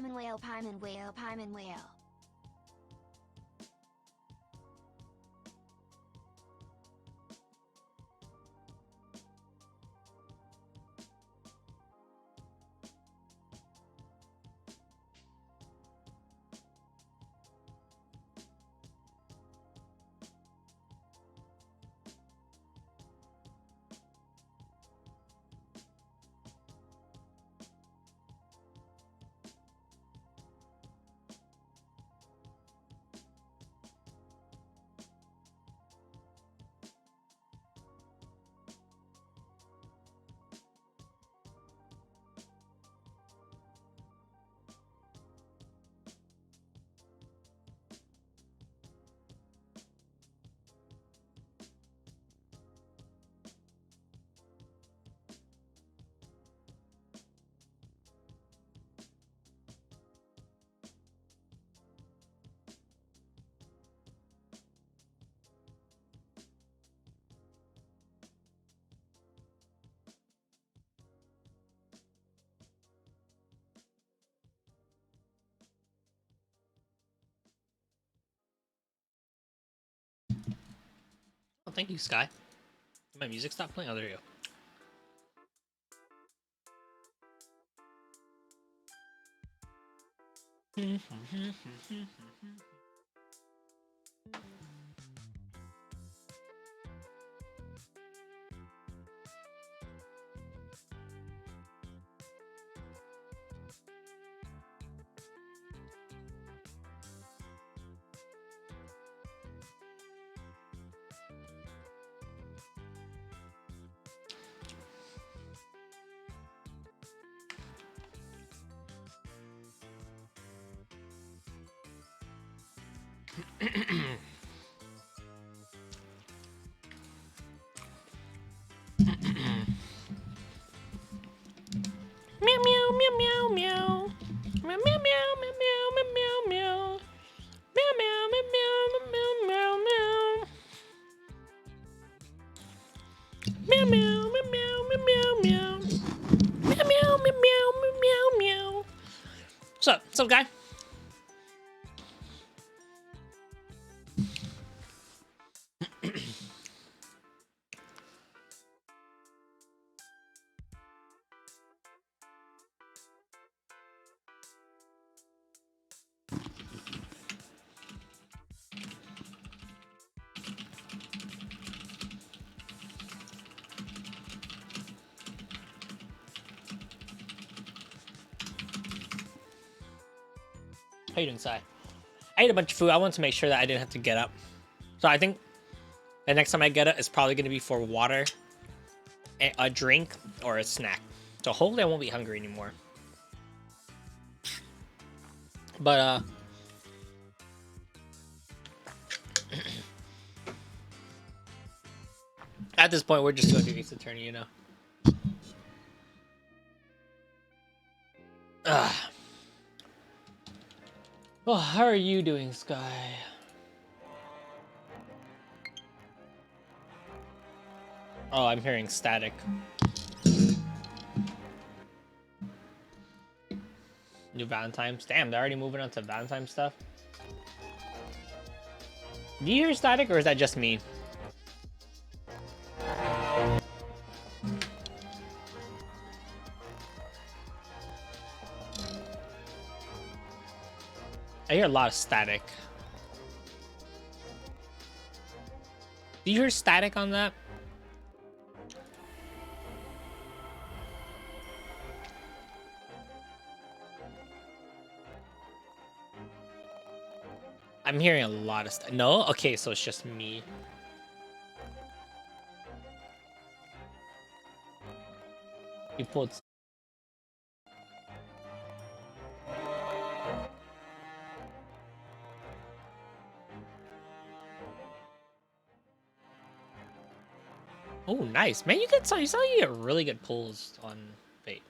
Paimon whale, Paimon whale, Paimon whale. Oh, thank you, Sky. My music stopped playing? Oh, there you go. Meow meow meow meow meow. Meow meow meow meow meow meow meow. Meow meow meow meow meow meow. Meow meow meow meow meow meow. Meow meow meow meow meow meow. What's up? What's up, guy? How you doing, Sai? I ate a bunch of food. I wanted to make sure that I didn't have to get up. So I think the next time I get up, it's probably going to be for water, a drink, or a snack. So hopefully I won't be hungry anymore. But, at this point, we're just going to do Ace Attorney, you know? Ugh. Well, how are you doing, Sky? Oh, I'm hearing static. New Valentine's. Damn, they're already moving on to Valentine's stuff. Do you hear static, or is that just me? I hear a lot of static. Do you hear static on that? I'm hearing a lot of static. No? Okay, so it's just me. You pulled... Oh, nice. Man, you get some, you saw you get really good pulls on bait.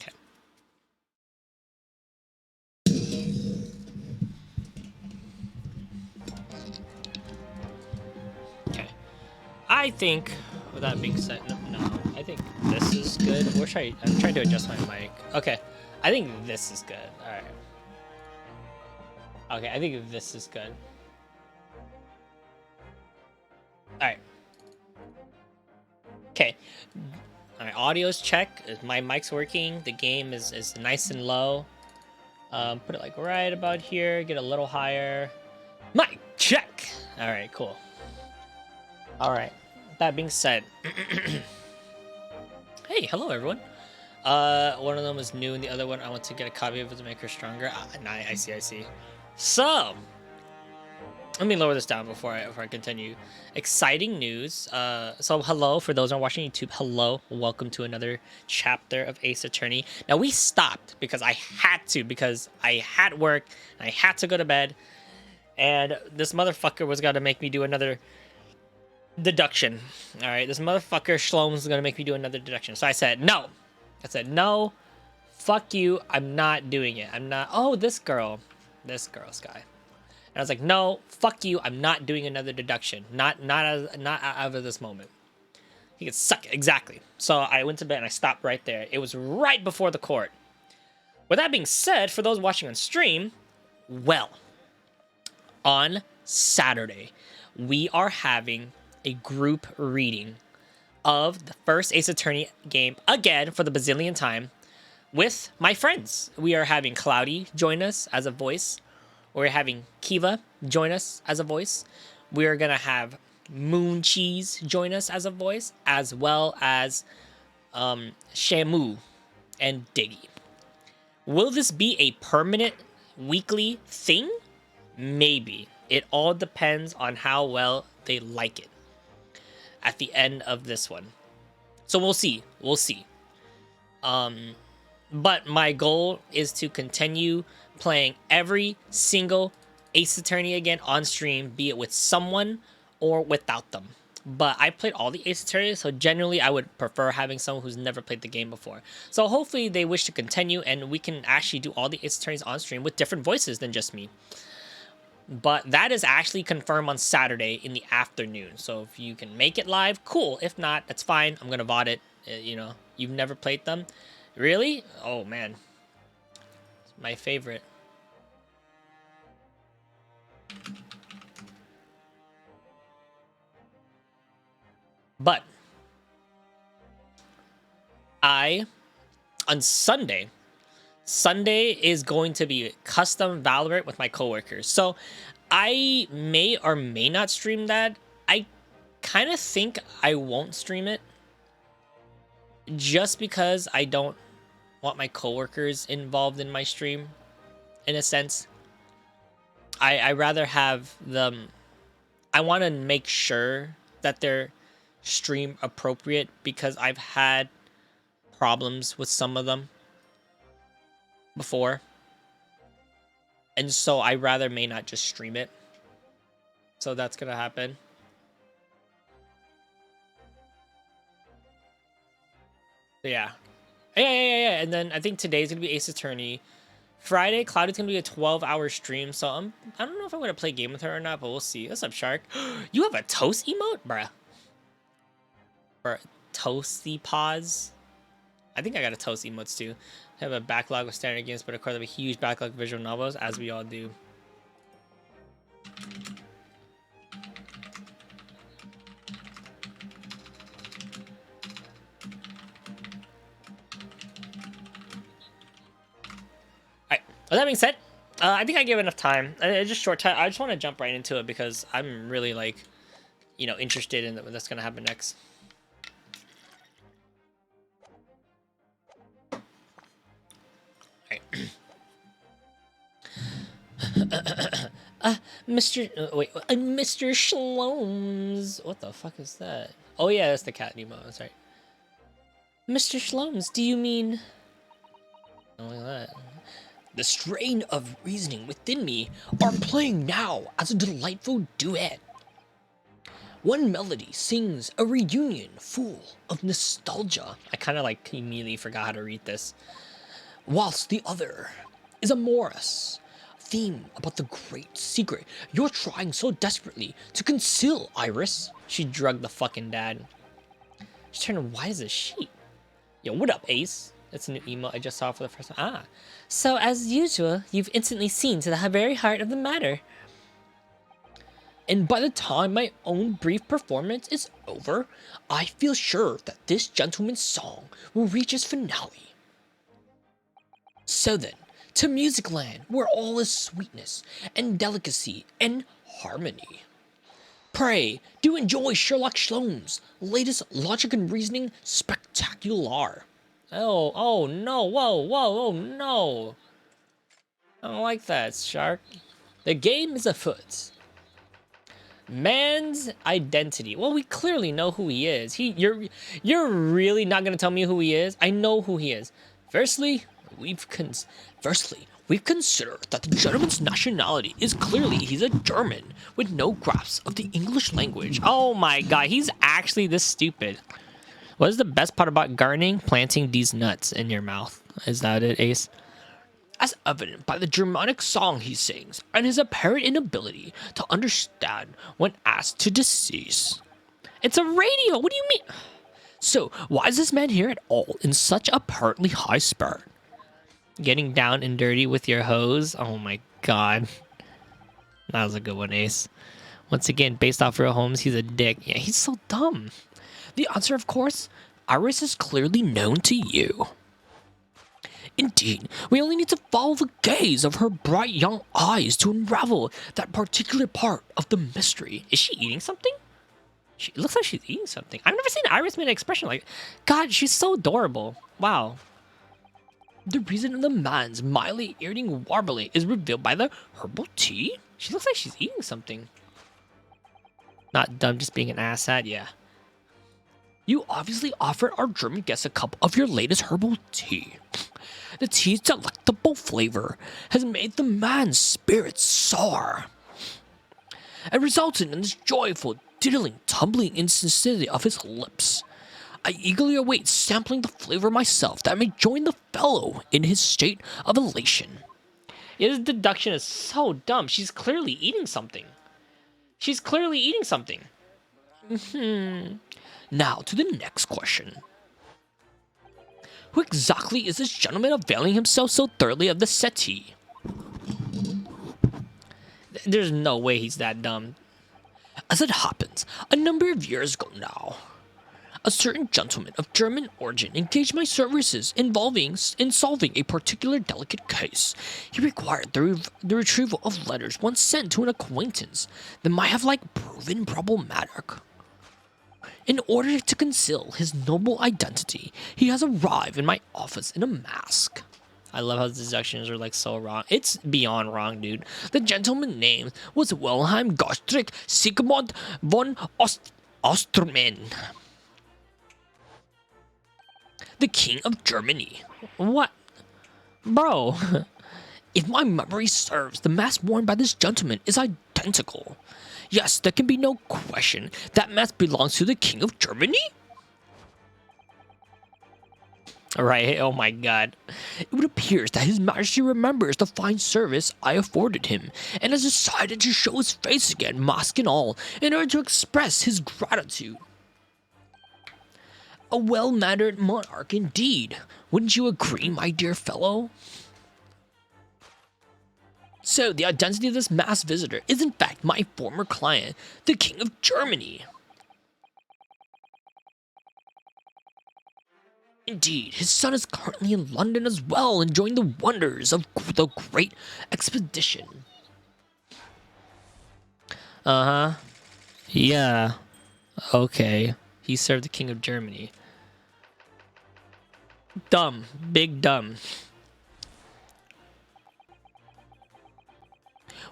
Okay. Okay. I think, with that being said, no, I think this is good. I'm trying to adjust my mic. Okay, I think this is good. All right. Okay, I think this is good. All right. Okay. All right, audio's check. My mic's working. The game is nice and low. Put it like right about here. Get a little higher. Mic check. All right, cool. All right. That being said, hey, hello everyone. One of them is new, and the other one I want to get a copy of it to make her stronger. Nah, I see. So, let me lower this down before I continue. Exciting news. So hello for those who are watching YouTube. Hello, welcome to another chapter of Ace Attorney. Now we stopped because I had work, and I had to go to bed, and this motherfucker was gonna make me do another deduction. All right, this motherfucker Shlom's gonna make me do another deduction. So I said no. No, fuck you. I'm not doing it. I'm not. Oh, this girl, Sky. And I was like, no, fuck you. I'm not doing another deduction. Not out of this moment. He could suck it. Exactly. So I went to bed and I stopped right there. It was right before the court. With that being said, for those watching on stream, well, on Saturday, we are having a group reading of the first Ace Attorney game again for the bazillion time with my friends. We are having Cloudy join us as a voice. We're having Kiva join us as a voice. We're gonna have Moon Cheese join us as a voice, as well as Shamu and Diggy. Will this be a permanent weekly thing? Maybe. It all depends on how well they like it at the end of this one. So we'll see. But my goal is to continue playing every single Ace Attorney again on stream, be it with someone or without them. But I played all the Ace Attorneys, so generally I would prefer having someone who's never played the game before. So hopefully they wish to continue, and we can actually do all the Ace Attorneys on stream with different voices than just me. But that is actually confirmed on Saturday in the afternoon. So if you can make it live, cool. If not, that's fine. I'm going to VOD it. You've never played them? Really? Oh, man. It's my favorite. But on Sunday is going to be custom Valorant with my coworkers. So I may or may not stream that. I kind of think I won't stream it just because I don't want my coworkers involved in my stream, in a sense. I rather have them. I want to make sure that they're stream appropriate because I've had problems with some of them before, and so I rather may not just stream it. So that's gonna happen. Yeah. And then I think today's gonna be Ace Attorney. Friday, Cloudy's gonna be a 12-hour stream, so I don't know if I'm gonna play a game with her or not, but we'll see. What's up, Shark? You have a toast emote, bruh. Or toasty paws. I think I got a toast emotes too. I have a backlog of standard games, but of course I have a huge backlog of visual novels, as we all do. Alright, with that being said, I think I gave enough time. Just short time. I just want to jump right into it because I'm really interested in what's gonna happen next. Mr. Shlomes. What the fuck is that? Oh yeah, that's the cat Nemo. That's right. Mr. Shlomes, do you mean? Oh, look at that. The strain of reasoning within me are playing now as a delightful duet. One melody sings a reunion full of nostalgia. I kind of immediately forgot how to read this. Whilst the other is a Morris theme about the great secret you're trying so desperately to conceal, Iris. She drugged the fucking dad. She's turning white as a sheet. Yo, what up, Ace? That's a new emote I just saw for the first time. Ah. So, as usual, you've instantly seen to the very heart of the matter. And by the time my own brief performance is over, I feel sure that this gentleman's song will reach its finale. So then, to Music Land, where all is sweetness and delicacy and harmony. Pray, do enjoy Sherlock Sholmes' latest logic and reasoning spectacular. Oh no, whoa, oh no. I don't like that, Shark. The game is afoot. Man's identity. Well, we clearly know who he is. You're really not gonna tell me who he is? I know who he is. Firstly, we've considered that the gentleman's nationality is clearly he's a German with no grasp of the English language. Oh my god, he's actually this stupid. What is the best part about gardening? Planting these nuts in your mouth. Is that it, Ace? As evident by the Germanic song he sings and his apparent inability to understand when asked to decease. It's a radio, what do you mean? So, why is this man here at all in such apparently high spirit? Getting down and dirty with your hose? Oh my god. That was a good one, Ace. Once again, based off real homes, he's a dick. Yeah, he's so dumb. The answer, of course, Iris is clearly known to you. Indeed, we only need to follow the gaze of her bright young eyes to unravel that particular part of the mystery. Is she eating something? It looks like she's eating something. I've never seen Iris make an expression like, God, she's so adorable. Wow. The reason of the man's mildly irritating warbling is revealed by the herbal tea. She looks like she's eating something. Not dumb, just being an asshat, yeah. You obviously offered our German guests a cup of your latest herbal tea. The tea's delectable flavor has made the man's spirits soar and resulted in this joyful, diddling, tumbling insincerity of his lips. I eagerly await sampling the flavor myself that I may join the fellow in his state of elation. Yeah, this deduction is so dumb. She's clearly eating something. She's clearly eating something. Now to the next question. Who exactly is this gentleman availing himself so thoroughly of the settee? There's no way he's that dumb. As it happens, a number of years ago now, a certain gentleman of German origin engaged my services in solving a particular delicate case. He required the retrieval of letters once sent to an acquaintance that might have proven problematic. In order to conceal his noble identity, he has arrived in my office in a mask. I love how the deductions are so wrong. It's beyond wrong, dude. The gentleman's name was Wilhelm Gottschalk Sigmund von Ostermann, the King of Germany. What? Bro, if my memory serves, the mask worn by this gentleman is identical. Yes, there can be no question that mask belongs to the King of Germany? Alright, oh my god. It appears that His Majesty remembers the fine service I afforded him, and has decided to show his face again, mask and all, in order to express his gratitude. A well-mannered monarch indeed. Wouldn't you agree, my dear fellow? So, the identity of this masked visitor is in fact my former client, the King of Germany. Indeed, his son is currently in London as well, enjoying the wonders of the Great Expedition. Yeah. Okay. He served the King of Germany. Dumb. Big dumb.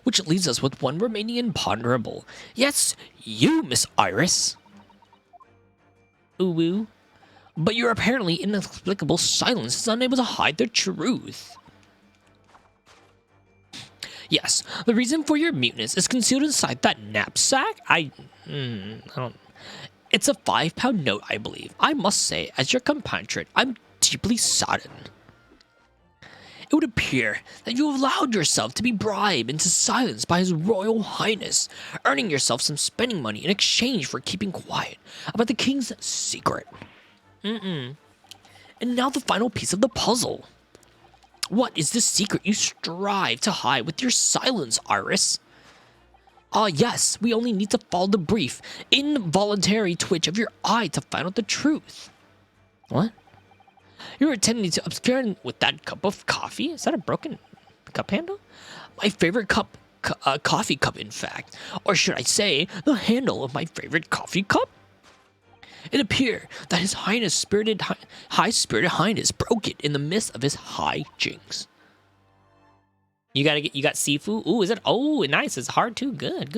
Which leaves us with one remaining imponderable. Yes, you, Miss Iris. Ooh-woo. But your apparently inexplicable silence is unable to hide the truth. Yes, the reason for your muteness is concealed inside that knapsack. I don't... It's a £5 note, I believe. I must say, as your compatriot, I'm deeply saddened. It would appear that you have allowed yourself to be bribed into silence by His Royal Highness, earning yourself some spending money in exchange for keeping quiet about the king's secret. And now the final piece of the puzzle. What is the secret you strive to hide with your silence, Iris? Ah, yes, we only need to follow the brief, involuntary twitch of your eye to find out the truth. What? You're attempting to obscure it with that cup of coffee? Is that a broken cup handle? My favorite coffee cup, in fact. Or should I say, the handle of my favorite coffee cup? It appeared that His Highness High-Spirited Highness broke it in the midst of his high jinks. You got seafood? Ooh, is it? Oh, nice. It's hard too. Good.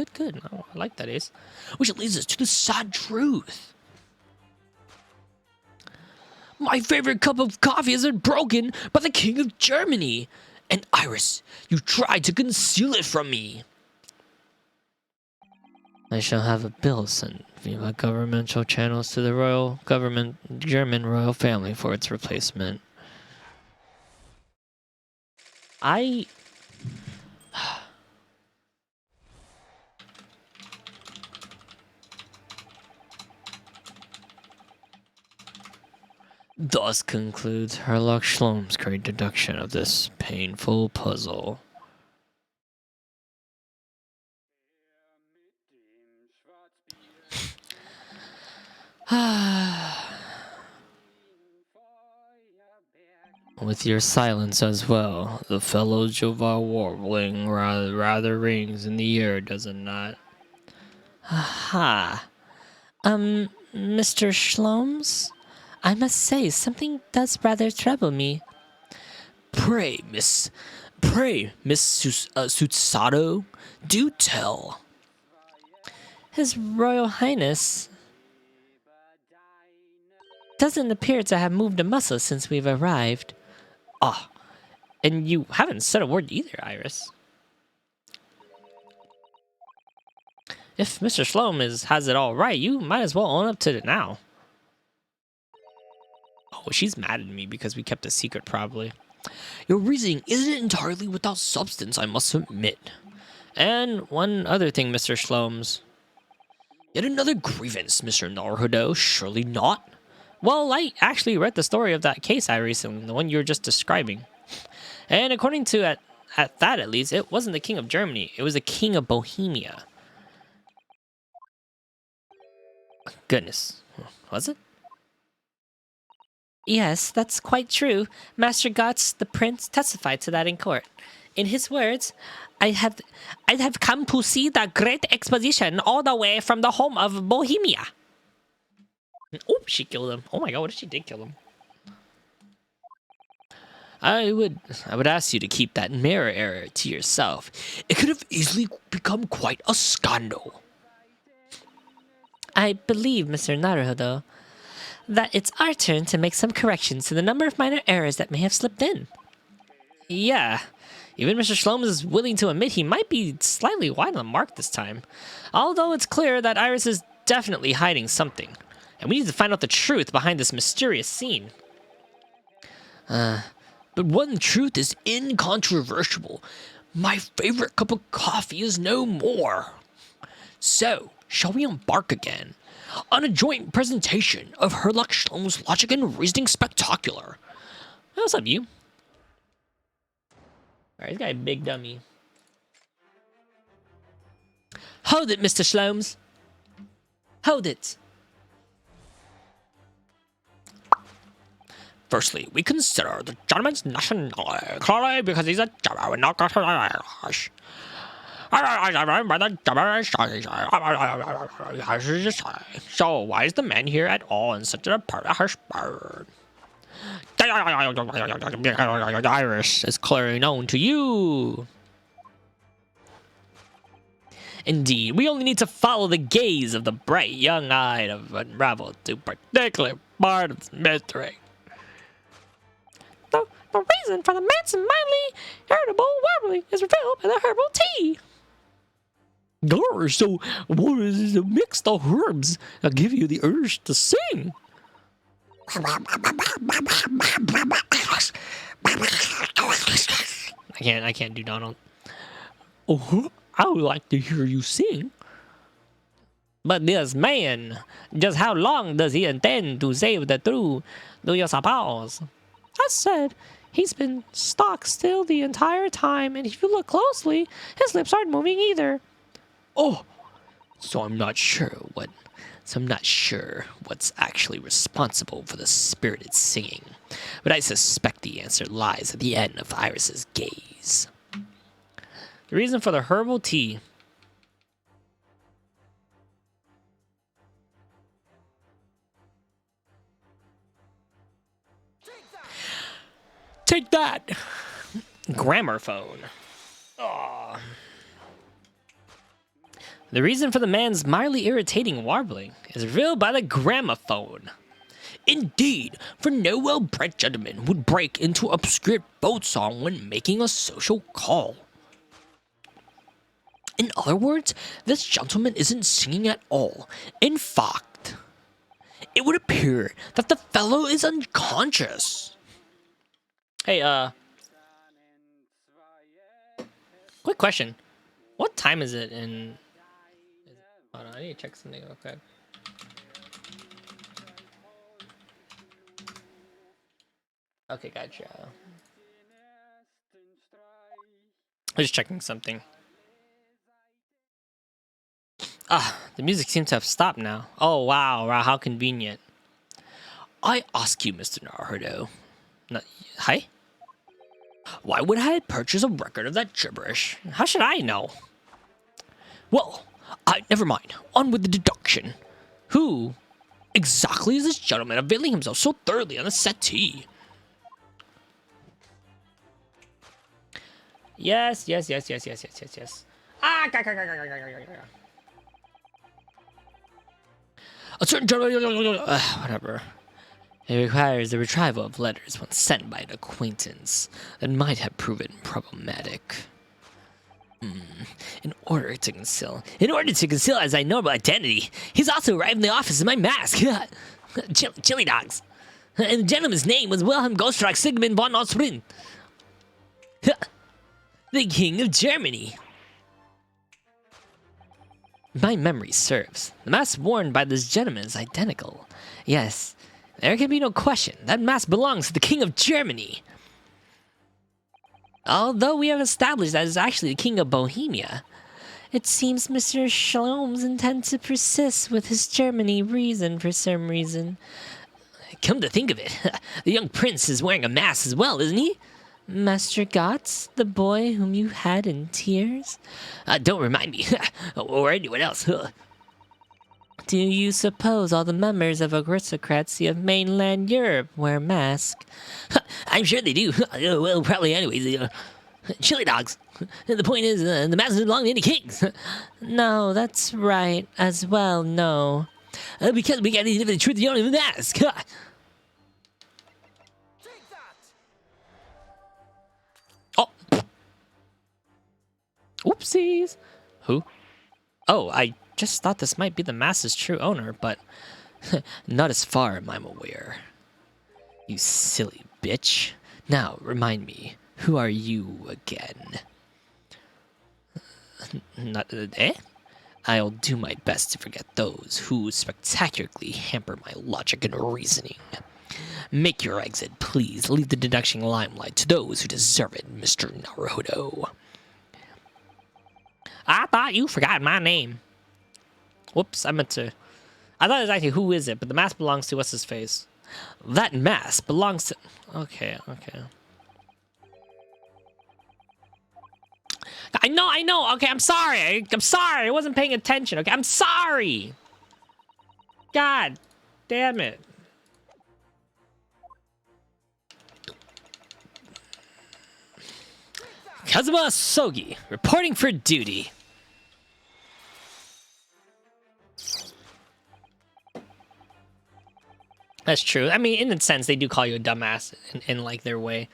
Oh, I like that, Ace. Which leads us to the sad truth. My favorite cup of coffee has been broken by the King of Germany. And Iris, you tried to conceal it from me. I shall have a bill sent via governmental channels to the German royal family for its replacement. Thus concludes Herlock Sholmes' great deduction of this painful puzzle. With your silence as well, the fellow Jovar warbling rather rings in the ear, does it not? Aha. Mr. Sholmes? I must say, something does rather trouble me. Pray, Miss Sutsato, do tell. His Royal Highness doesn't appear to have moved a muscle since we've arrived. Ah, and you haven't said a word either, Iris. If Mr. Sholmes has it all right, you might as well own up to it now. Oh, she's mad at me because we kept a secret, probably. Your reasoning isn't entirely without substance, I must admit. And one other thing, Mr. Sholmes. Yet another grievance, Mr. Naruhodo, surely not? Well, I actually read the story of that case I recently, the one you were just describing. And according to at that at least, it wasn't the King of Germany, it was the King of Bohemia. Goodness, was it? Yes, that's quite true. Master Gotz, the prince, testified to that in court. In his words, I'd have come to see the great exposition all the way from the home of Bohemia. Oh, she killed him. Oh my god, what if she did kill him? I would ask you to keep that mirror error to yourself. It could have easily become quite a scandal. I believe, Mr. Naruhodo, that it's our turn to make some corrections to the number of minor errors that may have slipped in. Yeah, even Mr. Sholmes is willing to admit he might be slightly wide on the mark this time. Although it's clear that Iris is definitely hiding something. And we need to find out the truth behind this mysterious scene. But one truth is incontrovertible. My favorite cup of coffee is no more. So, shall we embark again on a joint presentation of Herlock Sholmes' Logic and Reasoning Spectacular? What's up, you? Alright, this guy big dummy. Hold it, Mr. Sholmes. Hold it. Firstly, we consider the gentleman's nationality clearly because he's a German, not Irish. So why is the man here at all in such a harsh bird? Iris is clearly known to you. Indeed, we only need to follow the gaze of the bright young eye to unravel to particular part of this mystery. The reason for the man's mildly irritable warbling is revealed by the herbal tea. So what is the mix of herbs that give you the urge to sing? I can't do Donald. Oh, I would like to hear you sing. But this man, just how long does he intend to save the truth? Do you suppose? I said, he's been stock still the entire time, and if you look closely, his lips aren't moving either. Oh, so I'm not sure what's actually responsible for the spirited singing, but I suspect the answer lies at the end of Iris's gaze. The reason for the herbal tea. Take that! Gramophone. Aw. The reason for the man's mildly irritating warbling is revealed by the gramophone. Indeed, for no well-bred gentleman would break into obscure boat song when making a social call. In other words, this gentleman isn't singing at all. In fact, it would appear that the fellow is unconscious. Hey, quick question. What time is it in... Hold on, I need to check something real quick. Okay, gotcha. I'm just checking something. Ah, the music seems to have stopped now. Oh, wow, how convenient. I ask you, Mr. Naruto. Hi? Why would I purchase a record of that gibberish? How should I know? Well, never mind. On with the deduction. Who exactly is this gentleman availing himself so thoroughly on the settee? Yes. Ah, A certain gentleman... whatever. It requires the retrieval of letters once sent by an acquaintance that might have proven problematic. In order to conceal his ignoble identity, he's also arrived in the office in my mask. Chili dogs. And the gentleman's name was Wilhelm Goldschlag Sigmund von Ostrin. The King of Germany. My memory serves. The mask worn by this gentleman is identical. Yes, there can be no question. That mask belongs to the King of Germany. Although we have established that it's actually the King of Bohemia, it seems Mr. Shalom's intends to persist with his Germany reason for some reason. Come to think of it, the young prince is wearing a mask as well, isn't he? Master Gotts, the boy whom you had in tears? Don't remind me, or anyone else. Do you suppose all the members of aristocracy of mainland Europe wear masks? I'm sure they do. Well, probably anyways. Chili dogs. The point is, the masks belong to any kings. No, that's right. As well, no. Because we gotta live the truth beyond the mask. Oh. Oopsies. Who? Oh, I just thought this might be the mask's true owner, but not as far as I'm aware. You silly bitch. Now, remind me, who are you again? I'll do my best to forget those who spectacularly hamper my logic and reasoning. Make your exit, please. Leave the deduction limelight to those who deserve it, Mr. Naruto. I thought you forgot my name. Whoops, I thought it was actually who is it, but the mask belongs to what's his face. That mask belongs to... Okay. I know. Okay, I'm sorry. I wasn't paying attention. Okay, I'm sorry. God damn it. Kazuma Sogi, reporting for duty. That's true. I mean, in a sense, they do call you a dumbass in like their way.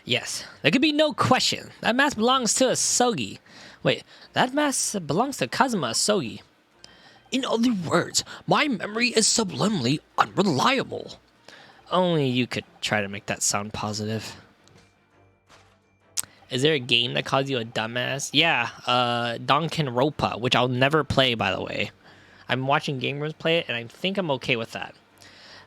Yes, there could be no question. That mask belongs to a Sogi. Wait, that mask belongs to Kazuma Sogi. In other words, my memory is subliminally unreliable. Only you could try to make that sound positive. Is there a game that calls you a dumbass? Yeah, Danganronpa, which I'll never play, by the way. I'm watching gamers play it, and I think I'm okay with that.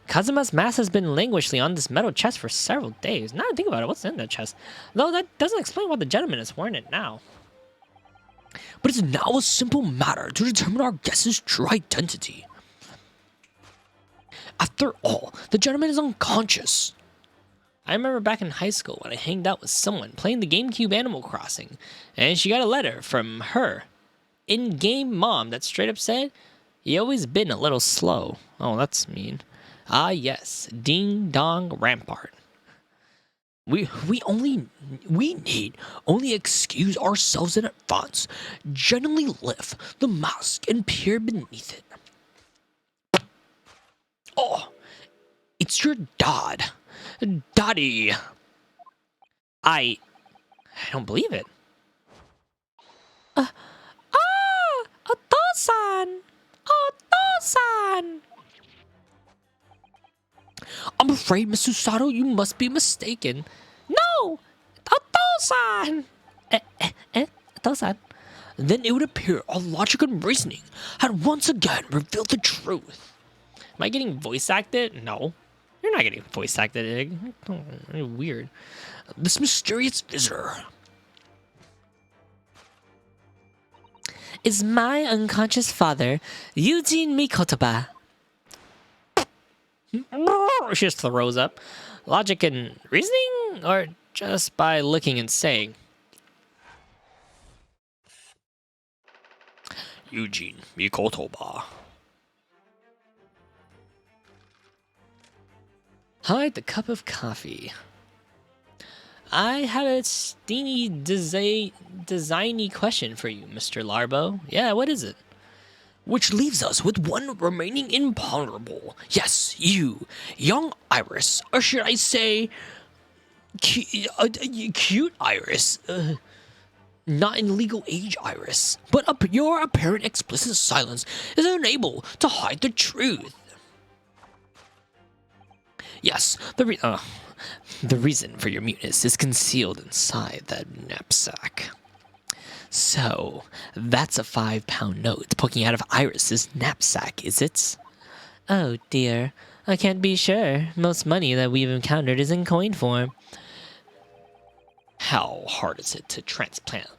Kazuma's mask has been languishingly on this metal chest for several days. Now I think about it, what's in that chest? Though that doesn't explain why the gentleman is wearing it now. But it's now a simple matter to determine our guest's true identity. After all, the gentleman is unconscious. I remember back in high school when I hanged out with someone playing the GameCube Animal Crossing, and she got a letter from her in-game mom that straight up said, "You always been a little slow." Oh, that's mean. Ah, yes, Ding Dong Rampart. We need only excuse ourselves in advance, gently lift the mask and peer beneath it. Oh, it's your dad. Daddy. I don't believe it. Otosan! Otosan! I'm afraid, Mr. Sato, you must be mistaken. No! Otosan! Otosan? Then it would appear our logic and reasoning had once again revealed the truth. Am I getting voice acted? No. You're not getting voice acted, Egg. Oh, weird. This mysterious visitor is my unconscious father, Eugene Mikotoba. She just throws up. Logic and reasoning? Or just by looking and saying? Eugene Mikotoba. Hide the cup of coffee. I have a steamy, designy question for you, Mr. Larbo. Yeah, what is it? Which leaves us with one remaining imponderable. Yes, you, young Iris, or should I say, cute Iris. Not in legal age, Iris, but your apparent explicit silence is unable to hide the truth. Yes, the reason for your muteness is concealed inside that knapsack. So, that's a £5 note poking out of Iris's knapsack, is it? Oh dear, I can't be sure. Most money that we've encountered is in coin form. How hard is it to transplant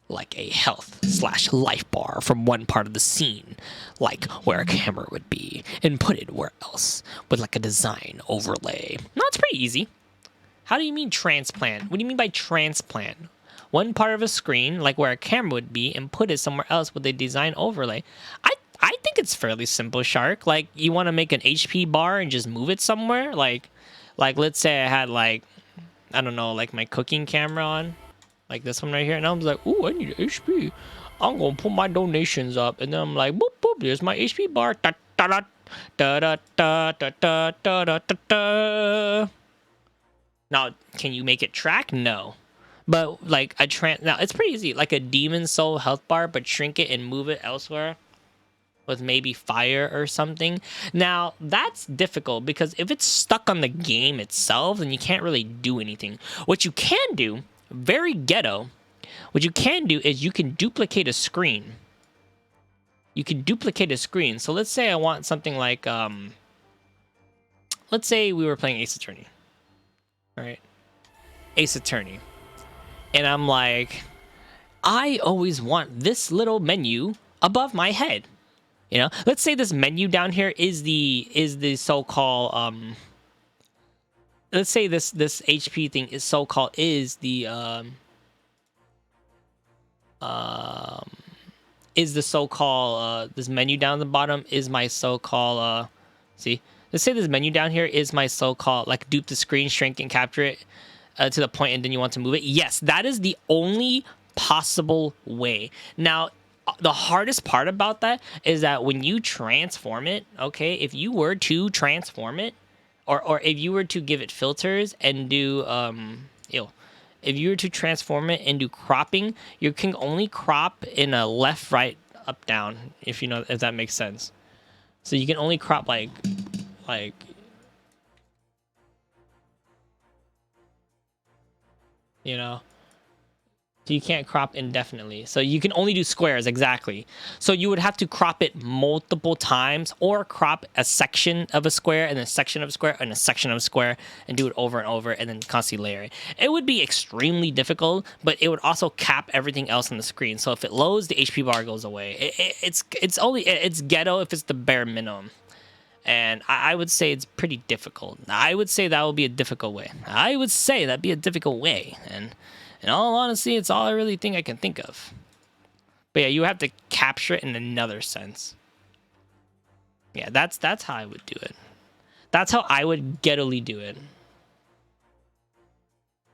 like a health/life bar from one part of the scene, like where a camera would be, and put it where else, with like a design overlay? No, it's pretty easy. How do you mean transplant? What do you mean by transplant? One part of a screen, like where a camera would be, and put it somewhere else with a design overlay. I think it's fairly simple, Shark. Like, you want to make an HP bar and just move it somewhere? Like let's say I had, like, I don't know, like my cooking camera on, like this one right here, and I was like, ooh, I need an HP. I'm gonna put my donations up, and then I'm like, boop boop, there's my HP bar. Da da da da da da da da da da da. Now, can you make it track? No. But like now it's pretty easy, like a Demon Soul health bar, but shrink it and move it elsewhere with maybe fire or something. Now that's difficult because if it's stuck on the game itself, then you can't really do anything. What you can do, very ghetto, what you can do is you can duplicate a screen. You can duplicate a screen. So let's say I want something like, let's say we were playing Ace Attorney. All right, Ace Attorney. And I'm like, I always want this little menu above my head. You know, let's say this menu down here is the so-called let's say this HP thing is so-called is the so-called this menu down the bottom is my so-called see, let's say this menu down here is my so-called, like, dupe the screen, shrink and capture it to the point, and then you want to move it. Yes, that is the only possible way. Now, the hardest part about that is that when you transform it, okay, if you were to transform it, or if you were to give it filters and do, if you were to transform it and do cropping, you can only crop in a left, right, up, down, if you know, if that makes sense. So you can only crop like, you know, So you can't crop indefinitely. So you can only do squares, exactly. So you would have to crop it multiple times or crop a section of a square and a section of a square and a section of a square and do it over and over and then constantly layer it. It would be extremely difficult, but it would also cap everything else on the screen. So if it loads, the HP bar goes away. It's ghetto if it's the bare minimum. And I would say it's pretty difficult. I would say that would be a difficult way. I would say that'd be a difficult way. And in all honesty, it's all I really think I can think of. But yeah, you have to capture it in another sense. Yeah, that's how I would do it. That's how I would gettily do it.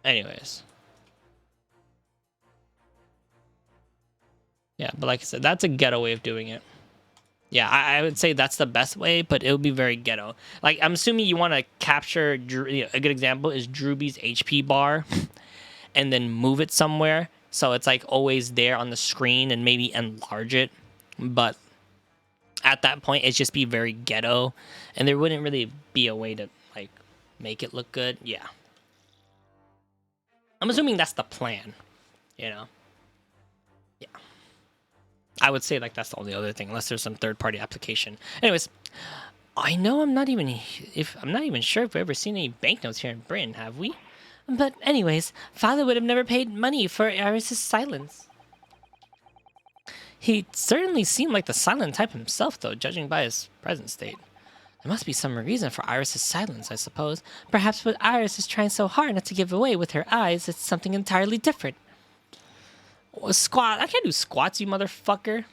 Anyways. Yeah, but like I said, that's a ghetto way of doing it. Yeah, I would say that's the best way, but it would be very ghetto. Like, I'm assuming you want to capture... You know, a good example is Drewby's HP bar and then move it somewhere so it's, like, always there on the screen and maybe enlarge it. But at that point, it'd just be very ghetto, and there wouldn't really be a way to, like, make it look good. Yeah. I'm assuming that's the plan, you know? Yeah. I would say like that's the only other thing, unless there's some third-party application. Anyways, I know I'm not even sure if we've ever seen any banknotes here in Britain, have we? But anyways, Father would have never paid money for Iris's silence. He certainly seemed like the silent type himself, though, judging by his present state. There must be some reason for Iris's silence, I suppose. Perhaps what Iris is trying so hard not to give away with her eyes is something entirely different. Squat. I can't do squats, you motherfucker.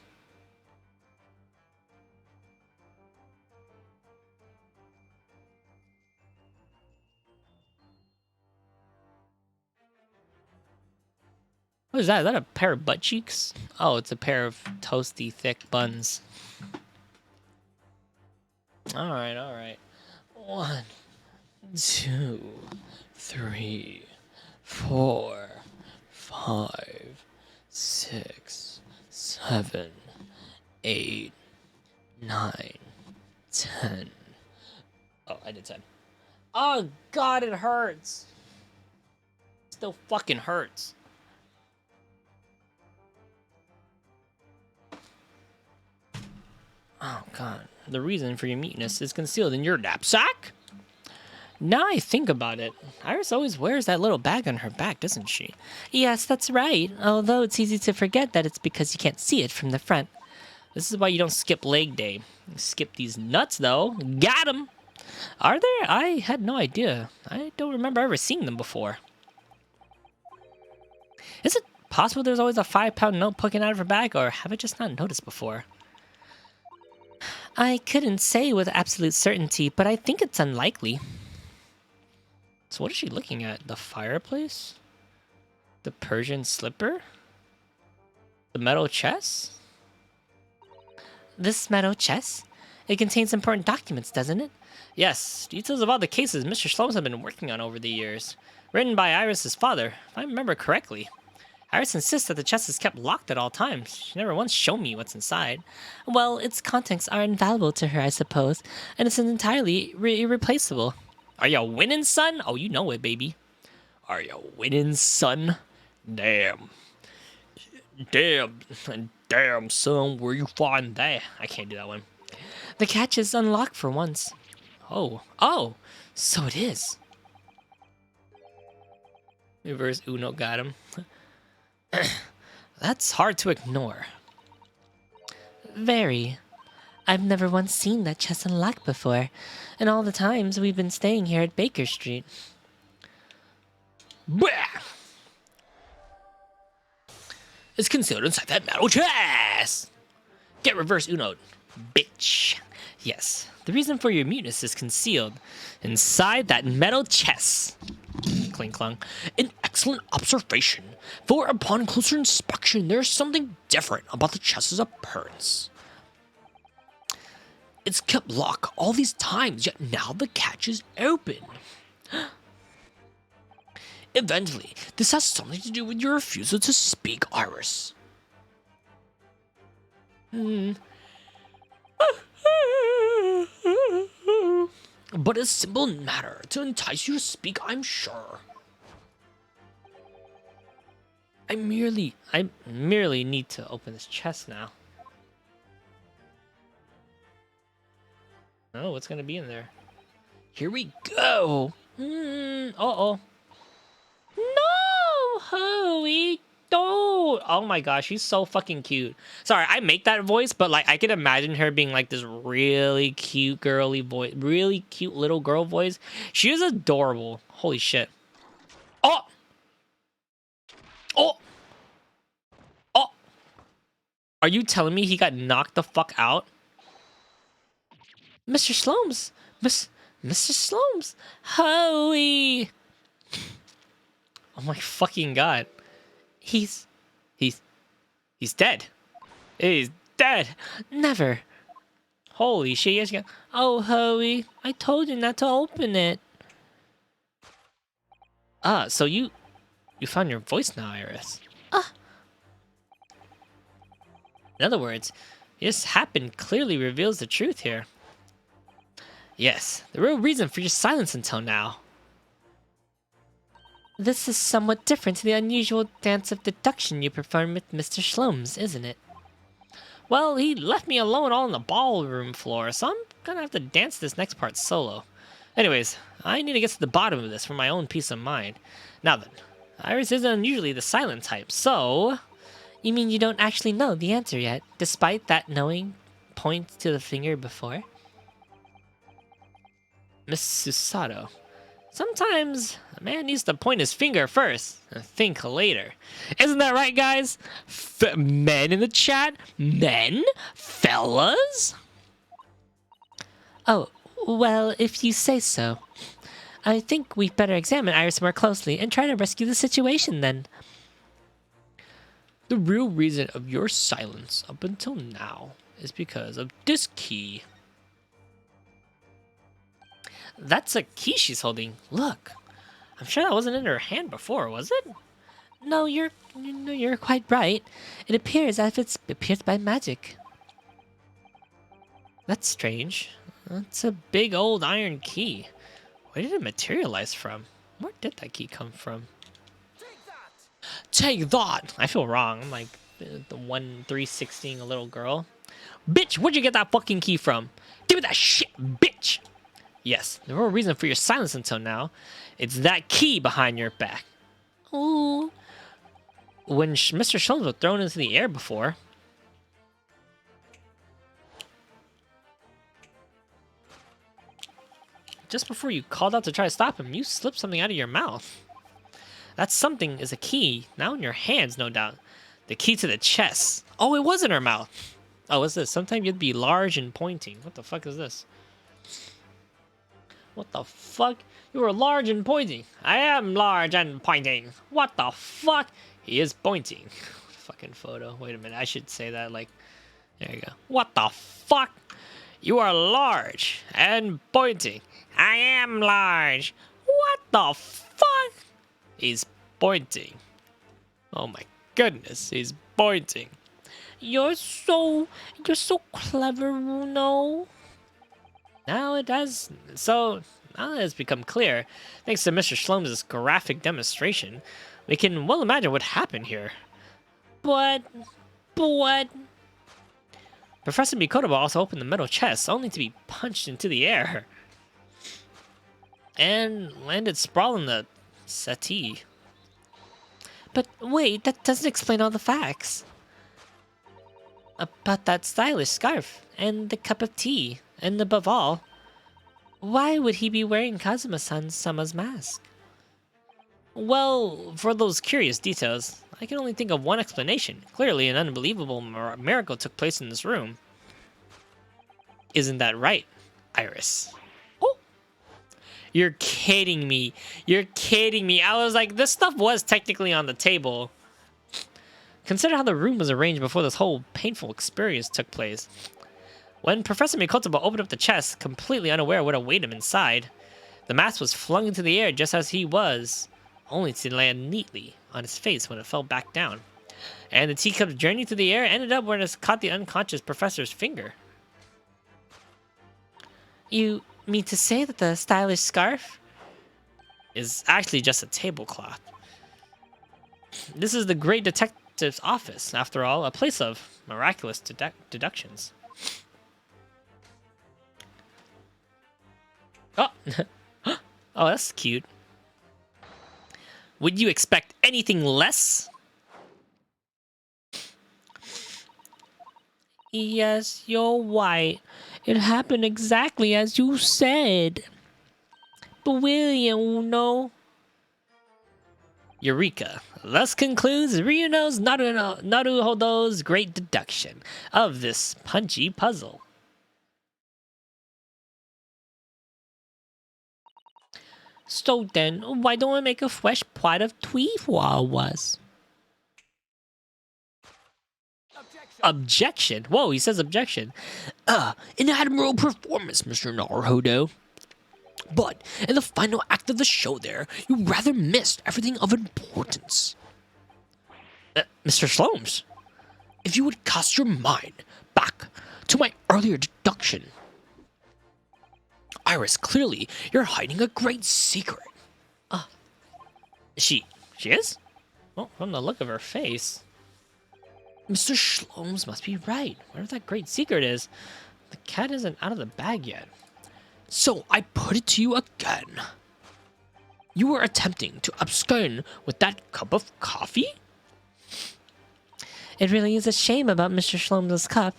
What is that? Is that a pair of butt cheeks? Oh, it's a pair of toasty, thick buns. Alright, alright. 1, 2, 3, 4, 5, 6, 7, 8, 9, 10. Oh, I did 10. Oh, God, it hurts. Still fucking hurts. Oh, God. The reason for your meekness is concealed in your knapsack? Now I think about it, Iris always wears that little bag on her back, doesn't she? Yes, that's right, although it's easy to forget that it's because you can't see it from the front. This is why you don't skip leg day. You skip these nuts, though. Got 'em! Are there? I had no idea. I don't remember ever seeing them before. Is it possible there's always a 5-pound note poking out of her bag, or have I just not noticed before? I couldn't say with absolute certainty, but I think it's unlikely. So what is she looking at? The fireplace? The Persian slipper? The metal chest? This metal chest? It contains important documents, doesn't it? Yes, details of all the cases Mr. Slomes have been working on over the years. Written by Iris's father, if I remember correctly. Iris insists that the chest is kept locked at all times. She never once showed me what's inside. Well, its contents are invaluable to her, I suppose, and it's entirely irreplaceable. Are you winning, son? Oh, you know it, baby. Are you winning, son? Damn. Damn, son, where you find that? I can't do that one. The catch is unlocked for once. Oh, so it is. Reverse Uno got him. That's hard to ignore. Very. I've never once seen that chest unlocked before, and all the times we've been staying here at Baker Street. Bah! It's concealed inside that metal chest! Get reverse Uno, bitch. Yes, the reason for your muteness is concealed inside that metal chest. Clink clunk. An excellent observation, for upon closer inspection, there's something different about the chest's appearance. It's kept locked all these times, yet now the catch is open. Eventually, this has something to do with your refusal to speak, Iris. But a simple matter to entice you to speak, I'm sure. I merely need to open this chest now. Oh, what's gonna be in there? Here we go. Uh-oh. No, Hoey, don't. Oh my gosh, she's so fucking cute. Sorry, I make that voice, but like I can imagine her being like this really cute girly voice, really cute little girl voice. She is adorable. Holy shit. Oh. Oh. Oh. Are you telling me he got knocked the fuck out? Mr. Slomes. Mr. Slomes. Hoey. Oh my fucking god. He's dead. He's dead. Never. Holy shit. Yes, yeah. Oh, Hoey, I told you not to open it. Ah, so you found your voice now, Iris. In other words, this happened clearly reveals the truth here. Yes, the real reason for your silence until now. This is somewhat different to the unusual dance of deduction you perform with Mr. Slomes, isn't it? Well, he left me alone all on the ballroom floor, so I'm gonna have to dance this next part solo. Anyways, I need to get to the bottom of this for my own peace of mind. Now then, Iris isn't unusually the silent type, so... You mean you don't actually know the answer yet, despite that knowing point to the finger before? Miss Susato. Sometimes a man needs to point his finger first and think later. Isn't that right, guys? Men in the chat? Men? Fellas? Oh, well, if you say so. I think we'd better examine Iris more closely and try to rescue the situation then. The real reason of your silence up until now is because of this key. That's a key she's holding. Look. I'm sure that wasn't in her hand before, was it? No, you're quite right. It appears as if it's appeared by magic. That's strange. That's a big old iron key. Where did it materialize from? Where did that key come from? Take that! I feel wrong. I'm like the 1/316 a little girl. Bitch, where'd you get that fucking key from? Give me that shit, bitch! Yes, the real reason for your silence until now, it's that key behind your back. Ooh. When Mr. Slomes was thrown into the air before, just before you called out to try to stop him, you slipped something out of your mouth. That something is a key, now in your hands, no doubt. The key to the chest. Oh, it was in her mouth. Oh, what's this? Sometimes you'd be large and pointing. What the fuck is this? What the fuck? You are large and pointing. I am large and pointing. What the fuck? He is pointing. Fucking photo. Wait a minute. I should say that like... There you go. What the fuck? You are large and pointing. I am large. What the fuck? He's pointing. Oh my goodness, he's pointing. You're so clever, Runo. Now it has become clear, thanks to Mr. Slomes' graphic demonstration, we can well imagine what happened here. But Professor Mikotoba also opened the metal chest, only to be punched into the air. And landed sprawling the settee. But wait, that doesn't explain all the facts. About that stylish scarf, and the cup of tea, and above all, why would he be wearing Kazuma-Sama's mask? Well, for those curious details, I can only think of one explanation. Clearly, an unbelievable miracle took place in this room. Isn't that right, Iris? You're kidding me. You're kidding me. I was like, this stuff was technically on the table. Consider how the room was arranged before this whole painful experience took place. When Professor Mikotoba opened up the chest, completely unaware what awaited him inside, the mask was flung into the air just as he was, only to land neatly on his face when it fell back down. And the teacup's journey through the air ended up where it caught the unconscious professor's finger. You mean to say that the stylish scarf is actually just a tablecloth? This is the great detective's office, after all, a place of miraculous deductions. Oh, oh, that's cute. Would you expect anything less? Yes, you're right. It happened exactly as you said. But William, Uno. Eureka. Thus concludes Ryuno's Naruhodo's great deduction of this punchy puzzle. So then, why don't we make a fresh pot of tea for all of us? Objection. Whoa, he says objection. An admirable performance, Mr. Naruhodo. But in the final act of the show there, you rather missed everything of importance. Mr. Slomes. If you would cast your mind back to my earlier deduction. Iris, clearly, you're hiding a great secret. She is? Well, from the look of her face. Mr. Slomes Must be right. Whatever that great secret is, the cat isn't out of the bag yet. So I put it to you again. You were attempting to abscond with that cup of coffee? It really is a shame about Mr. Shlom's cup.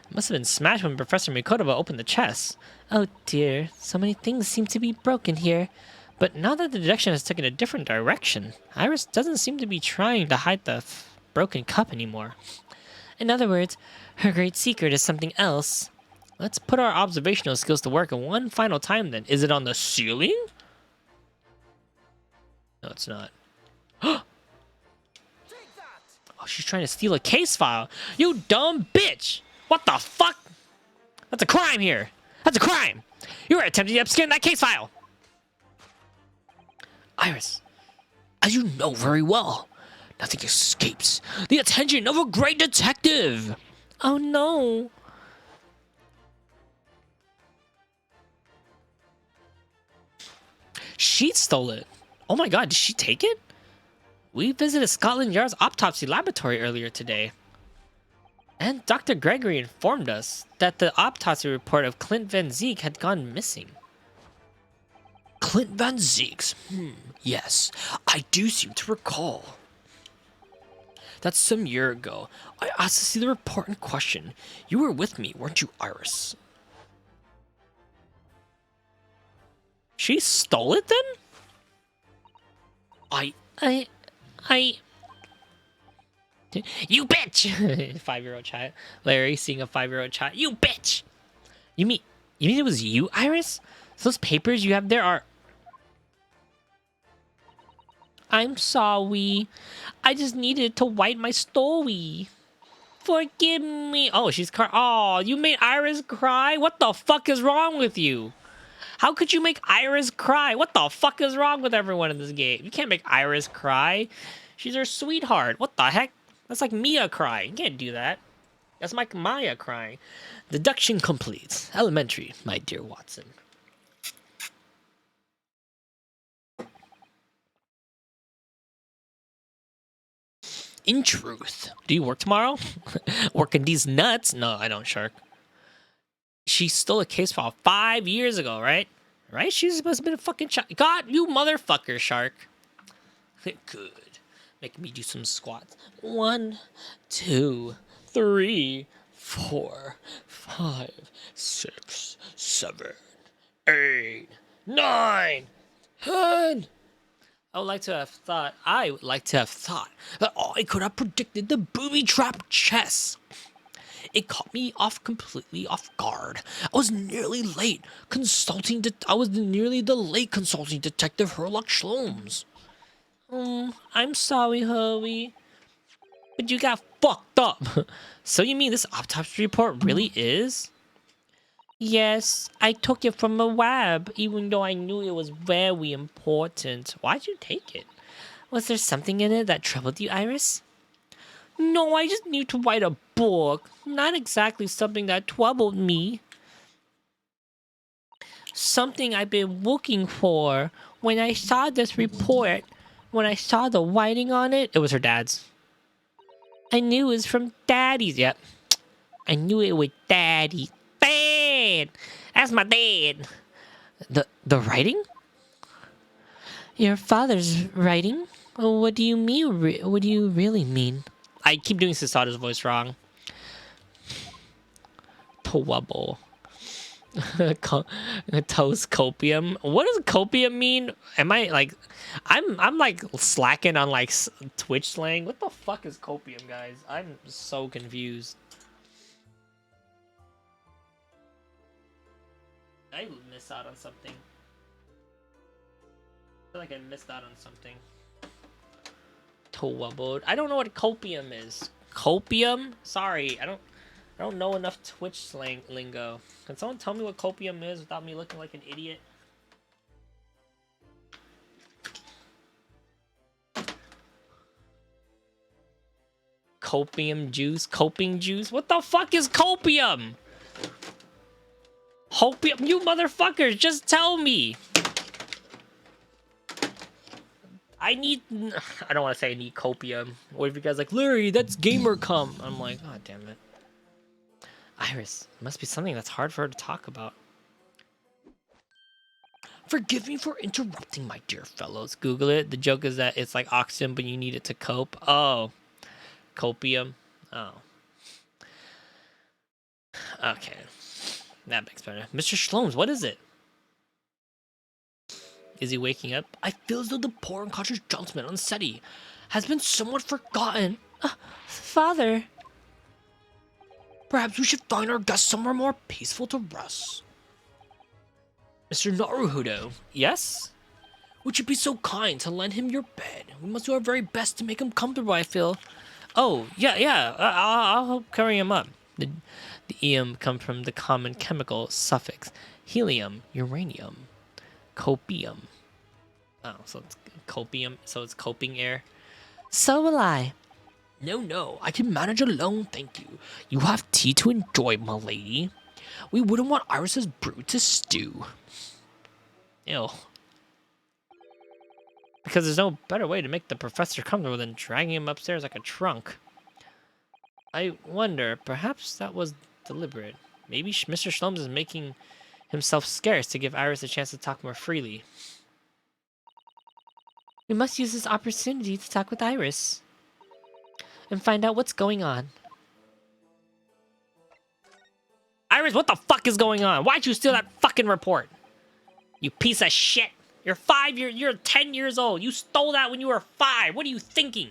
It must have been smashed when Professor Mikotoba opened the chest. Oh dear, so many things seem to be broken here. But now that the deduction has taken a different direction, Iris doesn't seem to be trying to hide the broken cup anymore. In other words, her great secret is something else. Let's put our observational skills to work one final time then. Is it on the ceiling? No, it's not. Oh, she's trying to steal a case file. You dumb bitch! What the fuck? That's a crime here. That's a crime. You were attempting to abscond that case file. Iris, as you know very well, nothing escapes the attention of a great detective. Oh no. She stole it. Oh my god, did she take it? We visited Scotland Yard's autopsy laboratory earlier today. And Dr. Gregory informed us that the autopsy report of Clint Van Zeek had gone missing. Clint Van Zeek's? Yes, I do seem to recall. That's some year ago. I asked to see the report in question. You were with me, weren't you, Iris? She stole it then? You bitch! 5-year-old child. Larry seeing a 5-year-old child. You bitch! You mean it was you, Iris? Those papers you have there are... I'm sorry. I just needed to write my story. Forgive me. Oh, she's crying. Oh, you made Iris cry? What the fuck is wrong with you? How could you make Iris cry? What the fuck is wrong with everyone in this game? You can't make Iris cry. She's her sweetheart. What the heck? That's like Mia crying. You can't do that. That's like Maya crying. Deduction complete. Elementary, my dear Watson. In truth. Do you work tomorrow? Working these nuts? No, I don't, Shark. She stole a case file 5 years ago, right? Right? She's supposed to be a fucking child. God, you motherfucker, Shark. Good. Make me do some squats. 1, 2, 3, 4, 5, 6, 7, 8, 9, 10. I would like to have thought that I could have predicted the booby trap chess. It caught me completely off guard. I was nearly the late consulting detective Herlock Sholmes. I'm sorry, Hurley. But you got fucked up. So you mean this autopsy report really is? Yes, I took it from a lab, even though I knew it was very important. Why'd you take it? Was there something in it that troubled you, Iris? No, I just need to write a book. Not exactly something that troubled me. Something I've been looking for. When I saw this report, When I saw the writing on it, it was her dad's. I knew it was from Daddy's. Yep. I knew it was Daddy. Dad! That's my dad. The writing? Your father's writing? What do you mean? What do you really mean? I keep doing Sasada's voice wrong. Twubble. Toast copium. What does copium mean? Am I like, I'm like slacking on like Twitch slang. What the fuck is copium, guys? I'm so confused. I missed out on something. I feel like I missed out on something. Twubble. I don't know what copium is. Copium? Sorry, I don't know enough Twitch slang lingo. Can someone tell me what copium is without me looking like an idiot? Copium juice? Coping juice? What the fuck is copium? Hopium? You motherfuckers, just tell me! I don't want to say I need copium. What if you guys like, Larry, that's gamer cum? I'm like, god damn it. Iris, it must be something that's hard for her to talk about. Forgive me for interrupting, my dear fellows. Google it. The joke is that it's like oxygen, but you need it to cope. Oh. Copium. Oh. Okay. That makes better. Mr. Shlomes, what is it? Is he waking up? I feel as though the poor unconscious Johnsman on SETI has been somewhat forgotten. Father. Perhaps we should find our guest somewhere more peaceful to rest. Mr. Naruhodo, yes? Would you be so kind to lend him your bed? We must do our very best to make him comfortable, I feel. Oh, yeah, I'll help carry him up. The eum comes from the common chemical suffix helium, uranium, copium. Oh, so it's copium, so it's coping air. So will I. No, I can manage alone, thank you. You have tea to enjoy, my lady. We wouldn't want Iris's brood to stew. Ew. Because there's no better way to make the professor comfortable than dragging him upstairs like a trunk. I wonder, perhaps that was deliberate. Maybe Mr. Shlomes is making himself scarce to give Iris a chance to talk more freely. We must use this opportunity to talk with Iris and find out what's going on. Iris, what the fuck is going on? Why'd you steal that fucking report? You piece of shit. You're 10 years old. You stole that when you were 5. What are you thinking?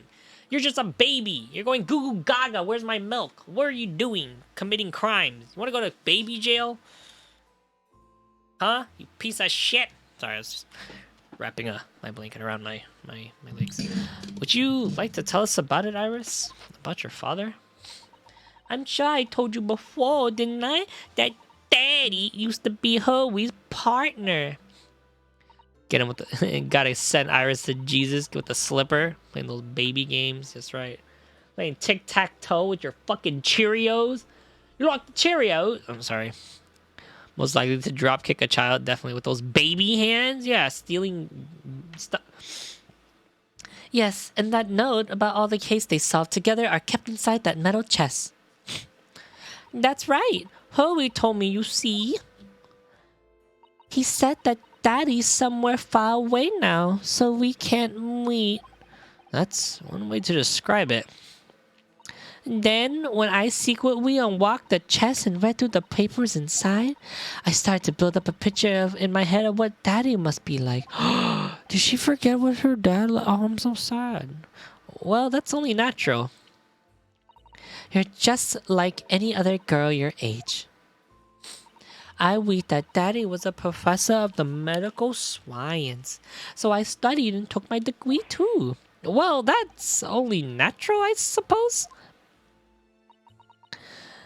You're just a baby. You're going goo goo gaga. Where's my milk? What are you doing? Committing crimes. You want to go to baby jail? Huh? You piece of shit. Sorry, I was just wrapping my blanket around my legs. Would you like to tell us about it, Iris? About your father? I'm sure I told you before, didn't I? That Daddy used to be Hoey's partner. Get him with the... Gotta send Iris to Jesus with the slipper. Playing those baby games. That's right. Playing tic-tac-toe with your fucking Cheerios. You like the Cheerios? I'm sorry. Most likely to drop kick a child. Definitely with those baby hands. Yeah, stealing stuff. Yes, and that note about all the cases they solved together are kept inside that metal chest. That's right. Hoey told me, you see. He said that Daddy's somewhere far away now, so we can't meet. That's one way to describe it. Then, when I secretly unlocked the chest and read through the papers inside, I started to build up a picture in my head of what Daddy must be like. Did she forget what her dad... Oh, I'm so sad. Well, that's only natural. You're just like any other girl your age. I read that Daddy was a professor of the medical science, so I studied and took my degree too. Well, that's only natural, I suppose.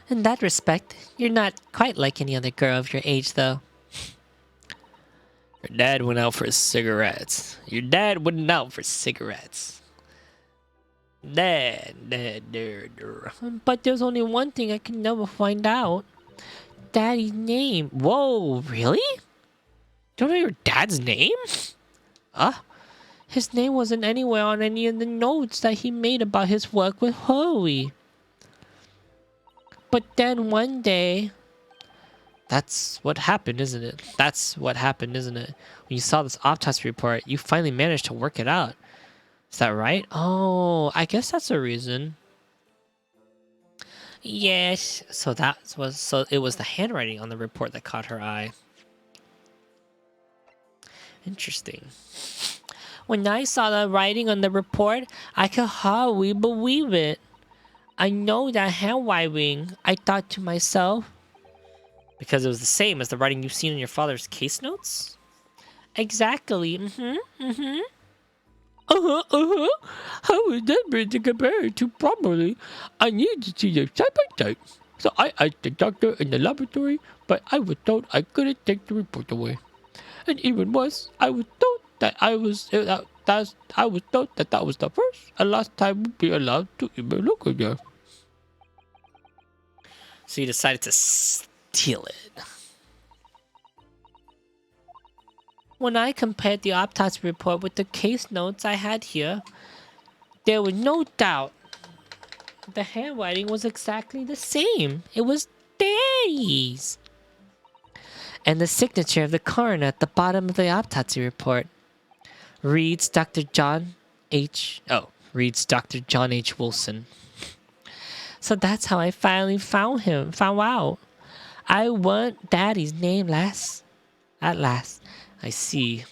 In that respect, you're not quite like any other girl of your age, though. Your dad went out for cigarettes. Dad. But there's only one thing I can never find out. Daddy's name. Whoa, really? Don't know your dad's name? His name wasn't anywhere on any of the notes that he made about his work with Hurley. But then one day... That's what happened, isn't it? That's what happened, isn't it? When you saw this autopsy report, you finally managed to work it out. Is that right? Oh, I guess that's a reason. Yes. So it was the handwriting on the report that caught her eye. Interesting. When I saw the writing on the report, I could hardly believe it. I know that handwriting, I thought to myself. Because it was the same as the writing you've seen in your father's case notes? Exactly. How is that been to compare it to properly? I need to see them side by side. So I asked the doctor in the laboratory, but I was told I couldn't take the report away. And even worse, I was told that that was the first and last time we'd be allowed to even look at it. So you decided to steal it. When I compared the autopsy report with the case notes I had here, there was no doubt the handwriting was exactly the same. It was Daddy's. And the signature of the coroner at the bottom of the autopsy report reads Dr. John H. Wilson. So that's how I finally found out. I want Daddy's name at last. I see.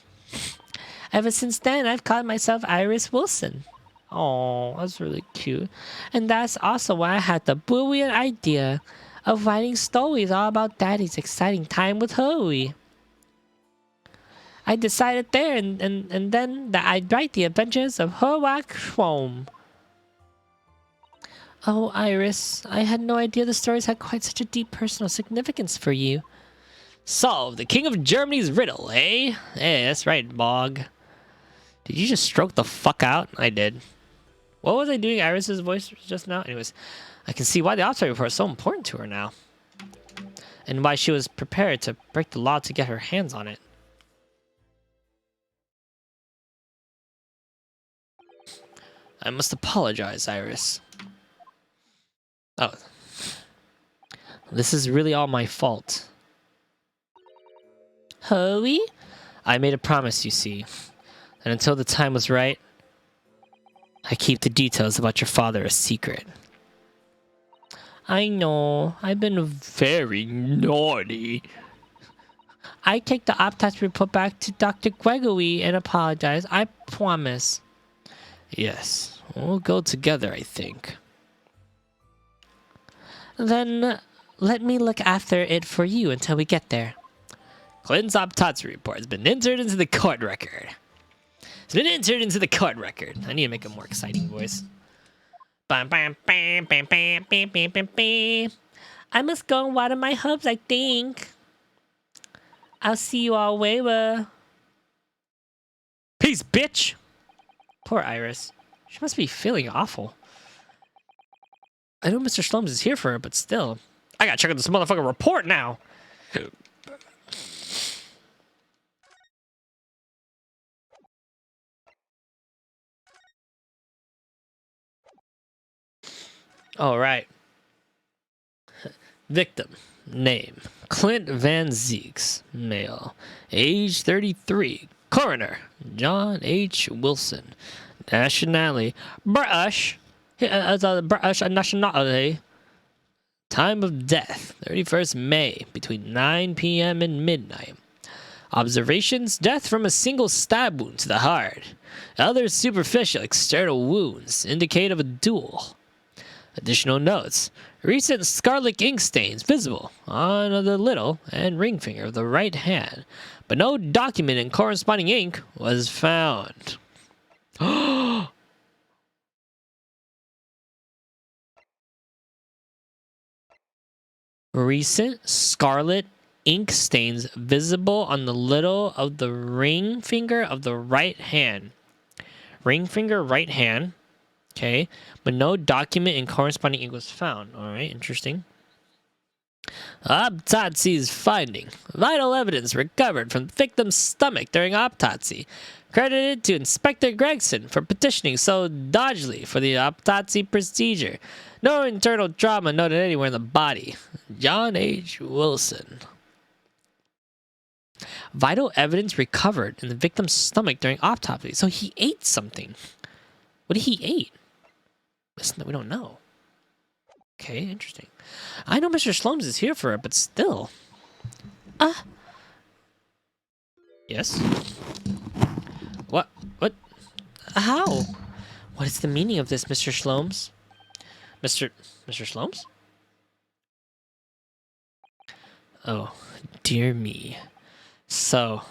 Ever since then, I've called myself Iris Wilson. Oh, that's really cute. And that's also why I had the brilliant idea of writing stories all about Daddy's exciting time with Hurley. I decided there and then that I'd write the adventures of Herlock Sholm. Oh, Iris, I had no idea the stories had quite such a deep personal significance for you. Solve the King of Germany's riddle, eh? Hey, that's right, Bog. Did you just stroke the fuck out? I did. What was I doing Iris's voice just now? Anyways, I can see why the autopsy report is so important to her now. And why she was prepared to break the law to get her hands on it. I must apologize, Iris. Oh. This is really all my fault. Hurley? I made a promise, you see. And until the time was right, I keep the details about your father a secret. I know. I've been very naughty. I take the autopsy report back to Dr. Gregory and apologize. I promise. Yes. We'll go together, I think. Then let me look after it for you until we get there. Clinton's autopsy report has been entered into the court record. It's been entered into the court record. I need to make a more exciting voice. Bam, bam, bam, bam, bam, bam, bam, bam, bam. I must go and water my herbs, I think. I'll see you all later. Peace, bitch! Poor Iris. She must be feeling awful. I know Mr. Sholmes is here for her, but still. I gotta check out this motherfucking report now. All right. Victim. Name. Clint Van Zeeks. Male. Age 33. Coroner. John H. Wilson. Nationality. British. British nationality. Time of death. 31st May. Between 9 p.m. and midnight. Observations. Death from a single stab wound to the heart. Other superficial external wounds indicate of a duel. Additional notes. Recent scarlet ink stains visible on the little and ring finger of the right hand, but no document and corresponding ink was found. Recent scarlet ink stains visible on the little of the ring finger of the right hand. Ring finger, right hand. Okay, but no document and corresponding ink was found. All right, interesting. Autopsy's finding. Vital evidence recovered from the victim's stomach during autopsy. Credited to Inspector Gregson for petitioning so dodgily for the autopsy procedure. No internal trauma noted anywhere in the body. John H. Wilson. Vital evidence recovered in the victim's stomach during autopsy. So he ate something. What did he eat? We don't know. Okay, interesting. I know Mr. Slomes is here for it, but still. Yes? What? What? How? What is the meaning of this, Mr. Slomes? Mr. Slomes? Oh, dear me. So,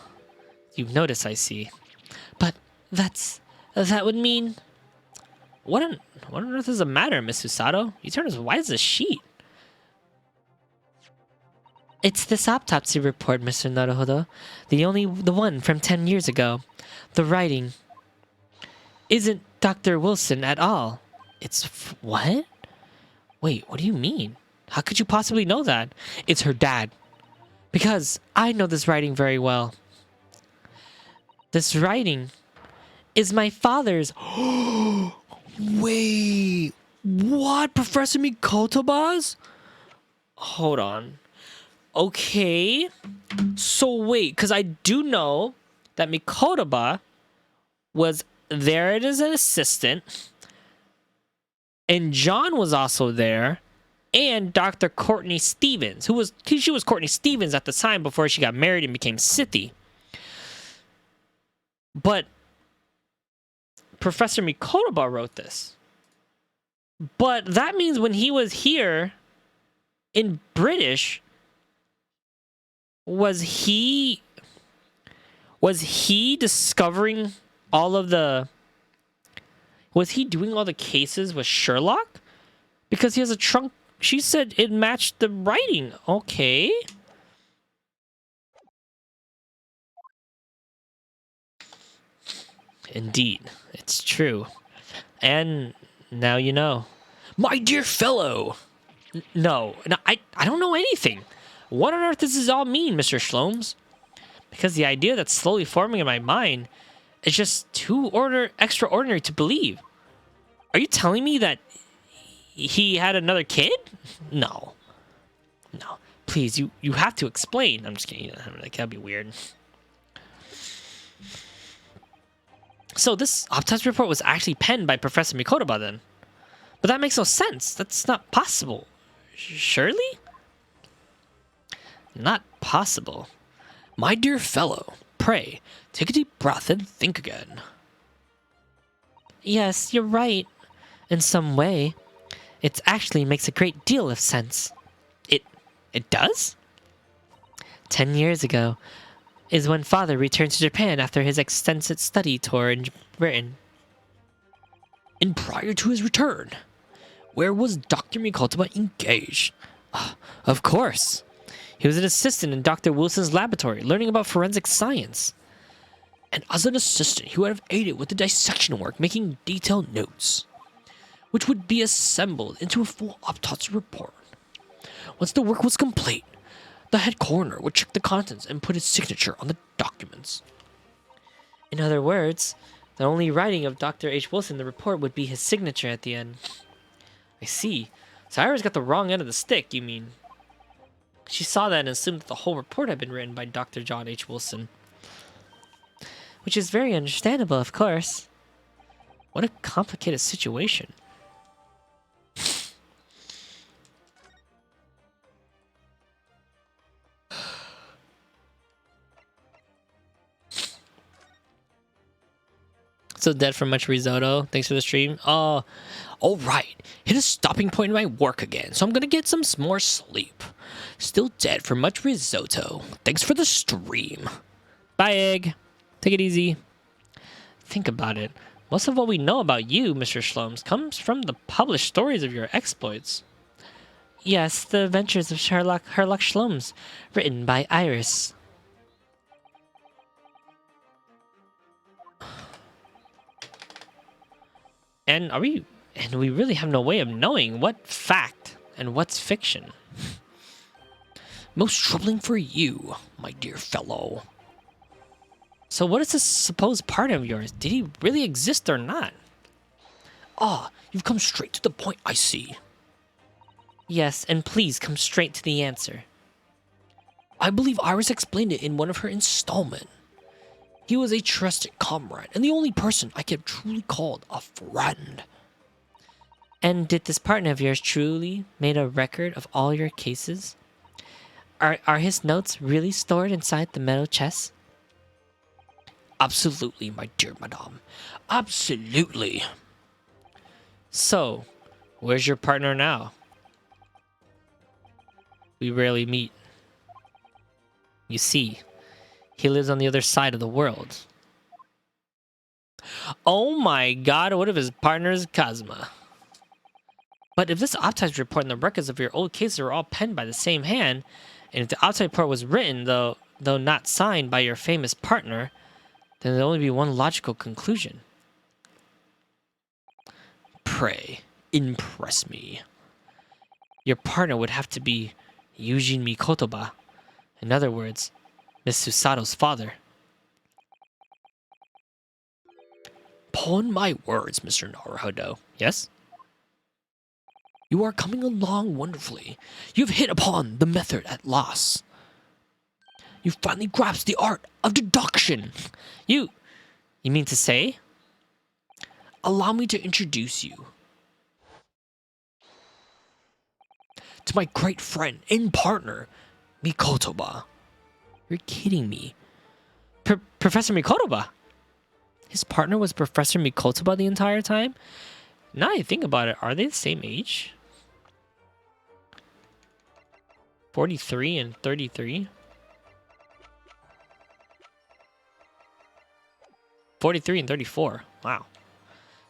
you've noticed, I see. But that would mean... What on earth is the matter, Miss Susato? You turn as white as a sheet. It's this autopsy report, Mr. Naruhodo. The one from 10 years ago. The writing isn't Dr. Wilson at all. It's what? Wait, what do you mean? How could you possibly know that? It's her dad. Because I know this writing very well. This writing is my father's. Wait, what? Professor Mikotoba's? Hold on. Okay. So wait, because I do know that Mikotoba was there as an assistant, and John was also there, and Dr. Courtney Stevens, she was Courtney Stevens at the time before she got married and became Sithi. But Professor Mikotoba wrote this. But that means when he was here in British, was he discovering all of the... Was he doing all the cases with Sherlock? Because he has a trunk... She said it matched the writing. Okay. Indeed, it's true. And now you know. My dear fellow! No, I don't know anything. What on earth does this all mean, Mr. Slomes? Because the idea that's slowly forming in my mind is just too extraordinary to believe. Are you telling me that he had another kid? No. No. Please, you have to explain. I'm just kidding. Like, that'd be weird. So this autopsy report was actually penned by Professor Mikotoba then. But that makes no sense. That's not possible. Surely? Not possible. My dear fellow, pray, take a deep breath and think again. Yes, you're right. In some way. It actually makes a great deal of sense. It does? 10 years ago is when Father returned to Japan after his extensive study tour in Britain. And prior to his return, where was Dr. Mikotoba engaged? Of course. He was an assistant in Dr. Wilson's laboratory, learning about forensic science. And as an assistant, he would have aided with the dissection work, making detailed notes, which would be assembled into a full autopsy report. Once the work was complete, the head coroner would check the contents and put his signature on the documents. In other words, the only writing of Dr. H. Wilson in the report would be his signature at the end. I see. So Iris got the wrong end of the stick, you mean? She saw that and assumed that the whole report had been written by Dr. John H. Wilson. Which is very understandable, of course. What a complicated situation. Still dead from much risotto. Thanks for the stream. Oh, all right. Hit a stopping point in my work again, so I'm gonna get some more sleep. Still dead from much risotto. Thanks for the stream. Bye, Egg. Take it easy. Think about it. Most of what we know about you, Mr. Slomes, comes from the published stories of your exploits. Yes, the adventures of Herlock Slomes, written by Iris. And we really have no way of knowing what fact and what's fiction. Most troubling for you, my dear fellow. So what is this supposed partner of yours? Did he really exist or not? Ah, you've come straight to the point, I see. Yes, and please come straight to the answer. I believe Iris explained it in one of her installments. He was a trusted comrade, and the only person I could truly call a friend. And did this partner of yours truly made a record of all your cases? Are his notes really stored inside the metal chest? Absolutely, my dear madame. Absolutely. So, where's your partner now? We rarely meet. You see, he lives on the other side of the world. Oh my god, what if his partner is Kazuma? But if this autopsy report and the records of your old cases are all penned by the same hand, and if the autopsy report was written, though not signed by your famous partner, then there'll only be one logical conclusion. Pray, impress me. Your partner would have to be Yujin Mikotoba. In other words, Miss Susato's father. Upon my words, Mr. Naruhodo. Yes? You are coming along wonderfully. You've hit upon the method at last. You finally grasped the art of deduction. You mean to say? Allow me to introduce you to my great friend and partner, Mikotoba. You're kidding me. Professor Mikotoba? His partner was Professor Mikotoba the entire time? Now I think about it, are they the same age? 43 and 33? 43 and 34. Wow.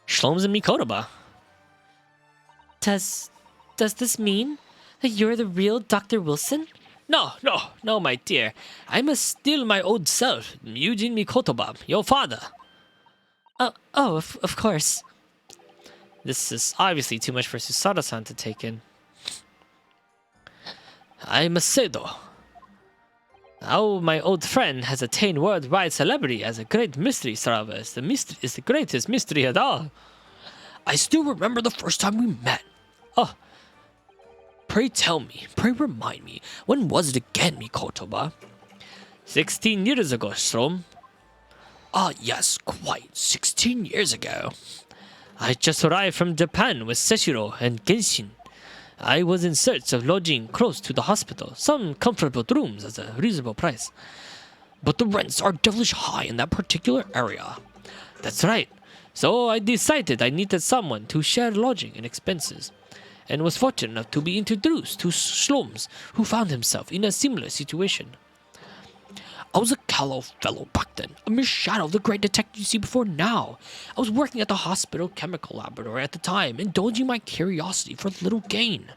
Shlomes and Mikotoba. Does this mean that you're the real Dr. Wilson? No, my dear. I must still my old self, Eugene Mikotoba, your father. Of course. This is obviously too much for Susato-san to take in. I must say though, how my old friend has attained worldwide celebrity as a great mystery solver is the greatest mystery at all. I still remember the first time we met. Oh, pray tell me, pray remind me, when was it again, Mikotoba? 16 years ago, Strom. Ah, yes, quite 16 years ago. I just arrived from Japan with Seshiro and Genshin. I was in search of lodging close to the hospital, some comfortable rooms at a reasonable price. But the rents are devilish high in that particular area. That's right. So I decided I needed someone to share lodging and expenses, and was fortunate enough to be introduced to Shloms, who found himself in a similar situation. I was a callow fellow back then, a mere shadow of the great detective you see before now. I was working at the hospital chemical laboratory at the time, indulging my curiosity for little gain.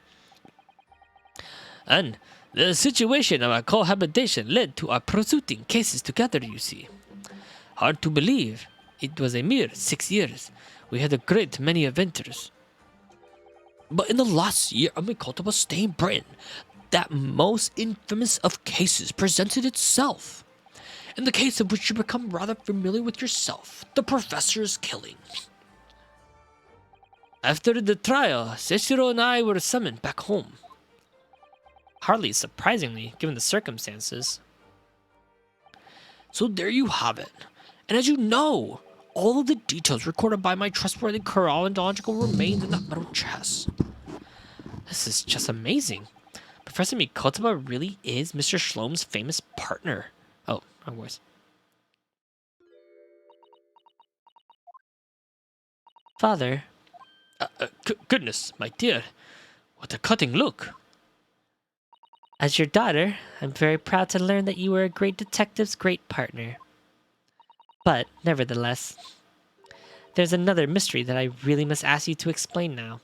And the situation of our cohabitation led to our pursuing cases together, you see. Hard to believe, it was a mere 6 years. We had a great many adventures. But in the last year of Mikotoba's stay in Britain, that most infamous of cases presented itself. In the case of which you become rather familiar with yourself, the professor's killing. After the trial, Seshiro and I were summoned back home. Hardly surprisingly, given the circumstances. So there you have it. And as you know, all of the details recorded by my trustworthy chronological remains in that metal chest. This is just amazing. Professor Mikotoba really is Mr. Shlom's famous partner. Oh, wrong voice. Father. Goodness, my dear. What a cutting look. As your daughter, I'm very proud to learn that you were a great detective's great partner. But, nevertheless, there's another mystery that I really must ask you to explain now.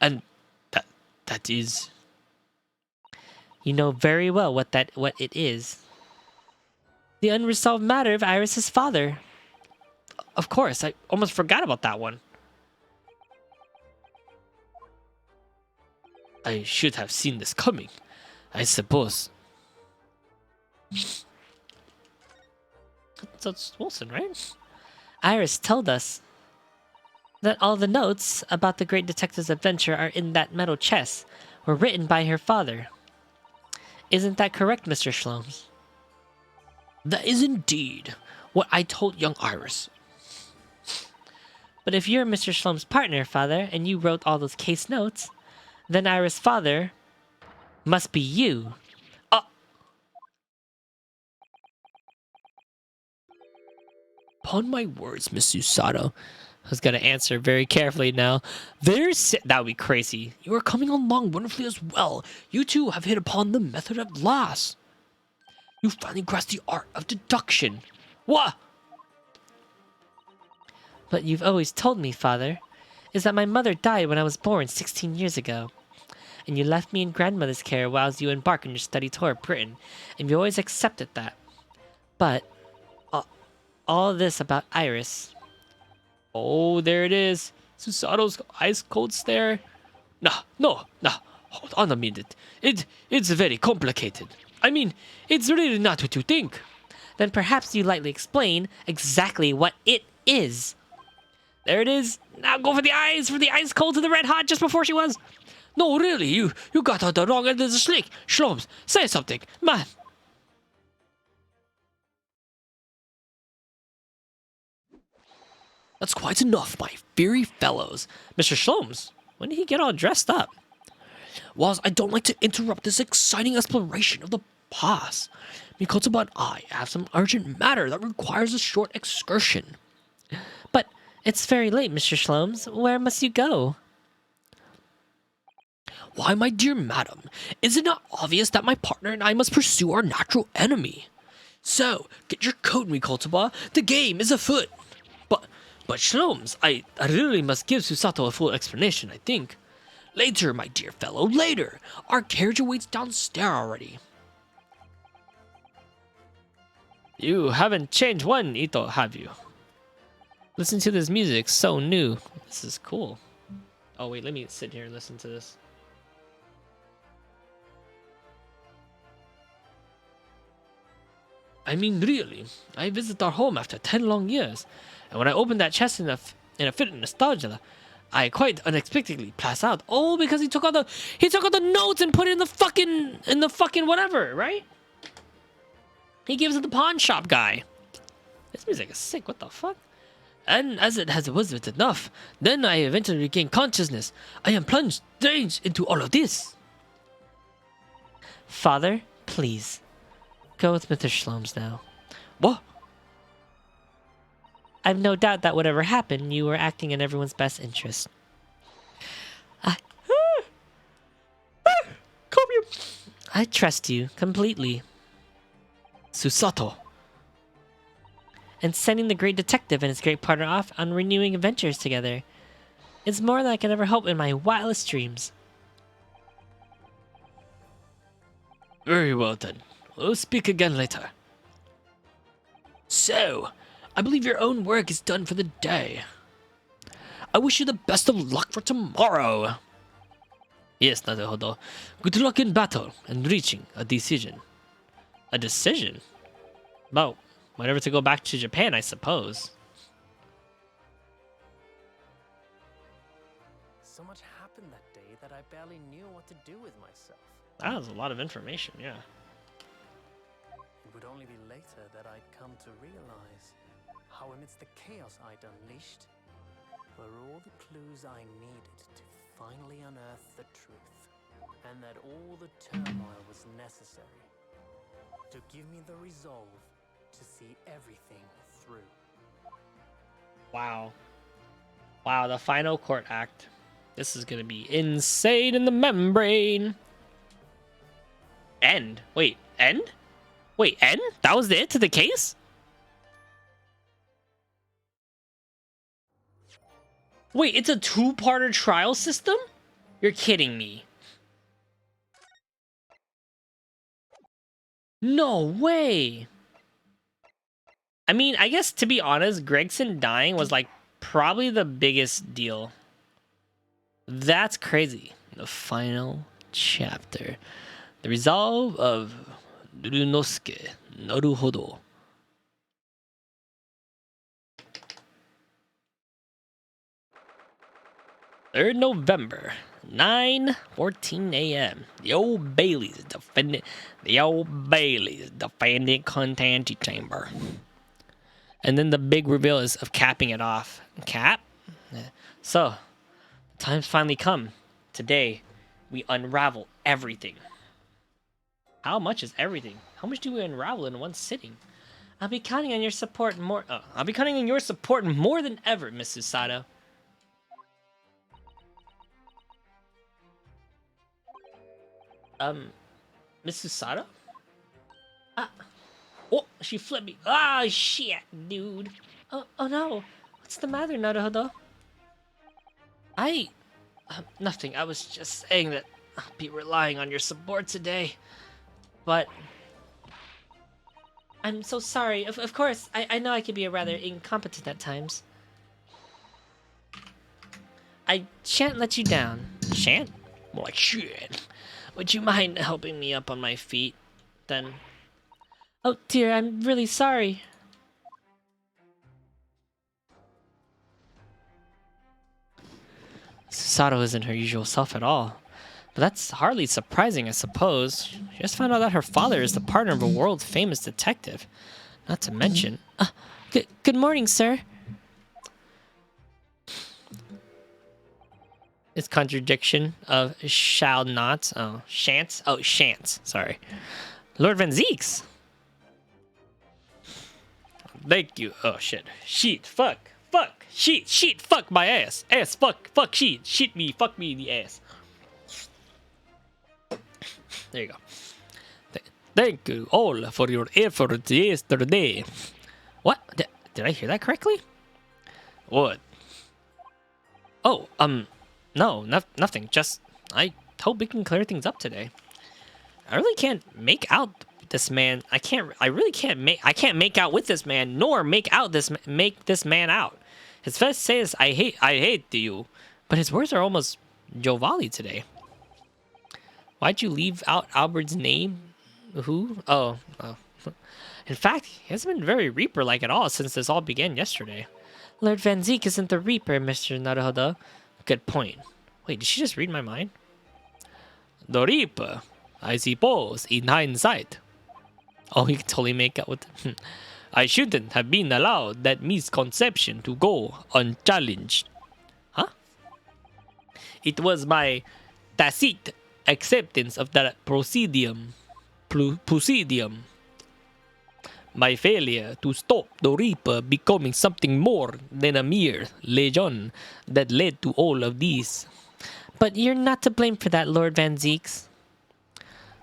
And that is... You know very well what it is. The unresolved matter of Iris's father. Of course, I almost forgot about that one. I should have seen this coming, I suppose. That's Wilson, right? Iris told us that all the notes about the great detective's adventure are in that metal chest were written by her father. Isn't that correct, Mr. Shlomes? That is indeed what I told young Iris. But if you're Mr. Shlom's partner, father, and you wrote all those case notes, then Iris' father must be you. Upon my words, Miss Susato, I was gonna answer very carefully now. That would be crazy. you are coming along wonderfully as well. You two have hit upon the method at last. You finally grasped the art of deduction. What? What you've always told me, father, is that my mother died when I was born 16 years ago. And you left me in grandmother's care whilst you embarked on your study tour of Britain, and you always accepted that. But all this about Iris. Oh, there it is. Susato's ice cold stare. No. Hold on a minute. It's very complicated. I mean, it's really not what you think. Then perhaps you lightly explain exactly what it is. There it is. Now go for the ice cold to the red hot just before she was. No, really, you got out the wrong end of the stick. Shlomes, say something, man. That's quite enough, my fiery fellows. Mr. Shlomes, when did he get all dressed up? Whilst I don't like to interrupt this exciting exploration of the past, Mikotoba and I have some urgent matter that requires a short excursion. But it's very late, Mr. Shlomes. Where must you go? Why, my dear madam, is it not obvious that my partner and I must pursue our natural enemy? So, get your coat, Mikotoba. The game is afoot. But Shlomes, I really must give Susato a full explanation, I think. Later, my dear fellow, later. Our carriage awaits downstairs already. You haven't changed one, Ito, have you? Listen to this music, so new. This is cool. Oh wait, let me sit here and listen to this. I mean, really, I visit our home after 10 long years, and when I opened that chest in a fit of nostalgia, I quite unexpectedly pass out. All because he took out the notes and put it in the fucking whatever, right? He gives it to the pawn shop guy. This music is sick. What the fuck? And as it wasn't enough, then I eventually regained consciousness. I am plunged strange into all of this. Father, please. Go with Mr. Shlomes now. What? I've no doubt that whatever happened, you were acting in everyone's best interest. I trust you completely. Susato. And sending the great detective and his great partner off on renewing adventures together. It's more than I could ever hope in my wildest dreams. Very well then. We'll speak again later. So, I believe your own work is done for the day. I wish you the best of luck for tomorrow. Yes, Naruhodo. Good luck in battle and reaching a decision. A decision? Well, whatever to go back to Japan, I suppose. So much happened that day that I barely knew what to do with myself. That was a lot of information, yeah. It would only be later that I'd come to realize how amidst the chaos I'd unleashed were all the clues I needed to finally unearth the truth, and that all the turmoil was necessary to give me the resolve to see everything through. Wow. Wow, the final court act. This is gonna be insane in the membrane. End. Wait, end? Wait, end? That was it to the case? Wait, it's a two-parter trial system? You're kidding me. No way. I mean, I guess to be honest, Gregson dying was like probably the biggest deal. That's crazy. The final chapter. The resolve of Runosuke. Naruhodo. 3rd November, 9:14 a.m. The Old Bailey's defending Contanti Chamber. And then the big reveal is of capping it off. Cap? So, time's finally come. Today, we unravel everything. How much is everything? How much do we unravel in one sitting? I'll be counting on your support more. I'll be counting on your support more than ever, Mrs. Sato. Mrs. Sato? Oh, she flipped me. Ah, shit, dude. Oh no. What's the matter, Naruhodo? Nothing. I was just saying that I'll be relying on your support today. But I'm so sorry. Of course, I know I can be rather incompetent at times. I shan't let you down. Shan't? More like shit. Would you mind helping me up on my feet, then? Oh dear, I'm really sorry. Sato isn't her usual self at all. But that's hardly surprising, I suppose. She just found out that her father is the partner of a world-famous detective. Not to mention... good morning, sir. It's contradiction of shall not. Oh, shan't. Oh, shan't. Sorry. Lord Van Zeeks. Thank you. Oh, shit. Shit. Fuck. Fuck. Shit. Shit. Fuck my ass. Ass. Fuck. Fuck. Shit. Shit me. Fuck me in the ass. There you go. Thank you all for your efforts yesterday. What? Did I hear that correctly? What? Oh, no, nothing. Just, I hope we can clear things up today. I really can't make out this man. I can't make out with this man, nor make this man out. His face says, I hate you. But his words are almost jovial today. Why'd you leave out Albert's name? Who? Oh. In fact, he hasn't been very Reaper-like at all since this all began yesterday. Lord Van Zeek isn't the Reaper, Mr. Naruhodo. Good point. Wait, did she just read my mind? The Reaper, I suppose, in hindsight. Oh, you can totally make out with it. I shouldn't have been allowed that misconception to go unchallenged. Huh? It was my tacit acceptance of that procedium. My failure to stop the Reaper becoming something more than a mere legend that led to all of these. But you're not to blame for that, Lord Van Zeeks.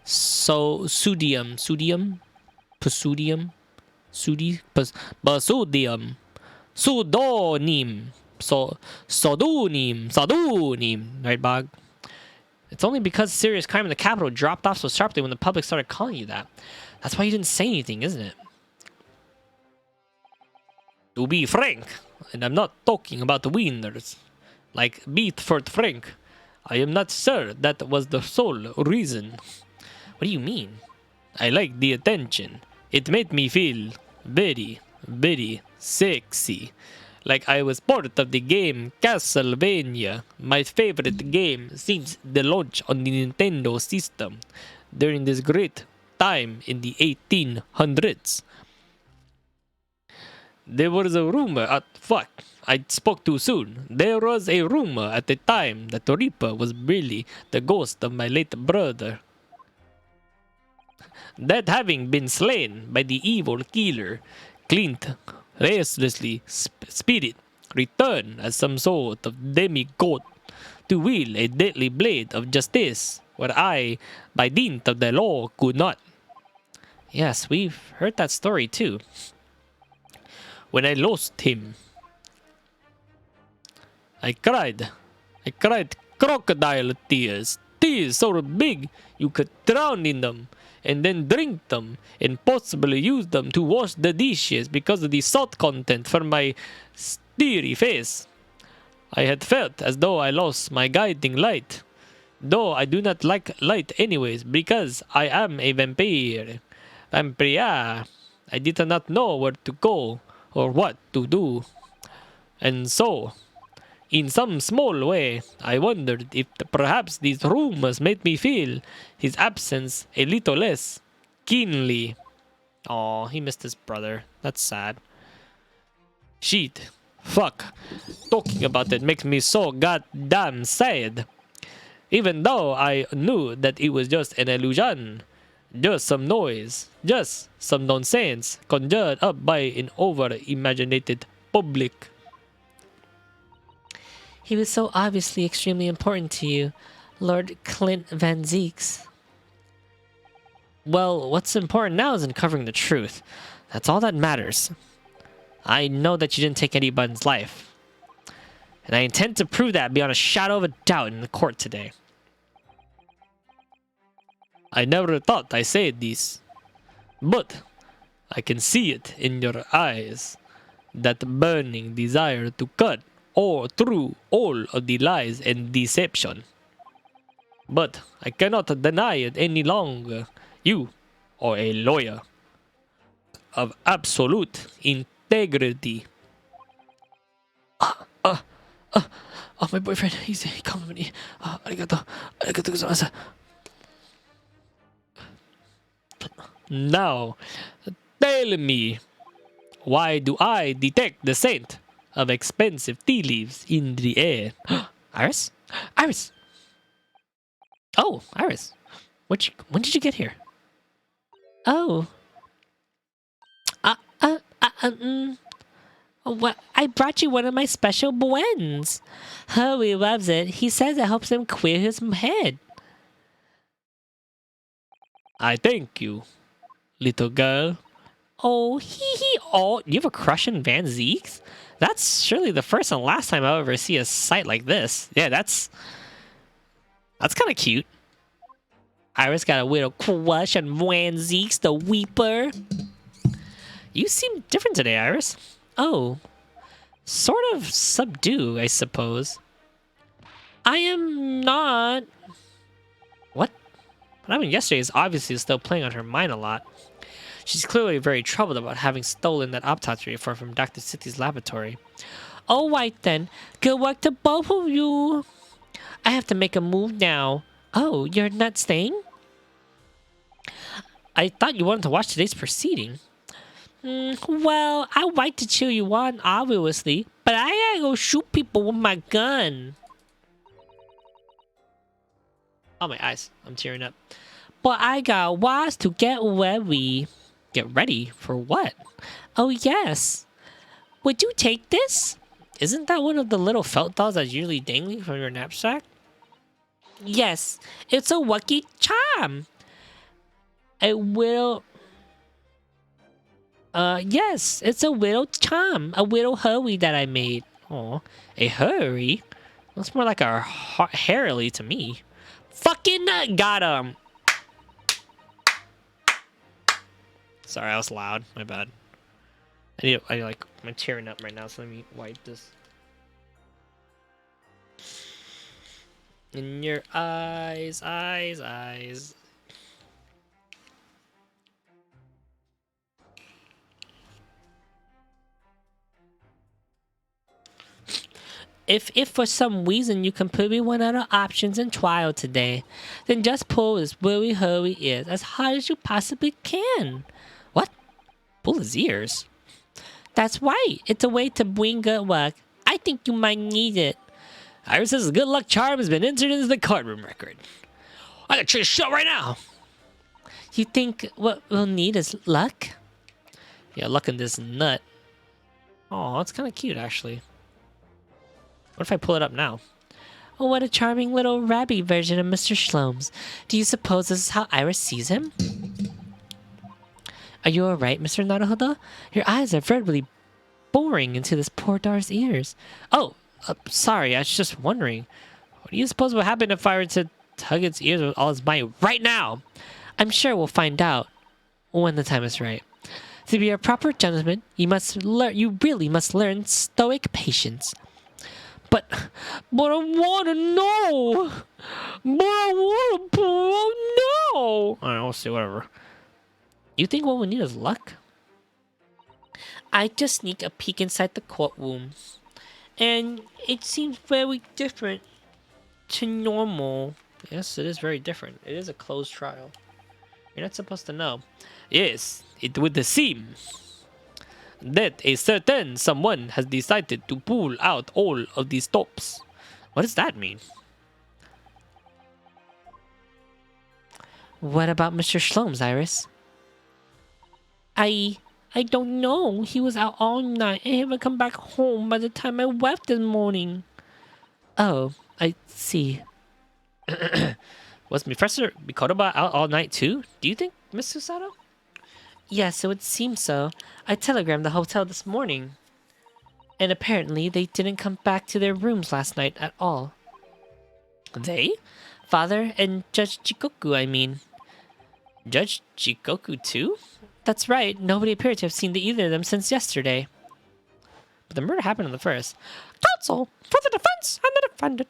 So, Pseudium, Pseudonym, right, Bog? It's only because serious crime in the capital dropped off so sharply when the public started calling you that. That's why you didn't say anything, isn't it? To be frank, and I'm not talking about the winners, like Beatford Frank, I am not sure that was the sole reason. What do you mean? I like the attention. It made me feel very, very sexy. Like I was part of the game Castlevania, my favorite game since the launch on the Nintendo system during this great time in the 1800s. There was a rumor I spoke too soon. There was a rumor at the time that the Reaper was really the ghost of my late brother. That having been slain by the evil killer, Clint restlessly spirit returned as some sort of demigod to wield a deadly blade of justice, where I, by dint of the law, could not. Yes, we've heard that story too. When I lost him, I cried crocodile tears so big you could drown in them, and then drink them, and possibly use them to wash the dishes because of the salt content from my steely face. I had felt as though I lost my guiding light, though I do not like light anyways, because I am a vampire. I did not know where to go or what to do. And so, In some small way, I wondered if perhaps these rumors made me feel his absence a little less keenly. Oh, he missed his brother. That's sad. Shit. Fuck. Talking about it makes me so goddamn sad. Even though I knew that it was just an illusion. Just some noise. Just some nonsense conjured up by an over-imaginated public. He was so obviously extremely important to you, Lord Clint Van Zeeks. Well, what's important now is uncovering the truth. That's all that matters. I know that you didn't take anybody's life. And I intend to prove that beyond a shadow of a doubt in the court today. I never thought I said this, but I can see it in your eyes. That burning desire to cut or through all of the lies and deception. But I cannot deny it any longer. You are a lawyer of absolute integrity. Oh, my boyfriend, he complimented me. Arigato gozaimasu. Now, tell me, why do I detect the scent of expensive tea leaves in the air? Iris? Iris! Oh, Iris. When did you get here? Oh. Well, I brought you one of my special blends. Oh, he loves it. He says it helps him clear his head. I thank you, little girl. Oh, hee. Oh, you have a crush on Van Zeeks? That's surely the first and last time I'll ever see a sight like this. Yeah, that's kind of cute. Iris got a little crush on Van Zeeks, the Weeper. You seem different today, Iris. Oh, Sort of subdued, I suppose. I am not. What? What happened yesterday is obviously still playing on her mind a lot. She's clearly very troubled about having stolen that optometry report from Dr. City's laboratory. All right then. Good luck to both of you. I have to make a move now. Oh, you're not staying? I thought you wanted to watch today's proceeding. Well, I like to cheer you on, obviously, but I gotta go shoot people with my gun. Oh, my eyes. I'm tearing up. But I got was to get ready. Get ready? For what? Oh, yes. Would you take this? Isn't that one of the little felt dolls that's usually dangling from your knapsack? Yes, it's a lucky charm. A little... yes, it's a little charm. A little hurry that I made. Oh, a hurry? That's more like a Harley to me. Fucking got him. Sorry, I was loud. My bad. I'm tearing up right now, so let me wipe this. In your eyes. If for some reason you completely run out of options in trial today, then just pull as really hurry ears as hard as you possibly can. What? Pull his ears? That's right. It's a way to bring good luck. I think you might need it. Iris's good luck charm has been entered into the courtroom record. I gotta check this shit right now. You think what we'll need is luck? Yeah, luck in this nut. Oh, it's kind of cute, actually. What if I pull it up now? Oh, what a charming little rabby version of Mr. Shlomes. Do you suppose this is how Iris sees him? Are you alright, Mr. Naruhodo? Your eyes are verbally boring into this poor Dar's ears. Oh, sorry, I was just wondering. What do you suppose would happen if I were to tug its ears with all its might right now? I'm sure we'll find out when the time is right. To be a proper gentleman, you really must learn stoic patience. But I want to know. But I want to know. Alright, we'll see, whatever. You think what we need is luck? I just sneak a peek inside the courtroom. And it seems very different to normal. Yes, it is very different. It is a closed trial. You're not supposed to know. Yes, it would seem that a certain someone has decided to pull out all of these stops. What does that mean? What about Mr. Shlom's, Iris? I don't know. He was out all night and he haven't come back home by the time I left this morning. Oh, I see. Was Professor Mikotoba out all night too? Do you think, Miss Susato? Yes, it would seem so. I telegrammed the hotel this morning. And apparently they didn't come back to their rooms last night at all. They? Father and Judge Chikoku, I mean. Judge Chikoku too? That's right. Nobody appeared to have seen either of them since yesterday. But the murder happened on the 1st. Counsel for the defense and the defendant.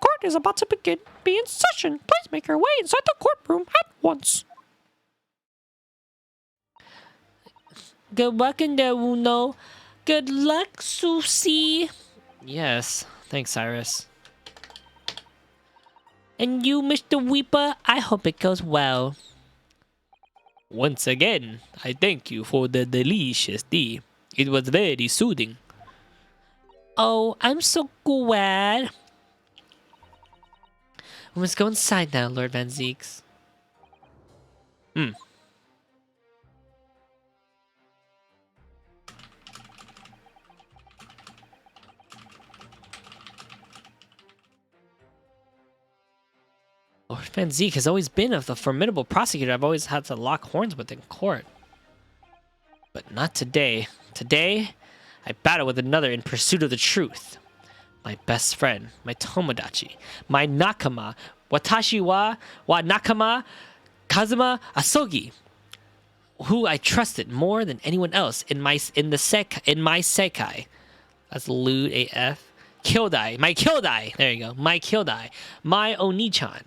Court is about to begin. Be in session. Please make your way inside the courtroom at once. Good luck in there, Uno. Good luck, Susie. Yes, thanks, Cyrus. And you, Mr. Weeper, I hope it goes well. Once again, I thank you for the delicious tea. It was very soothing. Oh, I'm so glad. We must go inside now, Lord Van Zeeks. Lord Van Zeek has always been of the formidable prosecutor I've always had to lock horns with in court. But not today. Today, I battle with another in pursuit of the truth. My best friend, my Tomodachi, my Nakama, Watashi wa Nakama Kazuma Asogi, who I trusted more than anyone else in my sekai. That's lewd AF. Kyodai, my Kyodai. There you go, my Kyodai, my Onichan,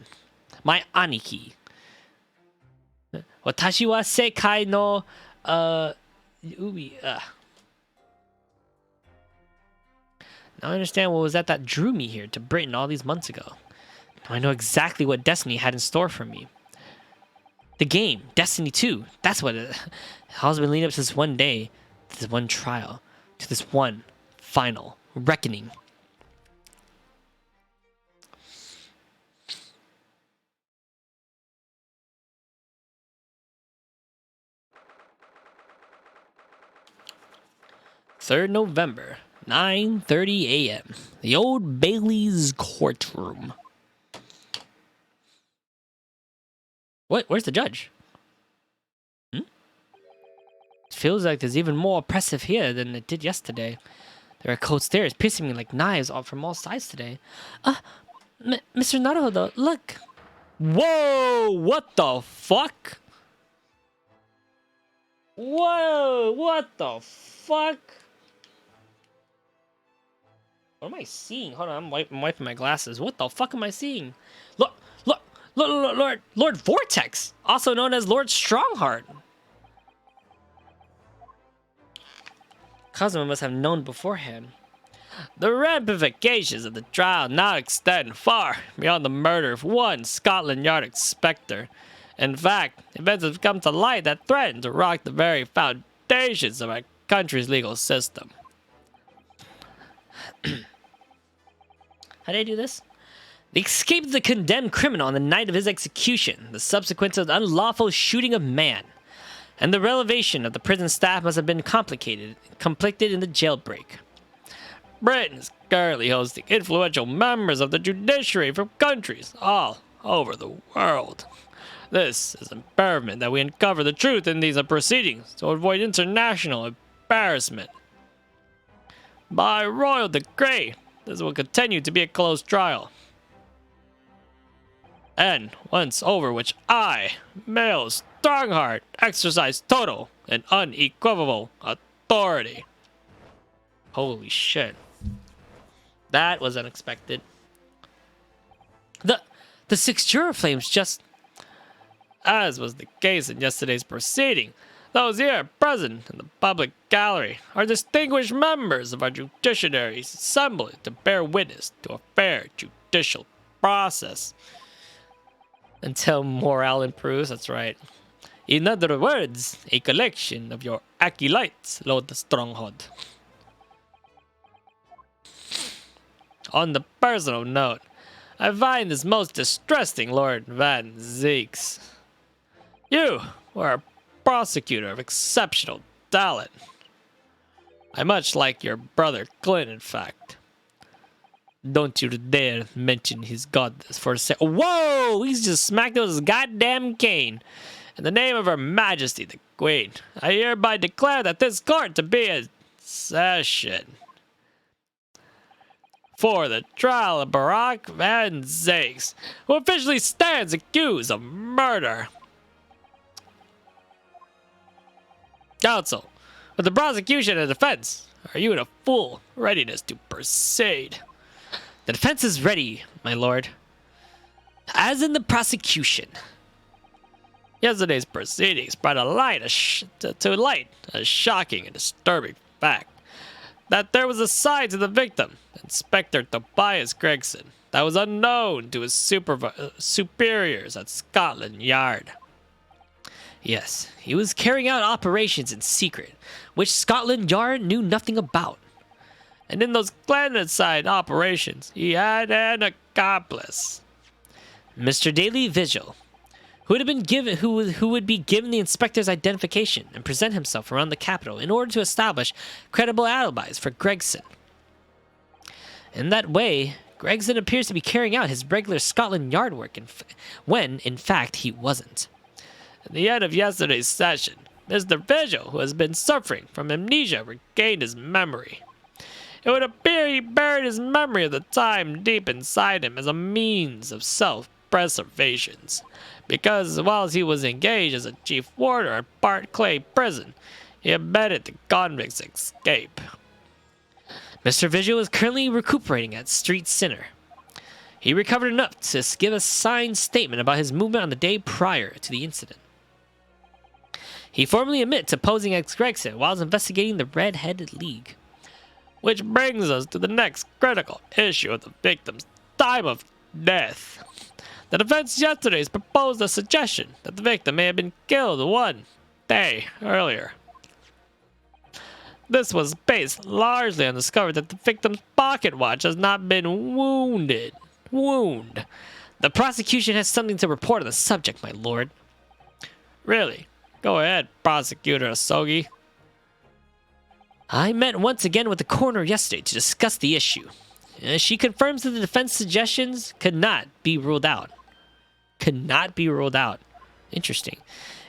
my Aniki. Watashi wa sekai no Now I understand what was that drew me here to Britain all these months ago. Now I know exactly what Destiny had in store for me. The game, Destiny 2, that's what it has been leading up to this one day, to this one trial, to this one final reckoning. "3rd November, 9:30 a.m. The Old Bailey's courtroom." What? Where's the judge? It feels like there's even more oppressive here than it did yesterday. There are cold stares piercing me like knives from all sides today. Mr. Naruhodo, look. Whoa! What the fuck? Whoa! What the fuck? What am I seeing? Hold on, I'm wiping my glasses. What the fuck am I seeing? Look, Lord Vortex, also known as Lord Strongheart. Kazuma must have known beforehand. The ramifications of the trial now extend far beyond the murder of one Scotland Yard inspector. In fact, events have come to light that threaten to rock the very foundations of our country's legal system. How did I do this? The escape of the condemned criminal on the night of his execution, the subsequent of the unlawful shooting of man, and the relevation of the prison staff must have been conflicted in the jailbreak. Britain is currently hosting influential members of the judiciary from countries all over the world. This is imperative that we uncover the truth in these proceedings to avoid international embarrassment. By royal decree, this will continue to be a closed trial. And once over which I, Male Strongheart, exercise total and unequivocal authority. Holy shit. That was unexpected. The 6 Jura Flames just, as was the case in yesterday's proceeding, Those here present in the public gallery are distinguished members of our judiciary assembled to bear witness to a fair judicial process. Until morale improves, that's right. In other words, a collection of your acolytes, Lord the Stronghold. On the personal note, I find this most distressing, Lord Van Zeeks. You were a prosecutor of exceptional talent. I much like your brother Clint, in fact. Don't you dare mention his goddess for a sec. Whoa! He's just smacked with his goddamn cane. In the name of Her Majesty the Queen, I hereby declare that this court to be in session. For the trial of Barack Van Zeeks, who officially stands accused of murder. Counsel, with the prosecution and defense, are you in a full readiness to proceed? The defense is ready, my lord. As in the prosecution. Yesterday's proceedings brought to light a shocking and disturbing fact. That there was a side to the victim, Inspector Tobias Gregson, that was unknown to his superiors at Scotland Yard. Yes, he was carrying out operations in secret, which Scotland Yard knew nothing about. And in those clandestine operations, he had an accomplice. Mr. Daily Vigil, who would be given the inspector's identification and present himself around the capital in order to establish credible alibis for Gregson. In that way, Gregson appears to be carrying out his regular Scotland Yard work when, in fact, he wasn't. At the end of yesterday's session, Mr. Vigil, who has been suffering from amnesia, regained his memory. It would appear he buried his memory of the time deep inside him as a means of self-preservation, because whilst he was engaged as a chief warder at Barclay Prison, he abetted the convict's escape. Mr. Vigil is currently recuperating at Street Center. He recovered enough to give a signed statement about his movement on the day prior to the incident. He formally admits to posing as Gregson while investigating the Red-Headed League. Which brings us to the next critical issue of the victim's time of death. The defense yesterday has proposed a suggestion that the victim may have been killed 1 day earlier. This was based largely on the discovery that the victim's pocket watch has not been wounded. The prosecution has something to report on the subject, my lord. Really? Go ahead, Prosecutor Asogi. I met once again with the coroner yesterday to discuss the issue. She confirms that the defense suggestions could not be ruled out. Interesting.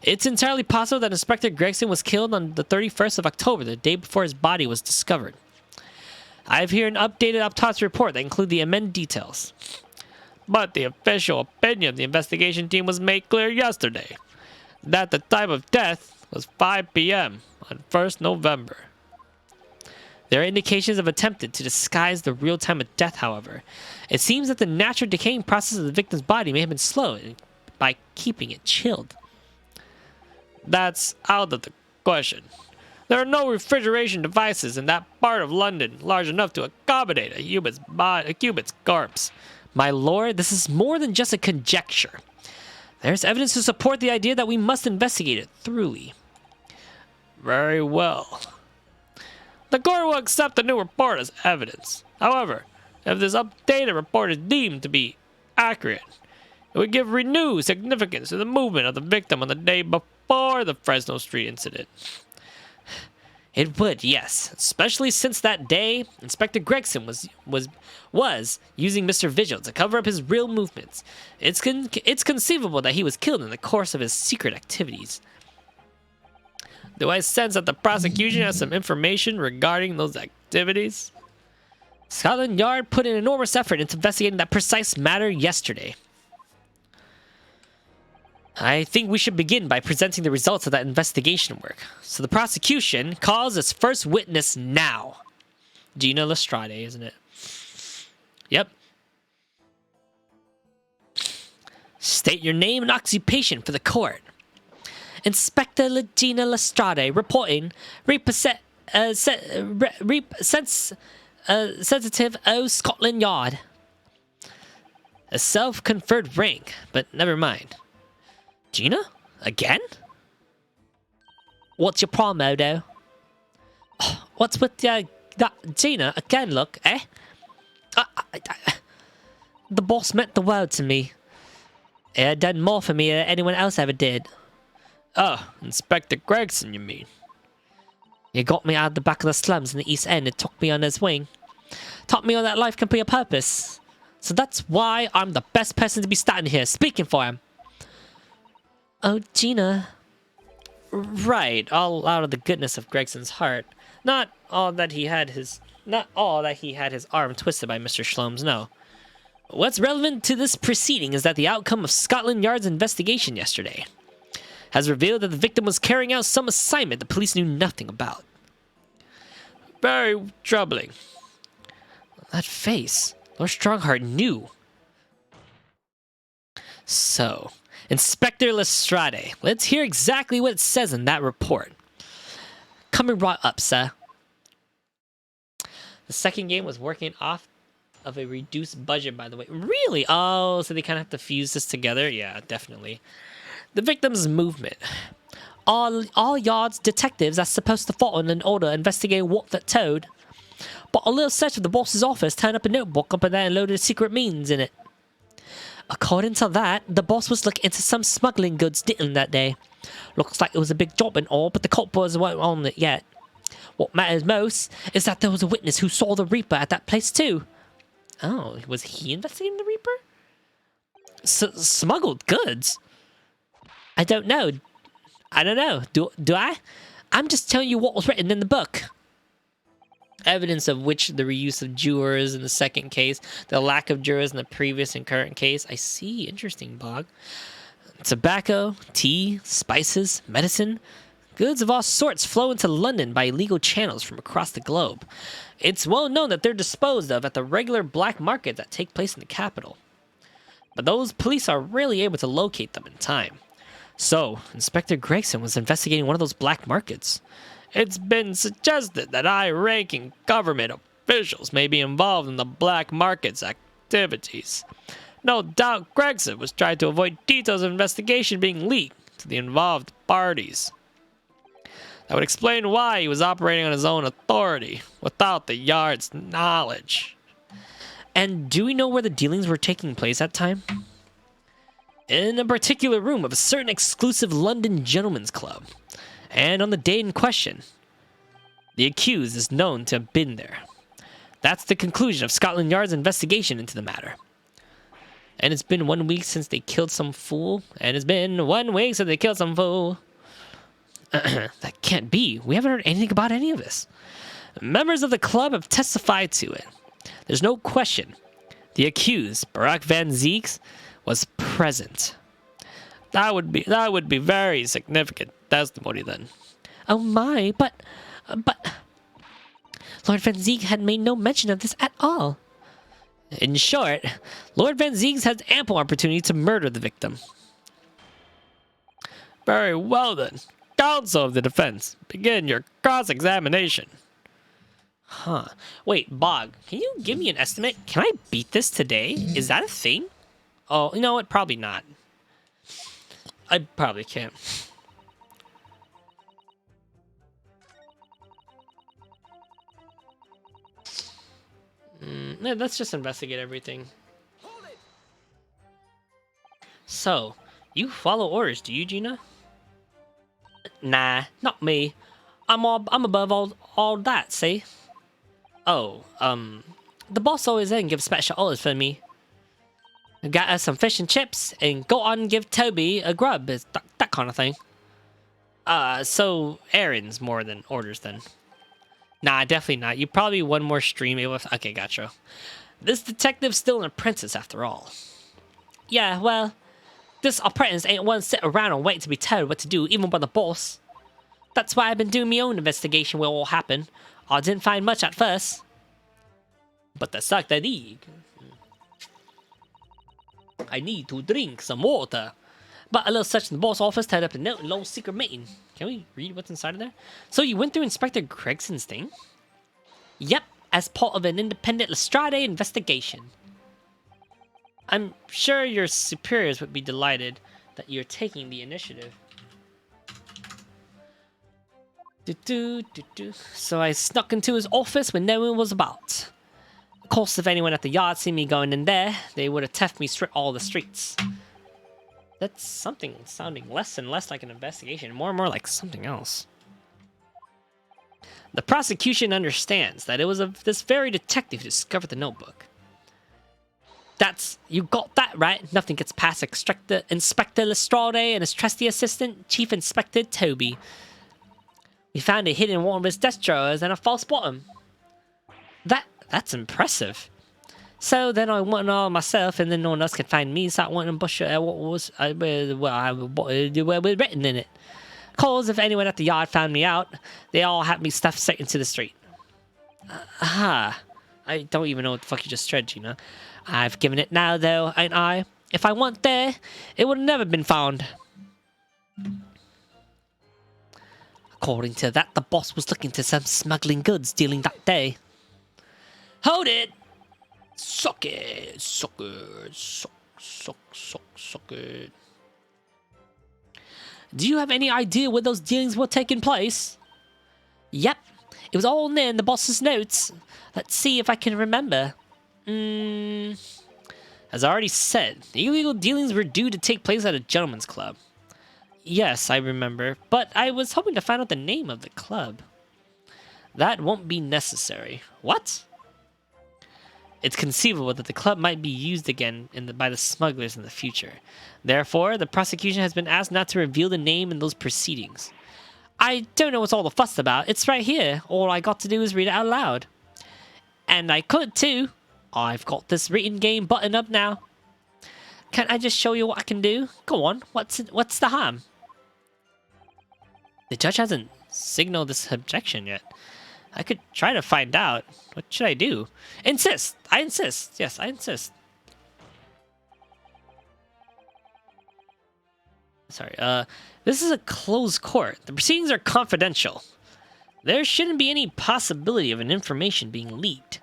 It's entirely possible that Inspector Gregson was killed on the 31st of October, the day before his body was discovered. I have here an updated autopsy report that includes the amended details. But the official opinion of the investigation team was made clear yesterday. That the time of death was 5 p.m. on 1st November. There are indications of attempted to disguise the real time of death, however. It seems that the natural decaying process of the victim's body may have been slowed by keeping it chilled. That's out of the question. There are no refrigeration devices in that part of London large enough to accommodate a cubit's corpse. My lord, this is more than just a conjecture. There's evidence to support the idea that we must investigate it thoroughly. Very well. The court will accept the new report as evidence. However, if this updated report is deemed to be accurate, it would give renewed significance to the movement of the victim on the day before the Fresno Street incident. It would, yes, especially since that day, Inspector Gregson was using Mr. Vigil to cover up his real movements. It's conceivable that he was killed in the course of his secret activities. Do I sense that the prosecution has some information regarding those activities? Scotland Yard put an enormous effort into investigating that precise matter yesterday. I think we should begin by presenting the results of that investigation work. So the prosecution calls its first witness now. Gina Lestrade, isn't it? Yep. State your name and occupation for the court. Inspector Legina Lestrade reporting sensitive O Scotland Yard. A self-conferred rank, but never mind. Gina? Again? What's your problem, Odo? What's with that Gina again, look, eh? The boss meant the world to me. It had done more for me than anyone else ever did. Oh, Inspector Gregson, you mean? He got me out of the back of the slums in the East End and took me on his wing. Taught me all that life can be a purpose. So that's why I'm the best person to be standing here speaking for him. Oh, Gina. Right, all out of the goodness of Gregson's heart. Not all that he had his arm twisted by Mr. Shlom's, no. What's relevant to this proceeding is that the outcome of Scotland Yard's investigation yesterday has revealed that the victim was carrying out some assignment the police knew nothing about. Very troubling. That face. Lord Strongheart knew. So, Inspector Lestrade, let's hear exactly what it says in that report. Coming right up, sir. The second game was working off of a reduced budget, by the way. Really? Oh, so they kind of have to fuse this together? Yeah, definitely. The victim's movement. All Yard's detectives are supposed to follow an order investigating what that toad. But a little search of the boss's office turned up a notebook up in there and loaded secret means in it. According to that, the boss was looking into some smuggling goods dealing that day. Looks like it was a big job and all, but the culprits weren't on it yet. What matters most is that there was a witness who saw the Reaper at that place too. Oh, was he investigating the Reaper? Smuggled goods? I don't know. Do I? I'm just telling you what was written in the book. Evidence of which the reuse of jurors in the second case, the lack of jurors in the previous and current case. I see. Interesting, Bog. Tobacco, tea, spices, medicine. Goods of all sorts flow into London by illegal channels from across the globe. It's well known that they're disposed of at the regular black markets that take place in the capital. But those police are rarely able to locate them in time. So, Inspector Gregson was investigating one of those black markets. It's been suggested that high-ranking government officials may be involved in the black market's activities. No doubt Gregson was trying to avoid details of investigation being leaked to the involved parties. That would explain why he was operating on his own authority, without the Yard's knowledge. And do we know where the dealings were taking place at time? In a particular room of a certain exclusive London gentleman's club. And on the day in question, the accused is known to have been there. That's the conclusion of Scotland Yard's investigation into the matter. And it's been 1 week since they killed some fool. And it's been 1 week since they killed some fool. That can't be. We haven't heard anything about any of this. Members of the club have testified to it. There's no question. The accused, Barack Van Zeeks, was present. That would be very significant testimony then. Oh my, but Lord Van Zeeg had made no mention of this at all. In short, Lord Van Zeeg had ample opportunity to murder the victim. Very well then. Counsel of the defense, begin your cross-examination. Huh. Wait, Bog, can you give me an estimate? Can I beat this today? Is that a thing? Oh, you know what? Probably not. I probably can't. Let's just investigate everything. So, you follow orders, do you, Gina? Nah, not me. I'm above all that, see? Oh, the boss always then gives special orders for me. Got us some fish and chips, and go on and give Toby a grub, that kind of thing. So errands more than orders then. Nah, definitely not. You probably one more stream able to... Okay, gotcha. This detective's still an apprentice after all. Yeah, well, this apprentice ain't one sit around and wait to be told what to do, even by the boss. That's why I've been doing my own investigation what all happened. I didn't find much at first. But the suck that dig. I need to drink some water. But a little search in the boss office tied up a note and long secret meeting. Can we read what's inside of there? So you went through Inspector Gregson's thing? Yep, as part of an independent Lestrade investigation. I'm sure your superiors would be delighted that you're taking the initiative. So I snuck into his office when no one was about. Of course, if anyone at the yard seen me going in there, they would have teft me straight all the streets. That's something sounding less and less like an investigation, more and more like something else. The prosecution understands that it was this very detective who discovered the notebook. You got that right. Nothing gets past Inspector Lestrade and his trusty assistant, Chief Inspector Toby. We found it hidden in one of his desk drawers and a false bottom. That's impressive. So then I went all myself, and then no one else could find me, so I went and bushed what was written in it. Cause if anyone at the yard found me out, they all had me stuffed straight into the street. I don't even know what the fuck you just said, Gina. I've given it now, though, ain't I? If I weren't there, it would have never been found. According to that, the boss was looking to some smuggling goods dealing that day. Hold it! Suck it! Suck it! Suck it. Do you have any idea where those dealings were taking place? Yep. It was all in there in the boss's notes. Let's see if I can remember. As I already said, the illegal dealings were due to take place at a gentleman's club. Yes, I remember, but I was hoping to find out the name of the club. That won't be necessary. What? It's conceivable that the club might be used again by the smugglers in the future. Therefore, the prosecution has been asked not to reveal the name in those proceedings. I don't know what's all the fuss about. It's right here. All I got to do is read it out loud. And I could too. I've got this written game buttoned up now. Can't I just show you what I can do? Go on. What's the harm? The judge hasn't signaled this objection yet. I could try to find out. What should I do? Insist! I insist! Yes, I insist. Sorry, this is a closed court. The proceedings are confidential. There shouldn't be any possibility of an information being leaked.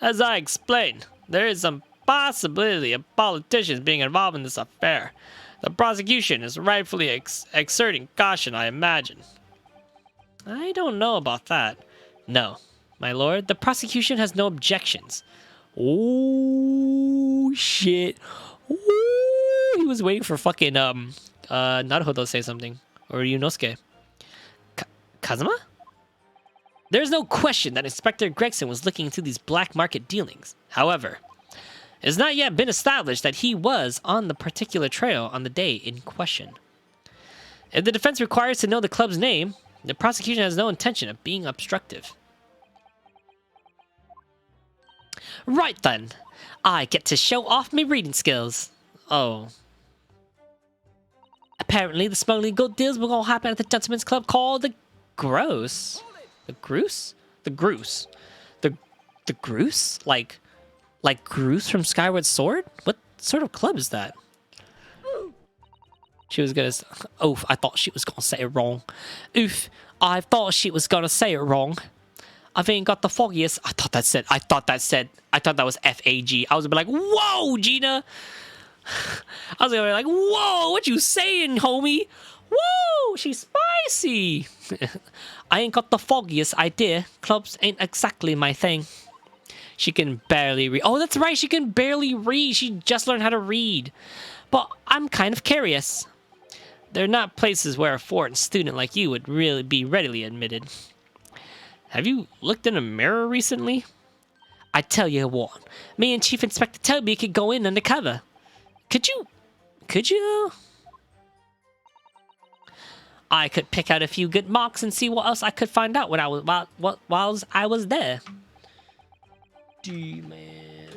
As I explained, there is some possibility of politicians being involved in this affair. The prosecution is rightfully exerting caution, I imagine. I don't know about that. No, my lord, the prosecution has no objections. Oh, shit. Ooh, he was waiting for fucking, Naruto to say something. Or Yunosuke. Kazuma? There's no question that Inspector Gregson was looking into these black market dealings. However, it has not yet been established that he was on the particular trail on the day in question. If the defense requires to know the club's name, the prosecution has no intention of being obstructive. Right then, I get to show off my reading skills. Oh. Apparently, the smuggling good deals will all happen at the gentleman's club called the Gross. The Groose? The Groose. The Groose? Like Groose from Skyward Sword? What sort of club is that? She was gonna... Oof, I thought she was gonna say it wrong. Oof, I thought she was gonna say it wrong. I've ain't got the foggiest... I thought that was F-A-G. I was gonna be like, whoa, Gina! I was gonna be like, whoa, what you saying, homie? Whoa, she's spicy! I ain't got the foggiest idea. Clubs ain't exactly my thing. She can barely read. Oh, that's right, she can barely read. She just learned how to read. But I'm kind of curious. They're not places where a foreign student like you would really be readily admitted. Have you looked in a mirror recently? I tell you what, me and Chief Inspector Toby could go in undercover. Could you? I could pick out a few good marks and see what else I could find out when while I was there. D-man.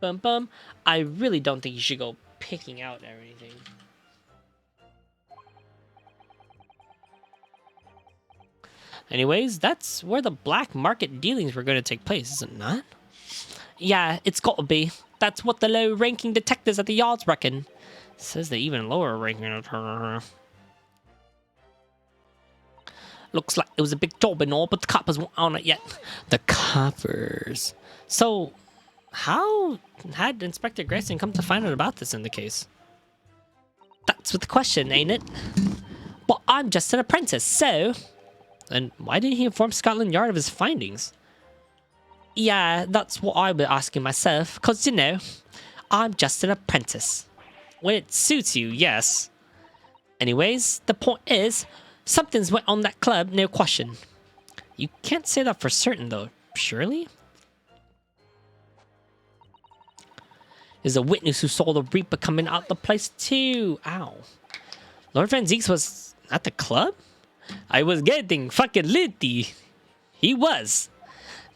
Bum. I really don't think you should go picking out or anything. Anyways, that's where the black market dealings were going to take place, is it not? Yeah, it's gotta be. That's what the low-ranking detectives at the yards reckon. Says the even lower ranking. Looks like it was a big job and all, but the coppers weren't on it yet. The coppers. So, how had Inspector Grayson come to find out about this in the case? That's what the question, ain't it? But I'm just an apprentice, so... And why didn't he inform Scotland Yard of his findings? Yeah, that's what I was asking myself, because, you know, I'm just an apprentice. When it suits you, yes. Anyways, the point is, something's went on that club, no question. You can't say that for certain, though, surely? There's a witness who saw the Reaper coming out the place, too. Ow. Lord Van Zieks was at the club? I was getting fucking litty. He was.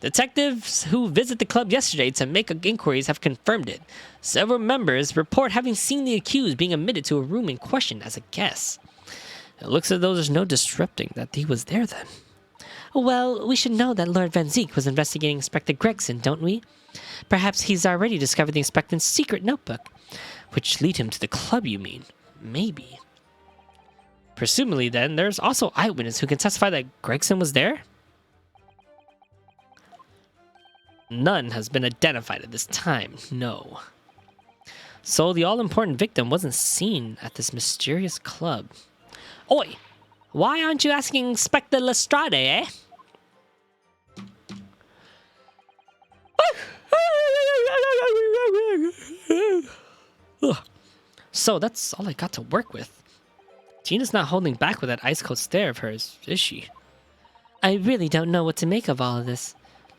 Detectives who visited the club yesterday to make inquiries have confirmed it. Several members report having seen the accused being admitted to a room in question as a guest. It looks as though there's no disrupting that he was there then. Well, we should know that Lord Van Ziek was investigating Inspector Gregson, don't we? Perhaps he's already discovered the Inspector's secret notebook. Which lead him to the club, you mean? Maybe. Presumably, then, there's also eyewitness who can testify that Gregson was there? None has been identified at this time, no. So the all-important victim wasn't seen at this mysterious club. Oi! Why aren't you asking Inspector Lestrade, eh? So that's all I got to work with. Gina's not holding back with that ice-cold stare of hers, is she? I really don't know what to make of all of this.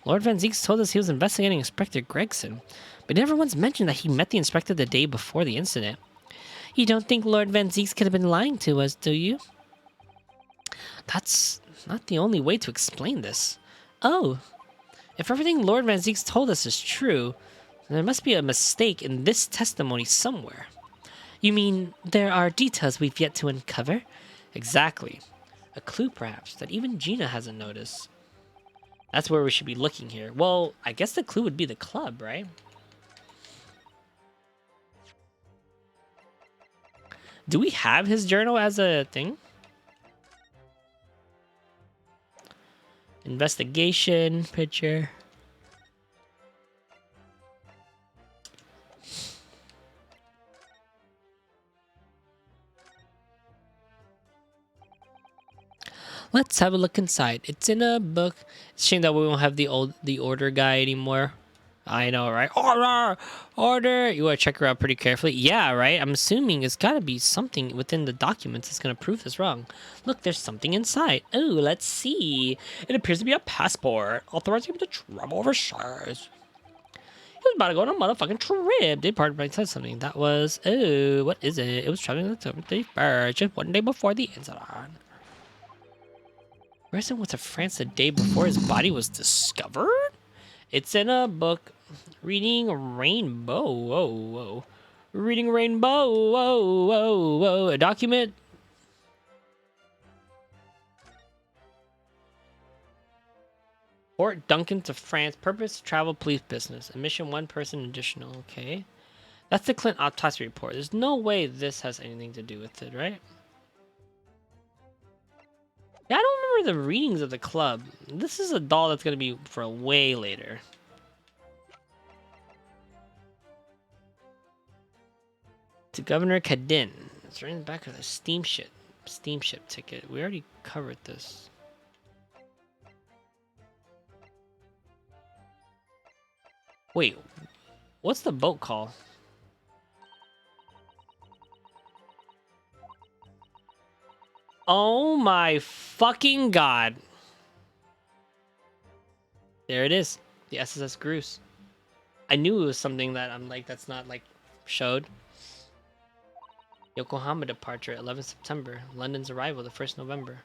Lord Van Zieks told us he was investigating Inspector Gregson, but never once mentioned that he met the inspector the day before the incident. You don't think Lord Van Zieks could have been lying to us, do you? That's not the only way to explain this. Oh, if everything Lord Van Zieks told us is true, then there must be a mistake in this testimony somewhere. You mean there are details we've yet to uncover? Exactly. A clue, perhaps, that even Gina hasn't noticed. That's where we should be looking here. Well, I guess the clue would be the club, right? Do we have his journal as a thing? Investigation, picture. Let's have a look inside. It's in a book. It's a shame that we won't have the order guy anymore. I know, right? Order! Order! You want to check her out pretty carefully. Yeah, right? I'm assuming it's got to be something within the documents that's going to prove this wrong. Look, there's something inside. Oh, let's see. It appears to be a passport authorizing him to travel overseas. He was about to go on a motherfucking trip. Did part of said something. That was, oh, what is it? It was traveling on the 31st, just one day before the incident. Grayson went to France the day before his body was discovered? It's in a book. Reading Rainbow. Whoa, whoa. Reading Rainbow. Whoa, whoa, whoa. A document. Port Duncan to France. Purpose, travel, police business. Admission, one person additional. Okay. That's the Clint autopsy report. There's no way this has anything to do with it, right? Yeah, I don't remember the readings of the club. This is a doll that's going to be for way later. To Governor Cadin. It's right in the back of the steamship ticket. We already covered this. Wait, what's the boat called? Oh my fucking god. There it is. The SSS Groose. I knew it was something that I'm like, that's not like showed. Yokohama departure, 11th September. London's arrival, the 1st November.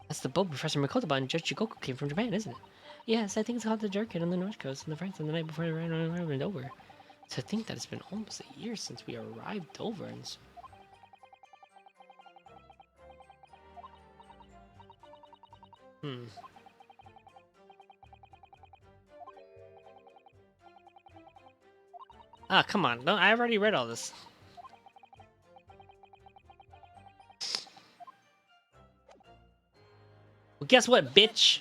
That's the boat Professor Mikotoba and Judge Chigoku came from Japan, isn't it? Yes, I think it's called the Jerkin on the north coast in the France on the night before they arrived over. To think that it's been almost a year since we arrived over and... Ah, come on. No, I've already read all this. Well, guess what, bitch?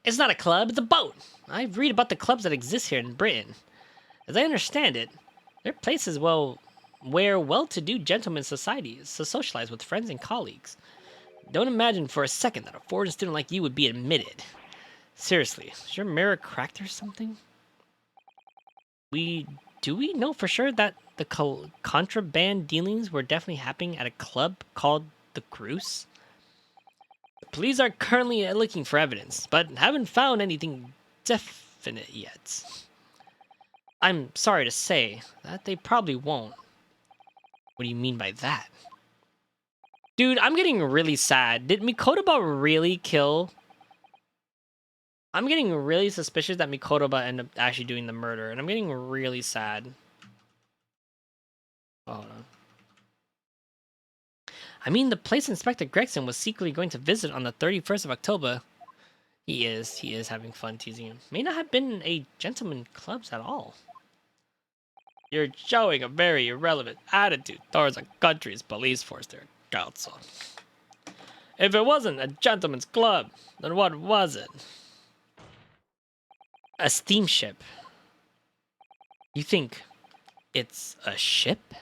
It's not a club, it's a boat. I read about the clubs that exist here in Britain. As I understand it, they're places, well, where well-to-do gentlemen societies to socialize with friends and colleagues. Don't imagine for a second that a foreign student like you would be admitted. Seriously, is your mirror cracked or something? Do we know for sure that the contraband dealings were definitely happening at a club called the Cruise? The police are currently looking for evidence, but haven't found anything definite yet. I'm sorry to say that they probably won't. What do you mean by that? Dude, I'm getting really sad. Did Mikotoba really kill? I'm getting really suspicious that Mikotoba ended up actually doing the murder, and I'm getting really sad. Oh, hold on. I mean, the place Inspector Gregson was secretly going to visit on the 31st of October. He is having fun teasing him. May not have been a gentleman clubs at all. You're showing a very irrelevant attitude towards a country's police force there, Council. If it wasn't a gentleman's club, then what was it? A steamship. You think it's a ship?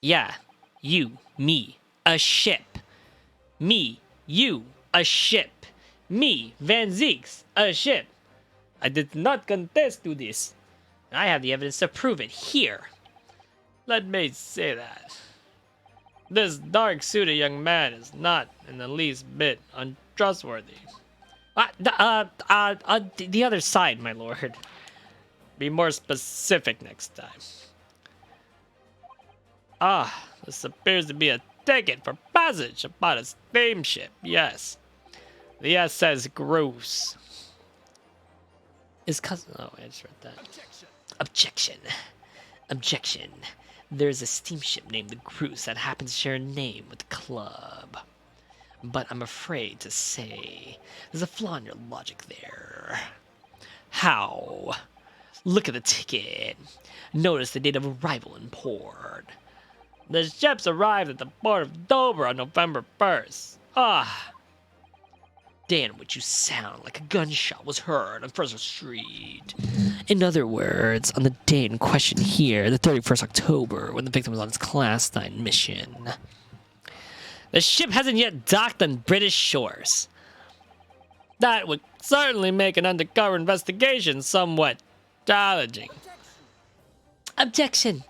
Yeah, you, me, a ship. Me, you, a ship. Me, Van Zieks, a ship. I did not contest to this. I have the evidence to prove it here. Let me say that. This dark-suited young man is not in the least bit untrustworthy. The other side, my lord. Be more specific next time. Ah, this appears to be a ticket for passage upon a steamship, yes. The SS Gross. His cousin. Oh, I just read that. Objection. Objection. There's a steamship named the Groose that happens to share a name with the club. But I'm afraid to say there's a flaw in your logic there. How? Look at the ticket. Notice the date of arrival in port. The ships arrived at the port of Dover on November 1st. Ah. Dan, would you sound like a gunshot was heard on Fraser Street? In other words, on the day in question here, the 31st October, when the victim was on his Class 9 mission. The ship hasn't yet docked on British shores. That would certainly make an undercover investigation somewhat challenging. Objection.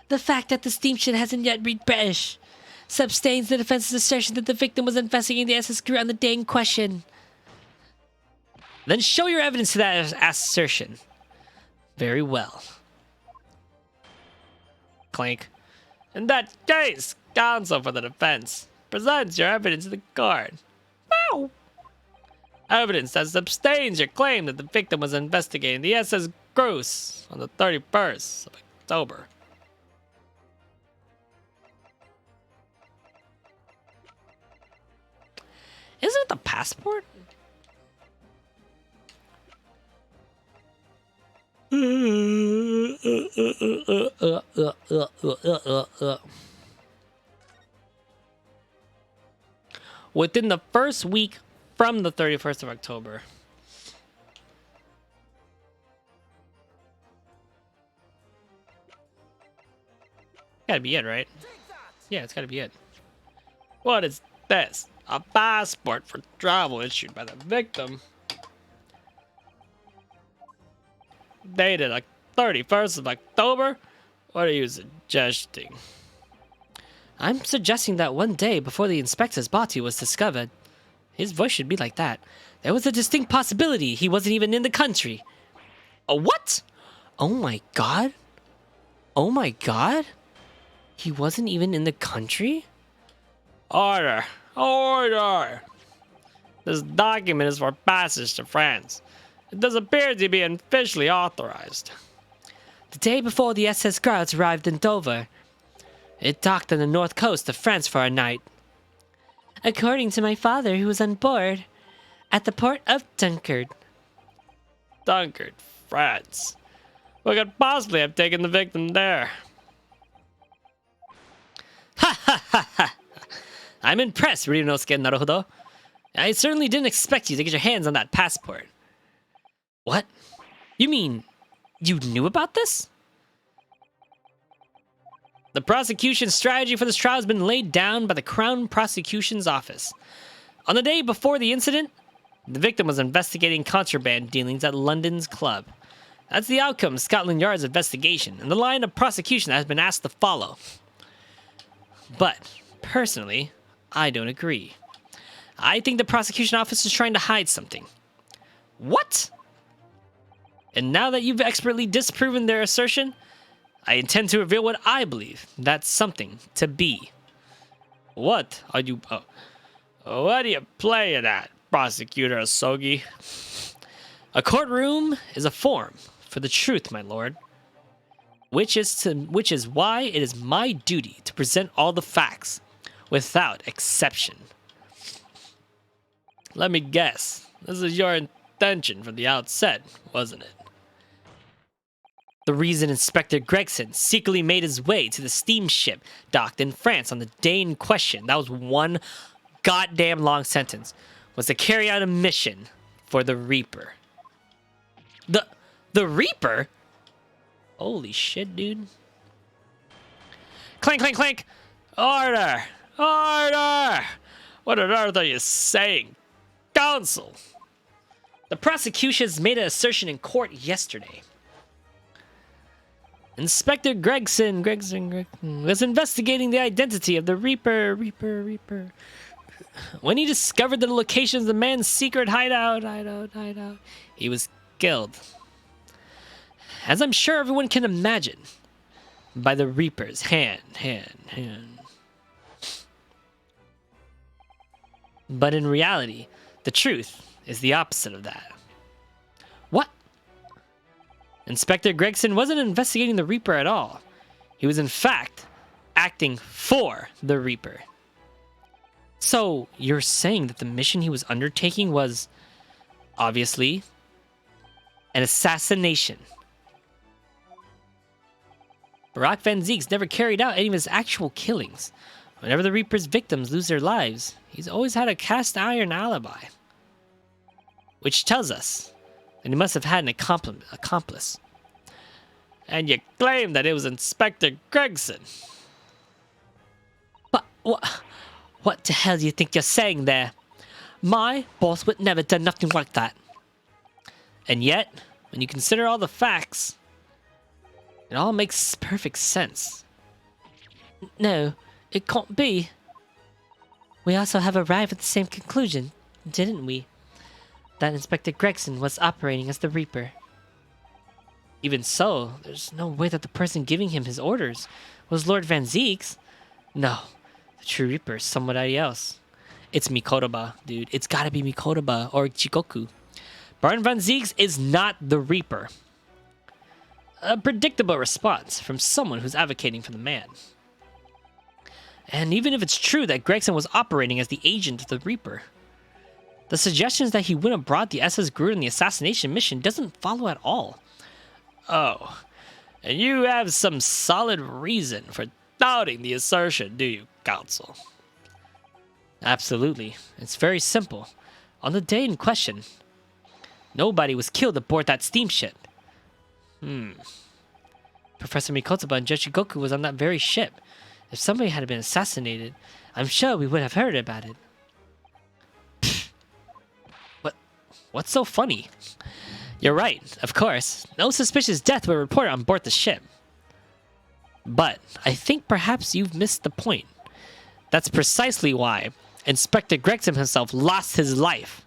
The fact that the steamship hasn't yet reached British sustains the defense's assertion that the victim was investigating the SS crew on the day in question. Then show your evidence to that assertion. Very well. Clank. In that case, counsel for the defense presents your evidence to the court. Wow. Evidence that sustains your claim that the victim was investigating the SS Gross on the 31st of October. Isn't it the passport? Within the first week from the 31st of October. Gotta be it, right? Yeah, it's gotta be it. What is this? A passport for travel issued by the victim. Dated like 31st of October? What are you suggesting? I'm suggesting that one day before the inspector's body was discovered, his voice should be like that. There was a distinct possibility he wasn't even in the country. A what? Oh my god? Oh my god? He wasn't even in the country? Order! Order! This document is for passage to France. It does appear to be officially authorized. The day before the SS Grouts arrived in Dover, it docked on the north coast of France for a night. According to my father, who was on board, at the port of Dunkirk. Dunkirk, France. Who could possibly have taken the victim there? Ha ha ha ha! I'm impressed, Ryunosuke Naruhodo. I certainly didn't expect you to get your hands on that passport. What? You mean you knew about this? The prosecution's strategy for this trial has been laid down by the Crown Prosecution's Office. On the day before the incident, the victim was investigating contraband dealings at London's club. That's the outcome of Scotland Yard's investigation, and the line of prosecution that has been asked to follow. But, personally, I don't agree. I think the prosecution office is trying to hide something. What? And now that you've expertly disproven their assertion, I intend to reveal what I believe that something to be. What are you... what are you playing at, Prosecutor Asogi? A courtroom is a forum for the truth, my lord. Which is why it is my duty to present all the facts, without exception. Let me guess. This is your intention from the outset, wasn't it? The reason Inspector Gregson secretly made his way to the steamship docked in France on the day in question, that was one goddamn long sentence, was to carry out a mission for the Reaper. The Reaper? Holy shit, dude. Clank, clank, clank! Order! Order! What on earth are you saying? Counsel! The prosecution's made an assertion in court yesterday. Inspector Gregson was investigating the identity of the Reaper. When he discovered the location of the man's secret hideout, he was killed. As I'm sure everyone can imagine, by the Reaper's hand. But in reality, the truth is the opposite of that. What? Inspector Gregson wasn't investigating the Reaper at all. He was in fact acting for the Reaper. So you're saying that the mission he was undertaking was, obviously, an assassination. Barack Van Zieks never carried out any of his actual killings. Whenever the Reaper's victims lose their lives, he's always had a cast iron alibi. Which tells us that he must have had an accomplice. And you claim that it was Inspector Gregson. But what the hell do you think you're saying there? My boss would never done nothing like that. And yet, when you consider all the facts, it all makes perfect sense. No, it can't be. We also have arrived at the same conclusion, didn't we? That Inspector Gregson was operating as the Reaper. Even so, there's no way that the person giving him his orders was Lord Van Zieks. No, the true Reaper is somebody else. It's Mikotoba, dude. It's gotta be Mikotoba or Jigoku. Baron Van Zieks is not the Reaper. A predictable response from someone who's advocating for the man. And even if it's true that Gregson was operating as the agent of the Reaper, the suggestions that he went abroad the SS Groot in the assassination mission doesn't follow at all. Oh, and you have some solid reason for doubting the assertion, do you, Counsel? Absolutely. It's very simple. On the day in question, nobody was killed aboard that steamship. Professor Mikotoba and Joshigoku was on that very ship. If somebody had been assassinated, I'm sure we would have heard about it. What's so funny? You're right, of course. No suspicious death were reported on board the ship. But I think perhaps you've missed the point. That's precisely why Inspector Gregson himself lost his life.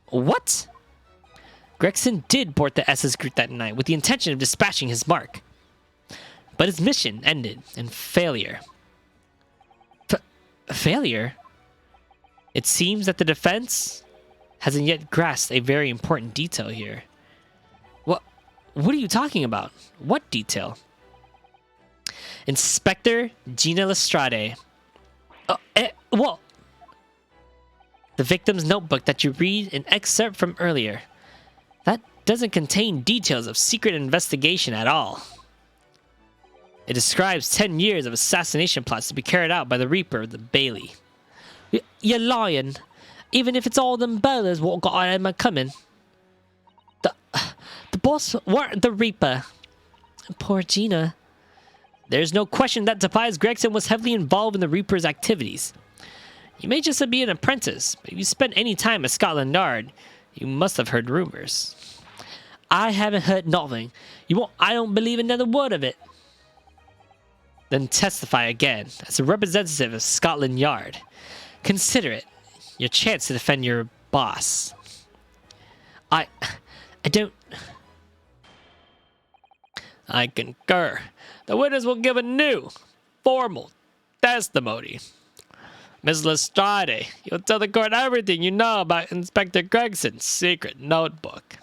What? Gregson did board the SS Groot that night with the intention of dispatching his mark. But his mission ended in failure. Failure? It seems that the defense hasn't yet grasped a very important detail here. What are you talking about? What detail? Inspector Gina Lestrade. Well, the victim's notebook that you read an excerpt from earlier. doesn't contain details of secret investigation at all. It describes 10 years of assassination plots to be carried out by the Reaper of the Bailey. You're lying. Even if it's all them bowlers what got Emma coming. The boss weren't the Reaper. Poor Gina. There's no question that Tobias Gregson was heavily involved in the Reaper's activities. You may just be an apprentice, but if you spent any time at Scotland Yard, you must have heard rumors. I haven't heard nothing. I don't believe another word of it. Then testify again as a representative of Scotland Yard. Consider it your chance to defend your boss. I don't... I concur. The witness will give a new, formal testimony. Miss Lestrade, you'll tell the court everything you know about Inspector Gregson's secret notebook.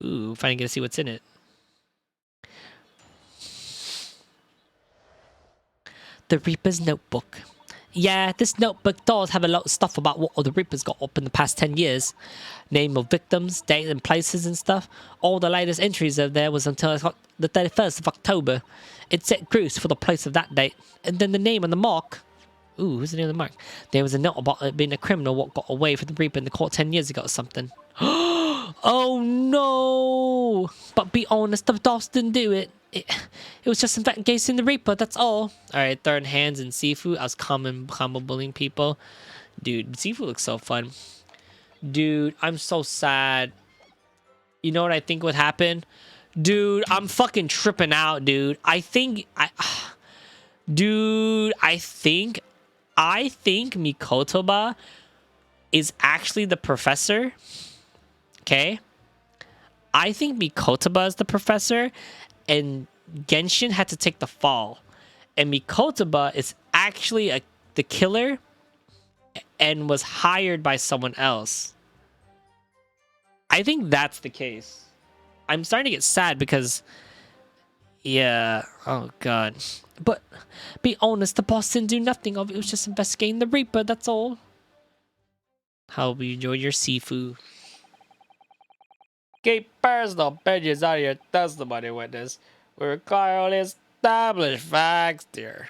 Ooh, finally get to see what's in it. The Reaper's notebook. Yeah, this notebook does have a lot of stuff about what the Reaper's got up in the past 10 years. Name of victims, dates and places and stuff. All the latest entries of there was until the 31st of October. It set Bruce for the place of that date. And then the name on the mark. Ooh, who's the name on the mark? There was a note about it being a criminal what got away from the Reaper in the court 10 years ago or something. Oh no! But be honest, the dogs didn't do it. It was just investigating the Reaper, that's all. Alright, throwing hands and Sifu. I was combo bullying people. Dude, Sifu looks so fun. Dude, I'm so sad. You know what I think would happen? Dude, I'm fucking tripping out, dude. I think Mikotoba is actually the professor. Okay? I think Mikotoba is the professor, and Genshin had to take the fall. And Mikotoba is actually the killer and was hired by someone else. I think that's the case. I'm starting to get sad because... Yeah, oh god. But, be honest, the boss didn't do nothing of it. It was just investigating the Reaper, that's all. Hope you enjoyed your Sifu. Keep personal opinions out of your testimony, witness. We require only established facts, dear.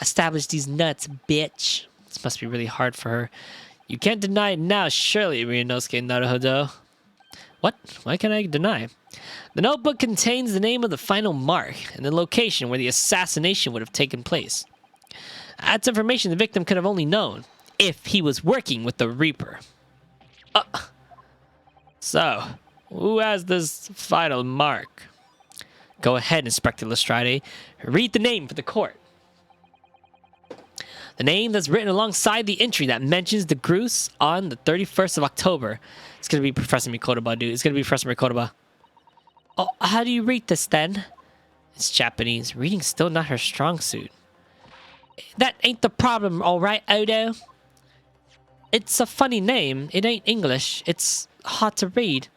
Establish these nuts, bitch. This must be really hard for her. You can't deny it now, surely, Ryunosuke Naruhodo. What? Why can't I deny? The notebook contains the name of the final mark and the location where the assassination would have taken place. That's information the victim could have only known if he was working with the Reaper. So, who has this final mark? Go ahead, Inspector Lestrade. Read the name for the court. The name that's written alongside the entry that mentions the Groose on the 31st of October. It's going to be Professor Mikotoba, dude. It's going to be Professor Mikotoba. Oh, how do you read this then? It's Japanese. Reading's still not her strong suit. That ain't the problem, alright, Odo? It's a funny name. It ain't English. It's hard to read.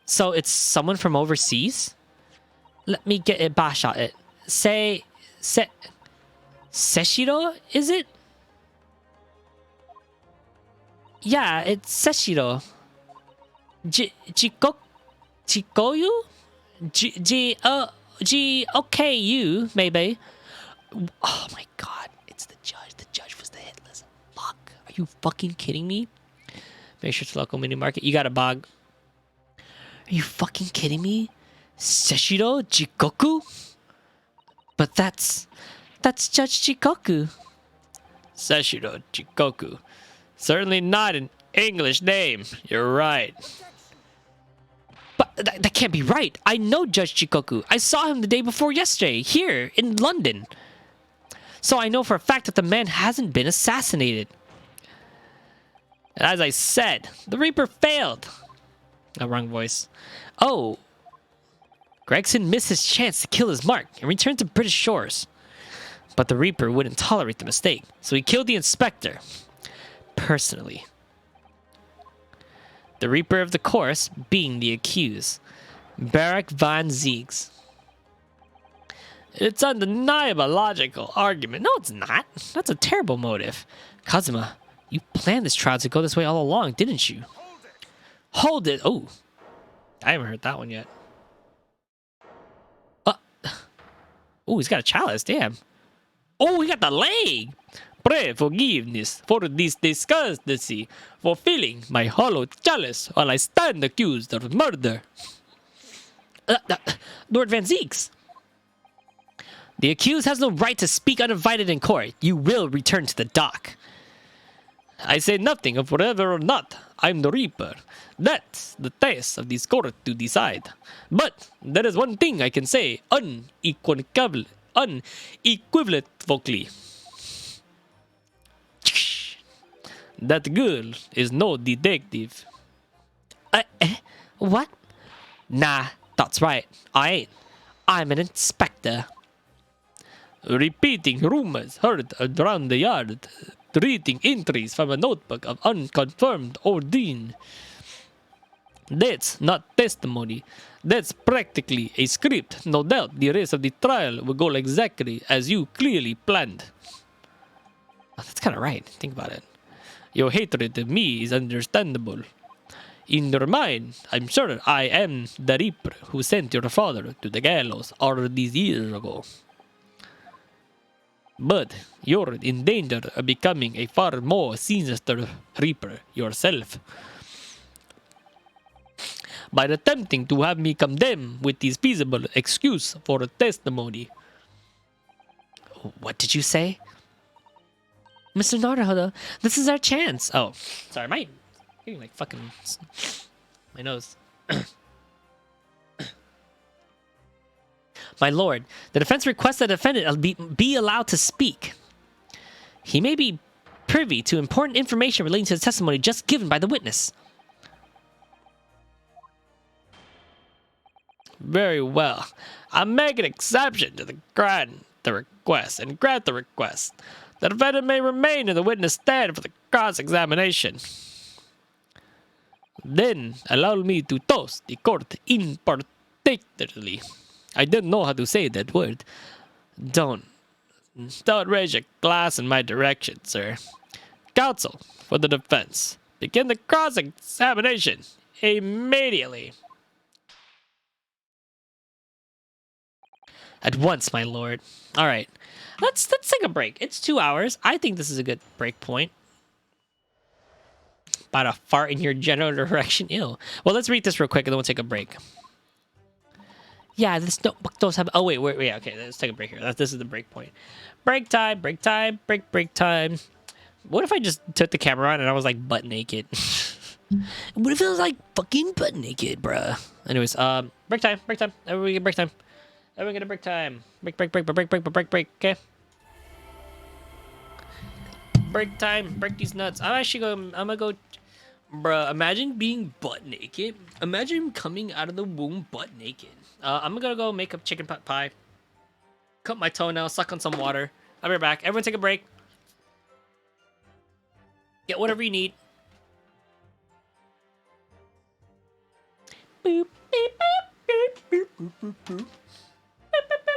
So it's someone from overseas? Let me get a bash at it. Seshiro, is it? Yeah, it's Seshiro. Chikoyu? G-O-K-U, maybe. Oh my god, it's the judge. The judge was the hitless. Fuck. Are you fucking kidding me? Make sure it's local mini market. You got a bog. Are you fucking kidding me? Seshiro Jikoku? But that's Judge Jikoku. Seshiro Jikoku. Certainly not an English name. You're right. But that can't be right. I know Judge Jikoku. I saw him the day before yesterday, here in London. So I know for a fact that the man hasn't been assassinated. And as I said, the Reaper failed. Oh, wrong voice. Oh. Gregson missed his chance to kill his mark and return to British shores. But the Reaper wouldn't tolerate the mistake, so he killed the inspector. Personally. The Reaper of the course being the accused. Barak van Ziegs. It's undeniable logical argument. No, it's not. That's a terrible motive. Kazuma, You planned this trial to go this way all along, didn't you? Hold it! Oh, I haven't heard that one yet. Oh, he's got a chalice, damn. Oh, he got the leg! Pray forgiveness for this disgustancy, for filling my hollow chalice while I stand accused of murder. Lord Van Zeeks! The accused has no right to speak uninvited in court. You will return to the dock. I say nothing of whether or not I'm the Reaper. That's the task of this court to decide. But there is one thing I can say unequivocally. That girl is no detective. What? Nah, that's right. I ain't. I'm an inspector. Repeating rumors heard around the yard. Reading entries from a notebook of unconfirmed ordain. That's not testimony. That's practically a script. No doubt the rest of the trial will go exactly as you clearly planned. Oh, that's kind of right. Think about it. Your hatred of me is understandable. In your mind, I'm sure I am the Reaper who sent your father to the gallows all these years ago. But you're in danger of becoming a far more sinister Reaper yourself. By attempting to have me condemn with this feasible excuse for testimony. What did you say? Mr. Naruhodo, this is our chance. Oh, sorry, my getting like fucking my nose. My lord, the defense requests the defendant be allowed to speak. He may be privy to important information relating to the testimony just given by the witness. Very well. I make an exception to grant the request. The defendant may remain in the witness stand for the cross-examination. Then allow me to toast the court in particularly. I don't know how to say that word. Don't raise your glass in my direction, sir. Counsel for the defense. Begin the cross-examination immediately. At once, my lord. All right. Let's take a break. It's 2 hours. I think this is a good break point. About to fart in your general direction. Ew. Well, let's read this real quick and then we'll take a break. Yeah, this notebook does have. Oh wait, okay. Let's take a break here. This is the break point. Break time. Break time. Break time. What if I just took the camera on and I was like butt naked? What if it was like fucking butt naked, bruh? Anyways, break time. Everybody get break time. Everyone get a break time. Break. Okay. Break time. Break these nuts. I'm gonna go. Bruh, imagine being butt naked. Imagine coming out of the womb butt naked. I'm gonna go make a chicken pot pie. Cut my toenail, suck on some water. I'll be right back. Everyone take a break. Get whatever you need. Boop, beep, boop, boop, boop, boop, boop. Boop, boop, boop.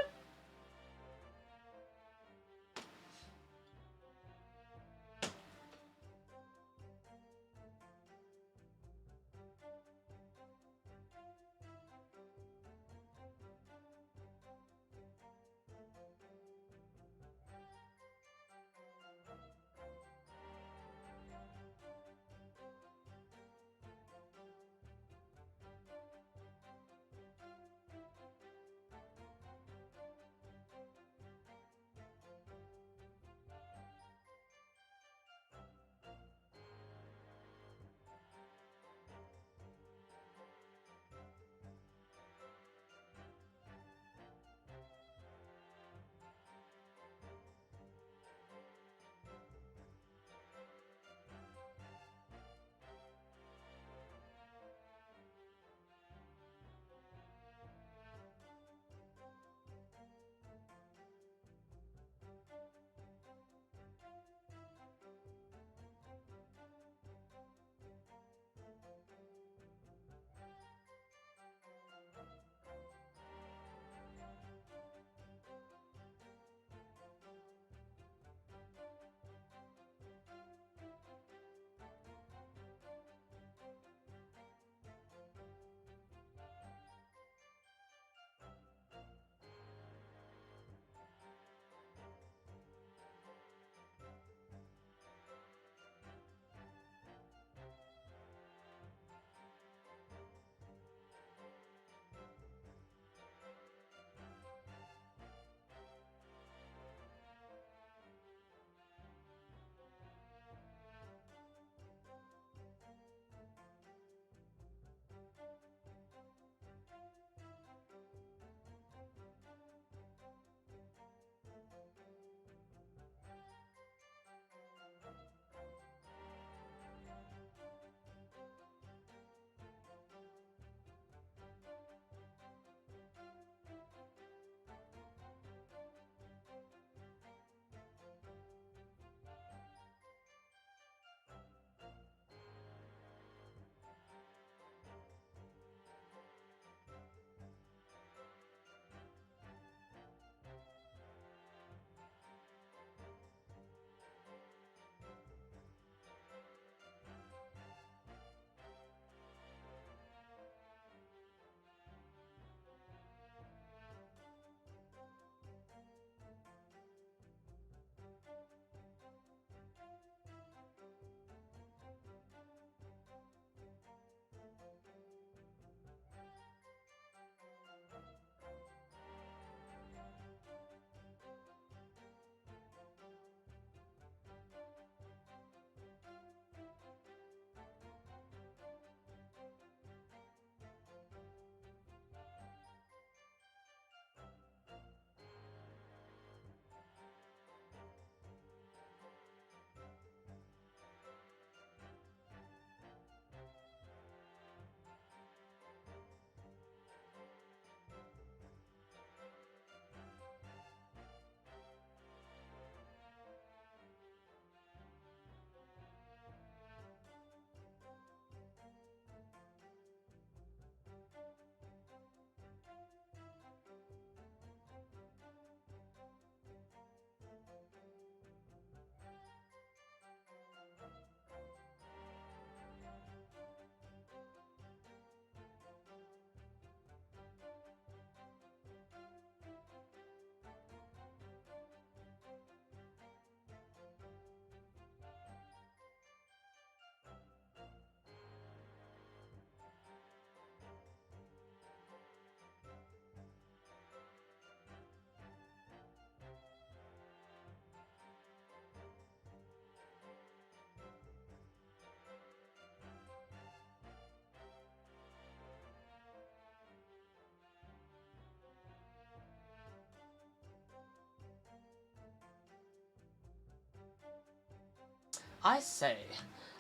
I say,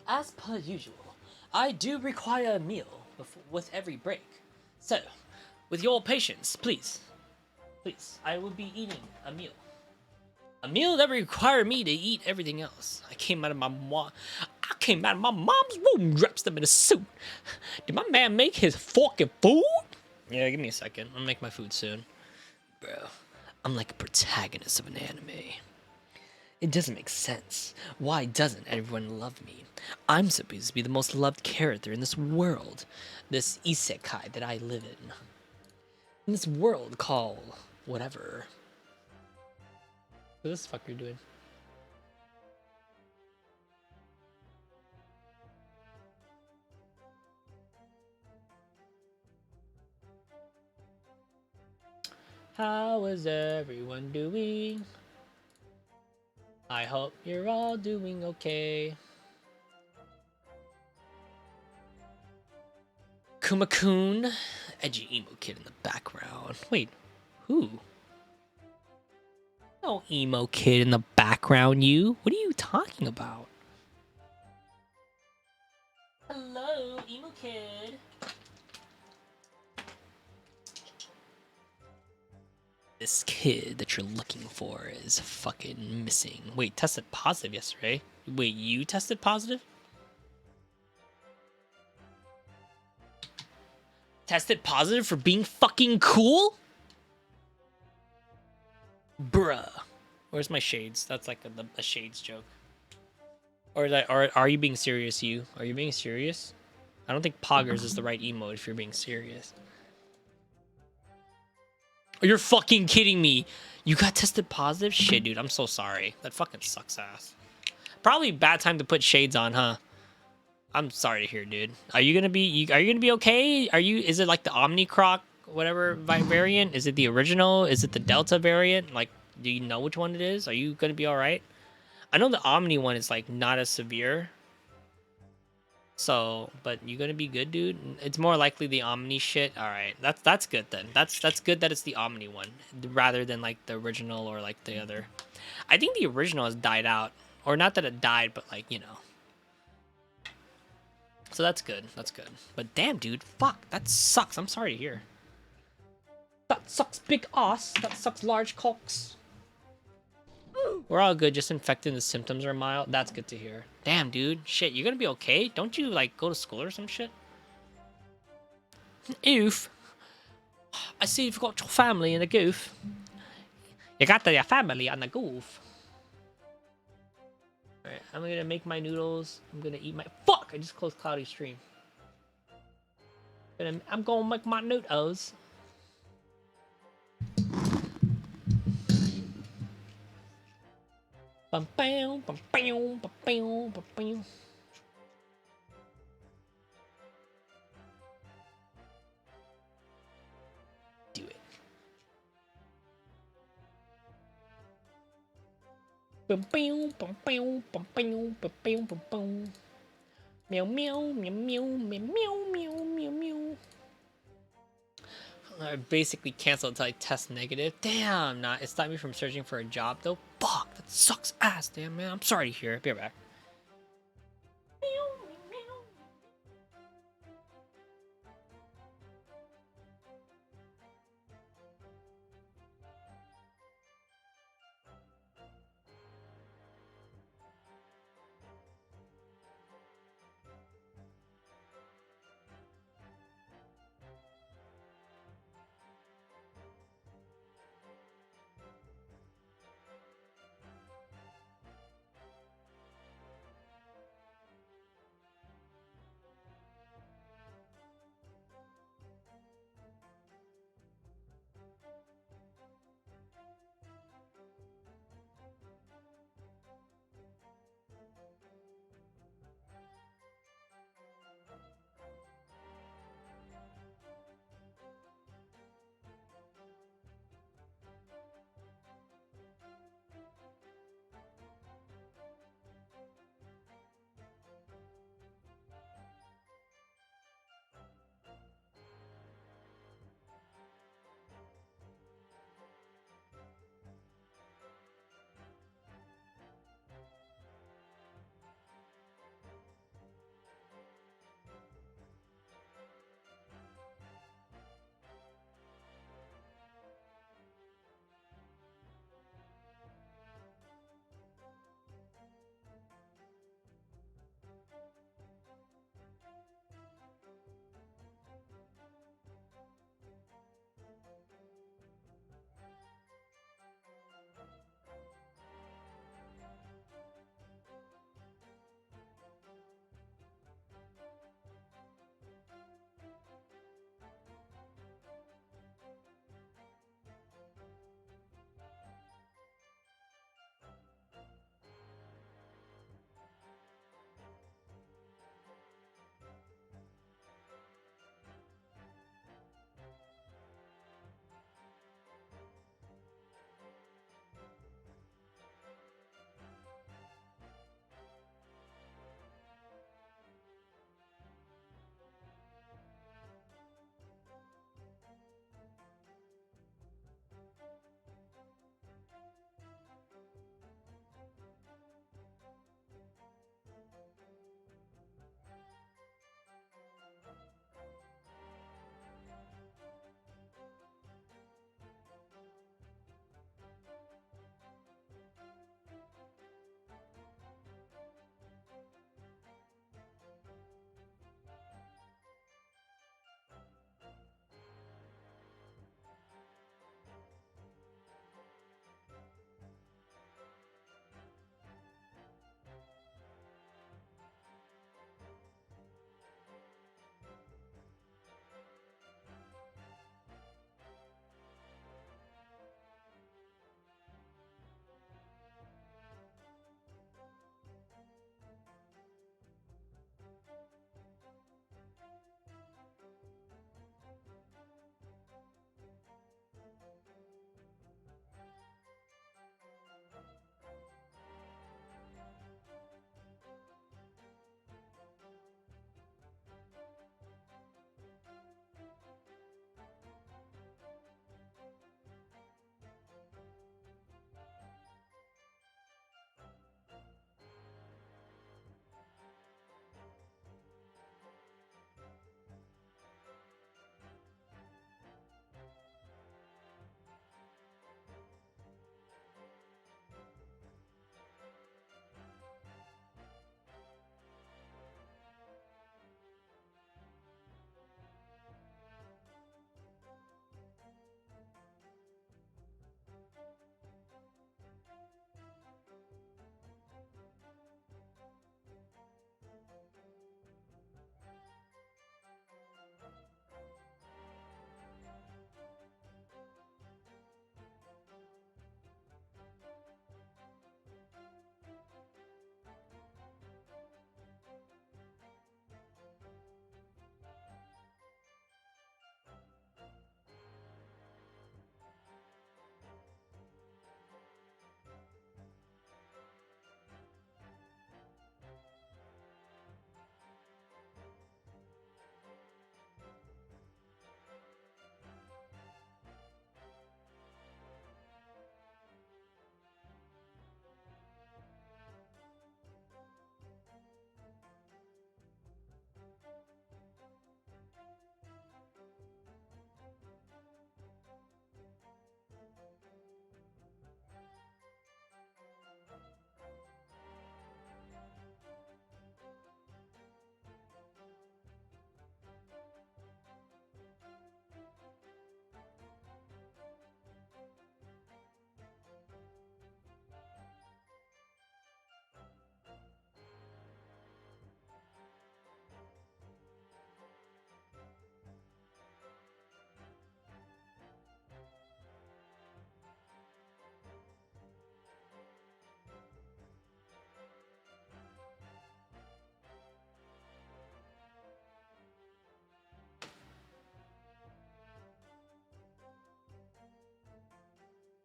as per usual, I do require a meal with every break. So, with your patience, please, I will be eating a meal. A meal that required me to eat everything else. I came out of my mom's womb dressed up in a suit. Did my man make his fucking food? Yeah, give me a second. I'll make my food soon. Bro, I'm like a protagonist of an anime. It doesn't make sense. Why doesn't everyone love me? I'm supposed to be the most loved character in this world. This isekai that I live in. In this world called whatever. What this fucker doing? How is everyone doing? I hope you're all doing okay. Kuma-kun, edgy emo kid in the background. Wait, who? No emo kid in the background, you. What are you talking about? Hello, emo kid. This kid that you're looking for is fucking missing. Wait, tested positive yesterday. Wait, you tested positive? Tested positive for being fucking cool? Bruh. Where's my shades? That's like a shades joke. Or is that, or are you being serious, you? Are you being serious? I don't think Poggers is the right emote if you're being serious. You're fucking kidding me. You got tested positive? Shit, dude, I'm so sorry. That fucking sucks ass. Probably bad time to put shades on, huh? I'm sorry to hear, dude. Are you gonna be okay? Is it like the Omnicroc whatever variant? Is it the original? Is it the Delta variant? Like, do you know which one it is? Are you gonna be alright? I know the Omni one is like not as severe. So, but you gonna be good, dude? It's more likely the Omni shit. Alright, that's good then. That's good that it's the Omni one rather than like the original or like the other. I think the original has died out. Or not that it died, but like, you know. So that's good. That's good. But damn, dude, fuck, that sucks. I'm sorry to hear. That sucks, big ass. That sucks, large cocks. We're all good. Just infected. The symptoms are mild. That's good to hear. Damn, dude. Shit, you're gonna be okay? Don't you like go to school or some shit? Oof. I see you've got your family in the goof. You got your family on the goof. Alright, I'm gonna make my noodles. I'm gonna eat my... Fuck! I just closed Cloudy Stream. I'm gonna make my noodles. Bum bam, bum bam, bum bam, bum bam. Do it. Bum bam, bum bam, bum bam, bum bam, bum bam. Meow meow meow meow meow meow meow meow meow. I basically canceled until I test negative. Damn, nah, it stopped me from searching for a job though. Fuck, that sucks ass, damn man. I'm sorry to hear it. Be right back.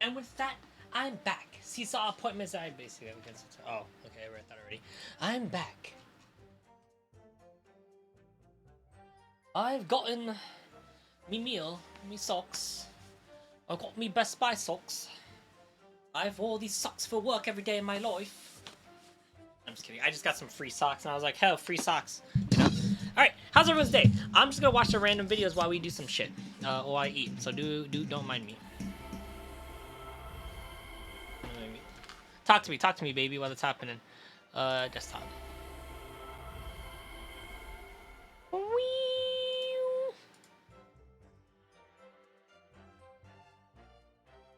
And with that, I'm back. Seesaw appointments. I basically have against it. Oh, okay, I read that already. I'm back. I've gotten me meal, me socks. I've got me Best Buy socks. I've all these socks for work every day in my life. I'm just kidding. I just got some free socks, and I was like, hell, free socks. You know? All right, how's everyone's day? I'm just gonna watch the random videos while we do some shit, while I eat. So don't mind me. Talk to me, baby, while it's happening. Desktop.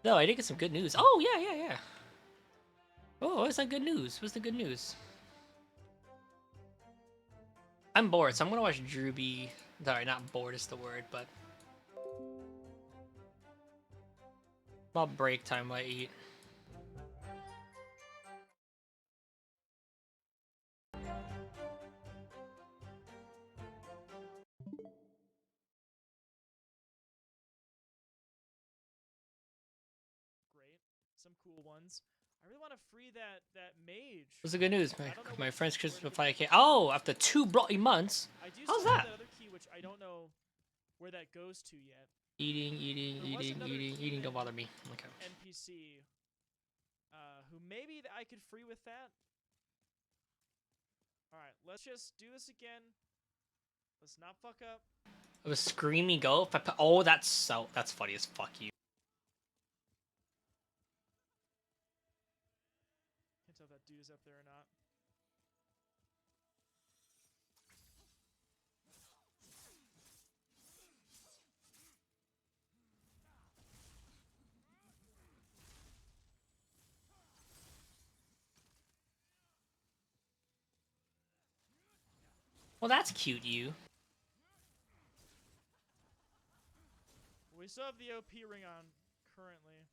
No, I did get some good news. Oh, yeah. Oh, what's that good news? What's the good news? I'm bored, so I'm gonna watch Drewby. Sorry, not bored is the word, but about break time while I eat. Great, some cool ones. I really want to free that mage. What's the good news? I don't know My which- friend's where Christmas to give 5K. Oh, after 2 bloody months. I do How's still have that? that other key, which I don't know where that goes to yet. Eating. There was another key Don't that- bother me. Okay. NPC, who maybe I could free with that. All right, let's just do this again. Let's not fuck up. It was screamy go. Oh, that's funny as fuck. You. Can't tell if that dude is up there or not. Well, that's cute. You. We still have the OP ring on currently.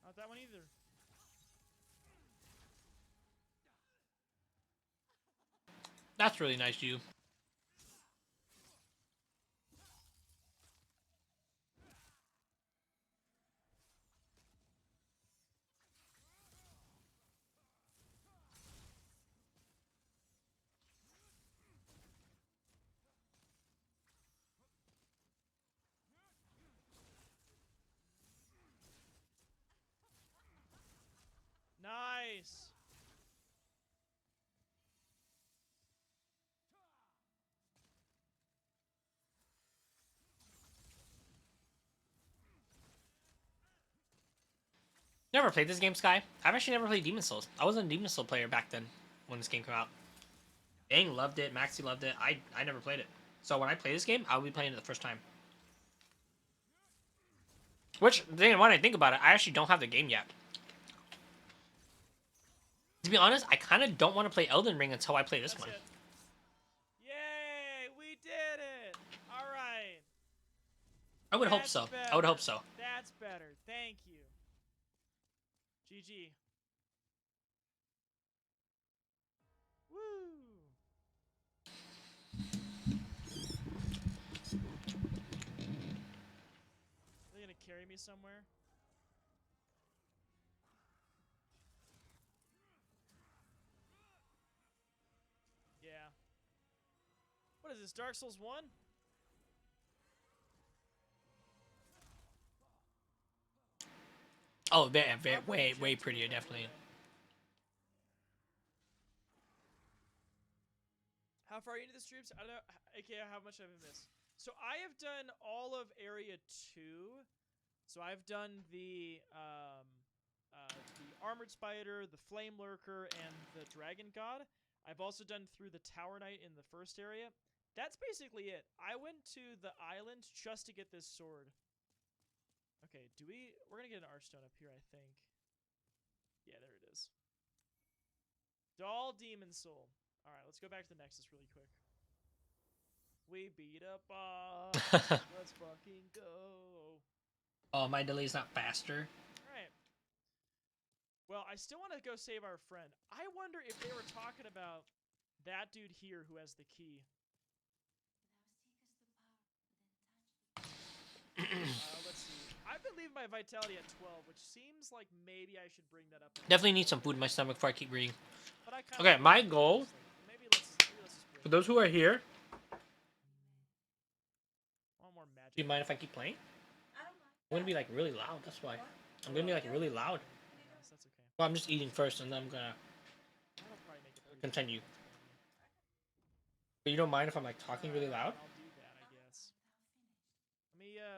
Not that one either. That's really nice, you. Nice. Never played this game, Sky. I've actually never played Demon Souls. I wasn't a Demon Soul player back then when this game came out. Bang loved it. Maxi loved it. I never played it. So when I play this game, I'll be playing it the first time. Which, then when I think about it, I actually don't have the game yet. To be honest, I kind of don't want to play Elden Ring until I play this That's one. it. Yay! We did it! All right. I would hope That's so. I would better. hope so. That's better. Thank you. GG. Woo! Are they gonna carry me somewhere? Yeah. What is this, Dark Souls 1? Oh, way prettier, definitely. How far are you into the streams? I don't know, aka how much I've missed. So I have done all of Area 2. So I've done the Armored Spider, the Flame Lurker, and the Dragon God. I've also done through the Tower Knight in the first area. That's basically it. I went to the island just to get this sword. Okay, we're gonna get an Archstone up here, I think. Yeah, there it is. Doll Demon Soul. All right, let's go back to the Nexus really quick. We beat a boss. Let's fucking go. Oh, my delay's not faster. All right. Well, I still want to go save our friend. I wonder if they were talking about that dude here who has the key. Let's see. I've been leaving my vitality at 12, which seems like maybe I should bring that up. Definitely need some food in my stomach before I keep reading. But I Okay, my goal, maybe let's just for those who are here, one more magic. do you mind if I keep playing? I'm gonna be like really loud, that's why. I'm gonna be like really loud. Yes, that's okay. Well, I'm just eating first and then I'm gonna That'll probably make it better. continue. But you don't mind if I'm like talking really loud? I'll do that, I guess.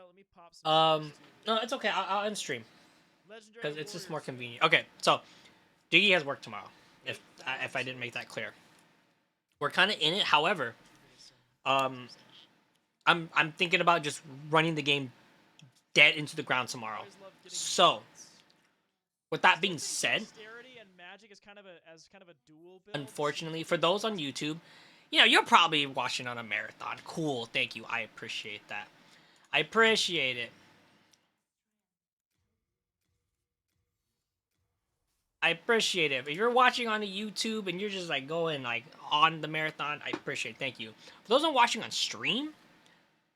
Let me pop some. spells, too. No, it's okay. I'll end stream Legendary because it's just more Warriors. convenient. Okay, so Diggy has work tomorrow. If I didn't make that clear, we're kind of in it. However, I'm thinking about just running the game dead into the ground tomorrow. Always loved getting So, units. with that Still being think said, Dexterity and magic is kind of a dual build. unfortunately, for those on YouTube, you know, you're probably watching on a marathon. Cool, thank you. I appreciate that. I appreciate it. I appreciate it. If you're watching on the YouTube and you're just like going like on the marathon, I appreciate it. Thank you. For those I'm watching on stream,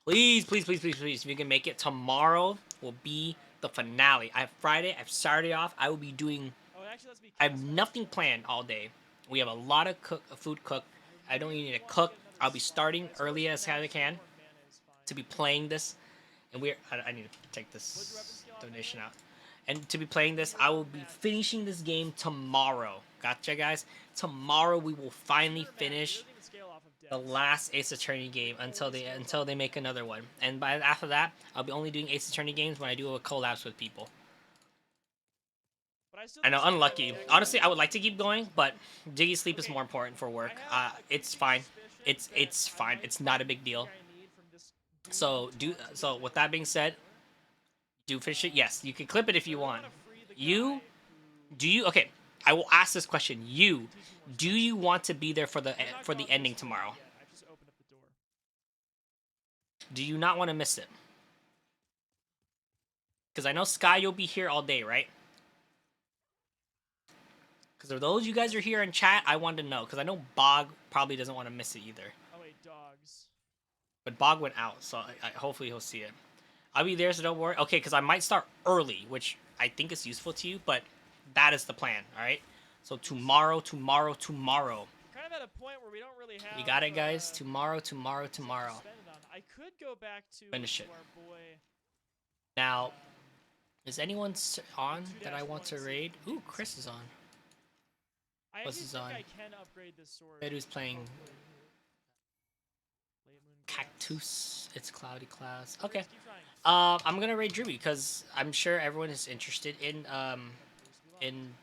please, please, please, please, please, if you can make it, tomorrow will be the finale. I have Friday, I have Saturday off. I will be doing, Oh, actually, let's be I have careful. nothing planned all day. We have a lot of food cooked. I don't even need to cook. I'll be starting early as I can to be playing this. And I need to take this donation out. And to be playing this, I will be finishing this game tomorrow. Gotcha, guys? Tomorrow we will finally finish the last Ace Attorney game until they make another one. And after that, I'll be only doing Ace Attorney games when I do a collabs with people. I know, unlucky. Honestly, I would like to keep going, but Diggy sleep is more important for work. It's fine. It's fine. It's not a big deal. So with that being said, do finish it. Yes, you can clip it if you want. Okay, I will ask this question. Do you want to be there for the ending tomorrow? Do you not want to miss it? Because I know Sky, you'll be here all day, right? Because of those you guys are here in chat, I wanted to know. Because I know Bog probably doesn't want to miss it either. Oh wait, dogs. But Bog went out, so hopefully he'll see it. I'll be there, so don't worry. Okay, because I might start early, which I think is useful to you, but that is the plan, alright? So tomorrow. Kind of at a point where we don't really have. You got it, guys? Tomorrow. something to spend it on. I could go back to Finish it. our boy. Now, is anyone on that I want to raid? Ooh, Chris is on. I What's actually his think on? I can upgrade this sword. Who's playing Late Moon Cactus? It's Cloudy Clouds. Okay. Let's keep trying. I'm gonna raid Druby because I'm sure everyone is interested in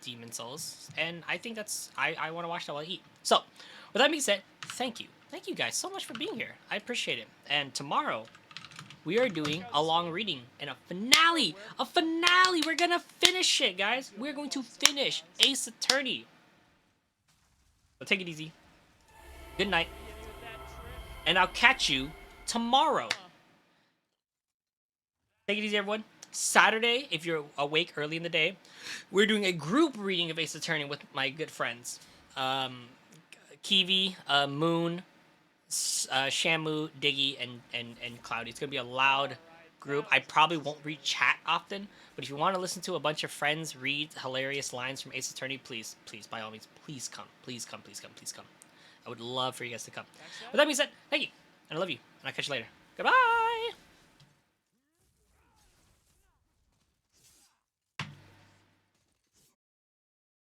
Demon Souls, and I think I want to watch that while I eat. So, with that being said, thank you guys so much for being here. I appreciate it. And tomorrow, we are doing a long reading and a finale. We're gonna finish it, guys. We're going to finish Ace Attorney. So take it easy. Good night, and I'll catch you tomorrow. Take it easy, everyone. Saturday, if you're awake early in the day, we're doing a group reading of Ace Attorney with my good friends. Kiwi, Moon, Shamu, Diggy, and Cloudy. It's going to be a loud group. I probably won't read chat often, but if you want to listen to a bunch of friends read hilarious lines from Ace Attorney, please, by all means, please come. I would love for you guys to come. With that being said, thank you, and I love you, and I'll catch you later. Goodbye!